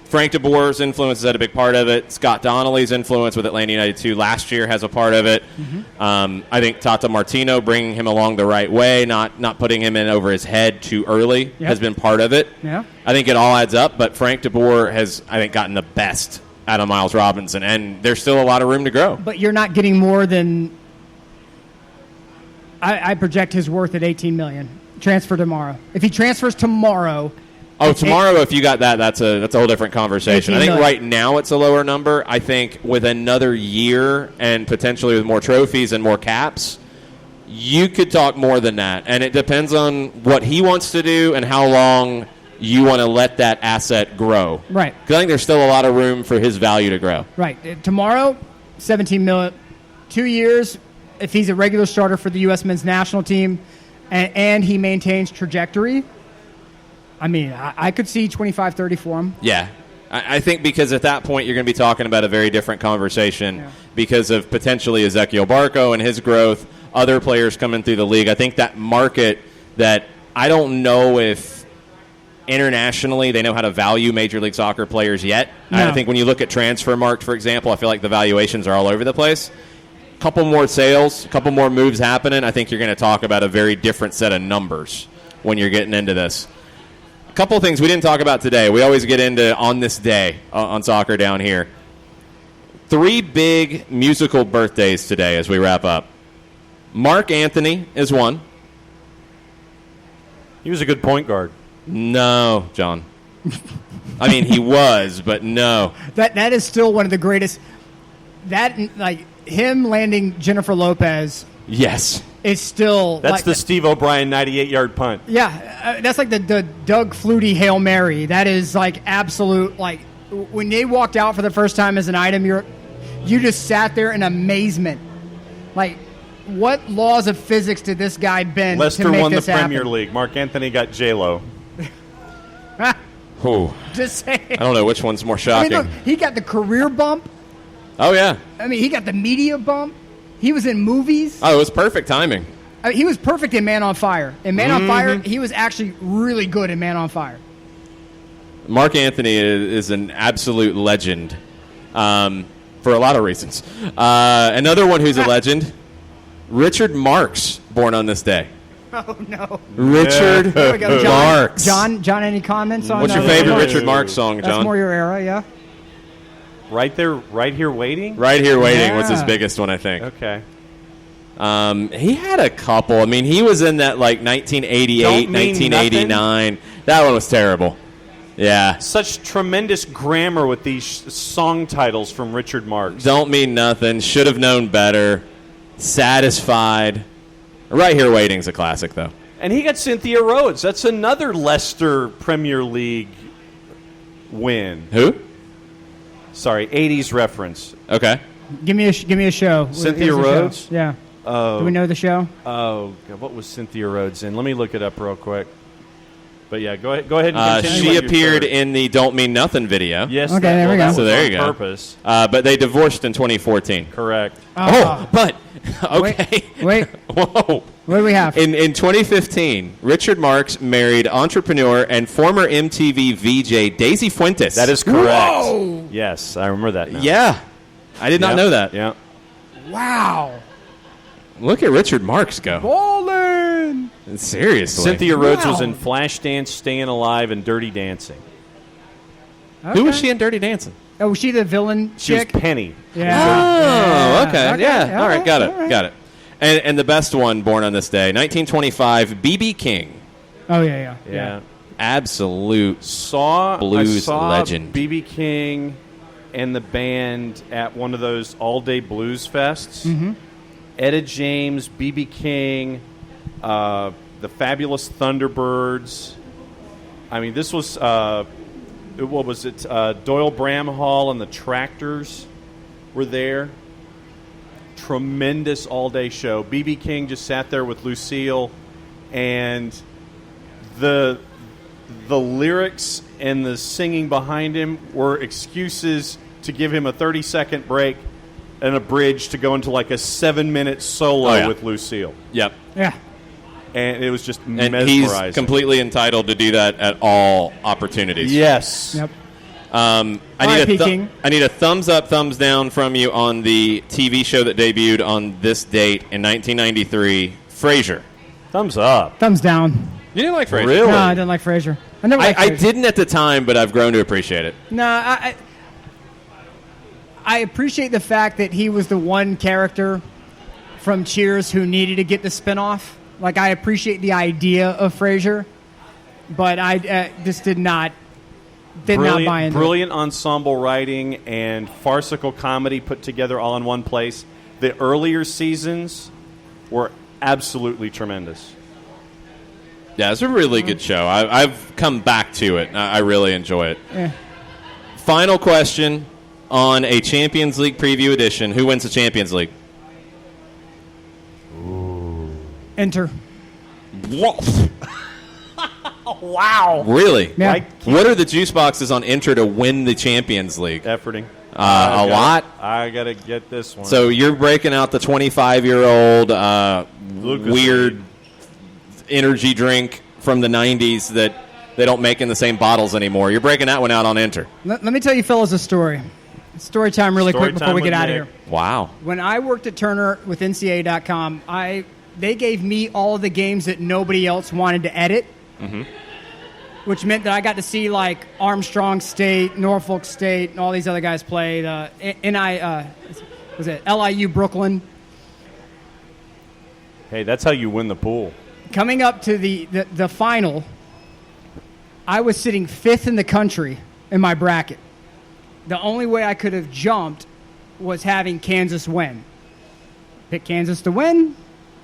Frank de Boer's influence has had a big part of it. Scott Donnelly's influence with Atlanta United 2 last year has a part of it. Mm-hmm. I think Tata Martino bringing him along the right way, not putting him in over his head too early, has been part of it. Yeah. I think it all adds up, but Frank de Boer has, I think, gotten the best out of Miles Robinson, and there's still a lot of room to grow. But you're not getting more than I project his worth at $18 million. Transfer tomorrow. If he transfers tomorrow. Tomorrow, if you got that's a whole different conversation. I think right now it's a lower number. I think with another year and potentially with more trophies and more caps, you could talk more than that. And it depends on what he wants to do and how long you want to let that asset grow. Right. Because I think there's still a lot of room for his value to grow. Right. Tomorrow, $17 million. 2 years, if he's a regular starter for the U.S. men's national team and he maintains trajectory, I mean, I could see 25-30 for him. Yeah. I think because at that point you're going to be talking about a very different conversation because of potentially Ezequiel Barco and his growth, other players coming through the league. I think that market that I don't know if internationally they know how to value Major League Soccer players yet. No. I think when you look at Transfermarkt, for example, I feel like the valuations are all over the place. A couple more sales, a couple more moves happening, I think you're going to talk about a very different set of numbers when you're getting into this. A couple of things we didn't talk about today. We always get into on this day on Soccer Down Here. 3 big musical birthdays today as we wrap up. Mark Anthony is one. He was a good point guard. No, John. I mean, he was, but no. That is still one of the greatest. That, like, him landing Jennifer Lopez. Yes. Is still. That's like the Steve O'Brien 98-yard punt. Yeah. That's like the Doug Flutie Hail Mary. That is, like, absolute, like, when they walked out for the first time as an item, you just sat there in amazement. Like, what laws of physics did this guy bend Leicester to make won the this happen? Premier League. Mark Anthony got J-Lo. Just saying. I don't know which one's more shocking. I mean, look, he got the career bump. Oh, yeah. I mean, he got the media bump. He was in movies. Oh, it was perfect timing. I mean, he was perfect in Man on Fire. In Man on Fire, he was actually really good in Man on Fire. Mark Anthony is an absolute legend for a lot of reasons. Another one who's a legend, Richard Marx, born on this day. Oh, no. Richard There we go. Marx. John, any comments on What's your favorite Richard Marx song, John? That's more your era, yeah. Right there, right here waiting? Right Here Waiting was his Yeah. biggest one, I think. Okay. He had a couple. I mean, he was in that, 1988, Don't Mean 1989. That one was terrible. Yeah. Such tremendous grammar with these song titles from Richard Marx. Don't Mean Nothing. Should Have Known Better. Satisfied. Right Here Waiting's a classic, though. And he got Cynthia Rhodes. That's another Leicester Premier League win. Who? Sorry, 80s reference. Okay. Give me a show. Cynthia Give us a show. Rhodes? Yeah. Do we know the show? Oh, God, what was Cynthia Rhodes in? Let me look it up real quick. But yeah, go ahead and continue. She with your appeared third. in the Don't Mean Nothing video. Yes. Okay, there we go. That was So there on you go. Purpose. But they divorced in 2014. Correct. But okay. Wait. Whoa. What do we have? In 2015, Richard Marx married entrepreneur and former MTV VJ Daisy Fuentes. That is correct. Whoa! Yes, I remember that now. Yeah. I did not Yep, know that. Yeah. Wow. Look at Richard Marx go. Ballin'. Seriously. Cynthia Rhodes Wow. was in Flashdance, Staying Alive, and Dirty Dancing. Who was she in Dirty Dancing? Oh, was she the villain She chick? was Penny. Yeah. Oh, okay. Yeah. All right, got it. all right. Got it. And the best one born on this day, 1925, B.B. King. Oh, yeah. Yeah. Absolute. I Blues saw legend. B.B. King and the band at one of those all-day blues fests. Mm-hmm. Etta James, B.B. King, the Fabulous Thunderbirds. I mean, this was, what was it? Doyle Bramhall and the Tractors were there. Tremendous all-day show. B.B. King just sat there with Lucille, and the lyrics and the singing behind him were excuses to give him a 30-second break and a bridge to go into like a 7-minute solo with Lucille. Yep. Yeah. And it was just And mesmerizing. he's completely entitled to do that at all opportunities. Yes. Yep. I right, need King. I need a thumbs up, thumbs down from you on the TV show that debuted on this date in 1993, Frasier. Thumbs up. Thumbs down. You didn't like Frasier? Really? No, I didn't like Frasier. I never liked I Frasier. didn't at the time, but I've grown to appreciate it. No, I appreciate the fact that he was the one character from Cheers who needed to get the spinoff. Like, I appreciate the idea of Frasier, but I just did not buy into it. Brilliant ensemble writing and farcical comedy put together all in one place. The earlier seasons were absolutely tremendous. Yeah, it's a really good show. I've come back to it. I really enjoy it. Yeah. Final question on a Champions League preview edition. Who wins the Champions League? Enter. Wow. Really? Yeah. What are the juice boxes on Inter to win the Champions League? Efforting. A lot? I got to get this one. So you're breaking out the 25-year-old Lucas weird energy drink from the 90s that they don't make in the same bottles anymore. You're breaking that one out on Enter. Let me tell you fellas a story. Story time really Story quick before time we get with out of Nick. here. Wow. When I worked at Turner with NCAA.com, they gave me all of the games that nobody else wanted to edit, which meant that I got to see like Armstrong State, Norfolk State, and all these other guys play. Was it LIU Brooklyn? Hey, that's how you win the pool. Coming up to the final, I was sitting fifth in the country in my bracket. The only way I could have jumped was having Kansas win. Picked Kansas to win.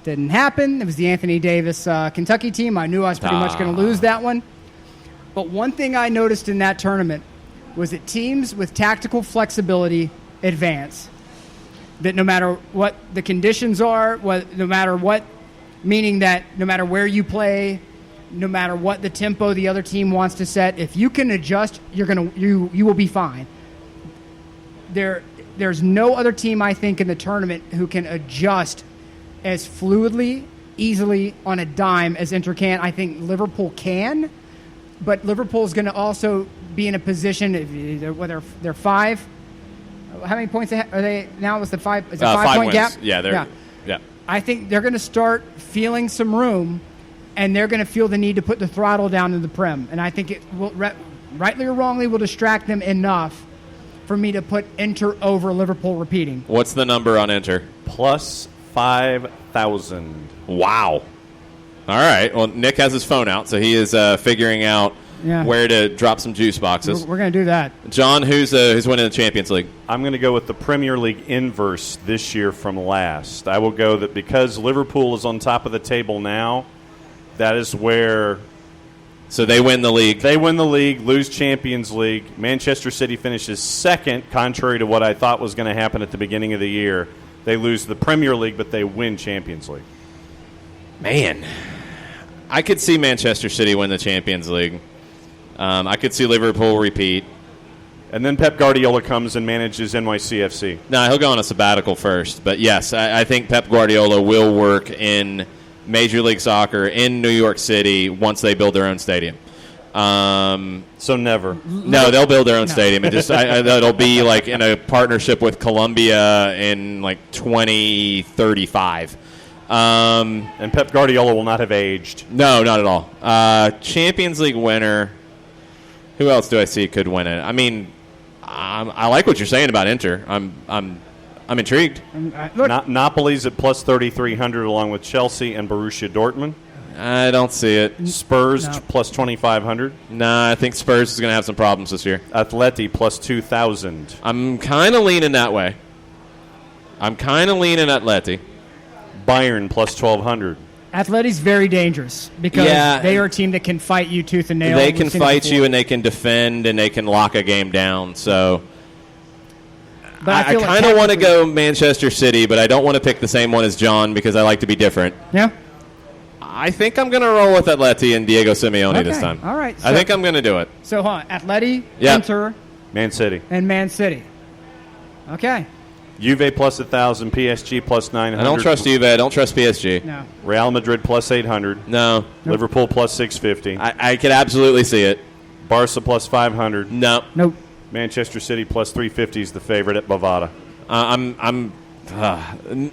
Didn't happen. It was the Anthony Davis Kentucky team. I knew I was pretty much going to lose that one. But one thing I noticed in that tournament was that teams with tactical flexibility advance. That no matter what the conditions are, no matter what, meaning that no matter where you play, no matter what the tempo the other team wants to set, if you can adjust, you will be fine. There's no other team, I think, in the tournament who can adjust as fluidly, easily on a dime as Inter can. I think Liverpool can, but Liverpool's going to also be in a position, whether they're five. How many points are they now? Was the five? Is it 5 point wins. gap? Yeah, yeah. I think they're going to start feeling some room and they're going to feel the need to put the throttle down in the Prem. And I think it will, rightly or wrongly, will distract them enough for me to put Inter over Liverpool repeating. What's the number on Inter? Plus 5,000. Wow. All right. Well, Nick has his phone out, so he is figuring out where to drop some juice boxes. We're going to do that. John, who's winning the Champions League? I'm going to go with the Premier League inverse this year from last. I will go that because Liverpool is on top of the table now, that is where... So they win the league. They win the league, lose Champions League. Manchester City finishes second, contrary to what I thought was going to happen at the beginning of the year. They lose the Premier League, but they win Champions League. Man, I could see Manchester City win the Champions League. I could see Liverpool repeat. And then Pep Guardiola comes and manages NYCFC. No, he'll go on a sabbatical first. But, yes, I think Pep Guardiola will work in Major League Soccer in New York City once they build their own stadium. So never. No, they'll build their own stadium. It just it'll be like in a partnership with Columbia in like 2035. And Pep Guardiola will not have aged. No, not at all. Champions League winner. Who else do I see could win it? I mean, I like what you're saying about Inter. I'm intrigued. Napoli's at plus 3,300 along with Chelsea and Borussia Dortmund. I don't see it. Spurs plus 2,500. Nah, I think Spurs is going to have some problems this year. Atleti plus 2,000. I'm kind of leaning that way. I'm kind of leaning Atleti. Bayern plus 1,200. Atleti's very dangerous because they are a team that can fight you tooth and nail. They can fight you, and they can defend, and they can lock a game down. So but I kind of want to go Manchester City, but I don't want to pick the same one as John because I like to be different. Yeah. I think I'm going to roll with Atleti and Diego Simeone this time. All right. I think I'm going to do it. So, Atleti, Inter, Man City. And Man City. Okay. Juve plus 1,000, PSG plus 900. I don't trust Juve. I don't trust PSG. No. Real Madrid plus 800. No. Liverpool plus 650. I could absolutely see it. Barca plus 500. No. Nope. Manchester City plus 350 is the favorite at Bovada.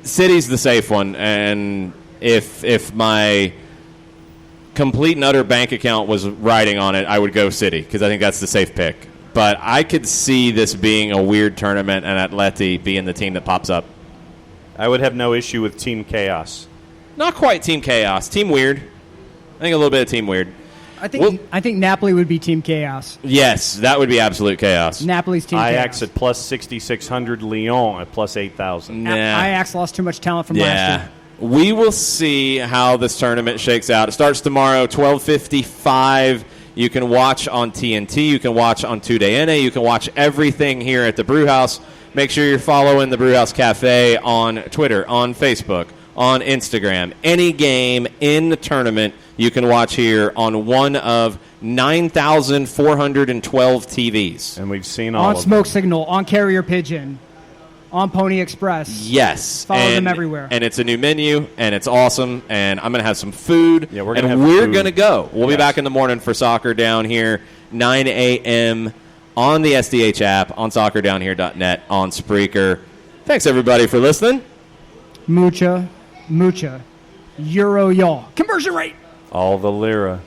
City's the safe one, and if my complete and utter bank account was riding on it, I would go City because I think that's the safe pick. But I could see this being a weird tournament and Atleti being the team that pops up. I would have no issue with Team Chaos. Not quite Team Chaos. Team Weird. I think a little bit of Team Weird. I think Napoli would be Team Chaos. Yes, that would be absolute chaos. Napoli's Team Ajax Chaos. at plus 6,600. Lyon at plus 8,000. Nah. Ajax lost too much talent from last year. We will see how this tournament shakes out. It starts tomorrow, 12:55. You can watch on TNT. You can watch on 2DN. You can watch everything here at the Brewhouse. Make sure you're following the Brewhouse Cafe on Twitter, on Facebook, on Instagram. Any game in the tournament you can watch here on one of 9,412 TVs. And we've seen all on of Smoke them. Signal, on Carrier Pigeon, on Pony Express. Yes. Follow them everywhere. And it's a new menu, and it's awesome, and I'm going to have some food. Yeah, we're going to go. We'll be back in the morning for soccer down here, 9 a.m. on the SDH app, on soccerdownhere.net, on Spreaker. Thanks, everybody, for listening. Mucha Euro y'all. Conversion rate. All the lira.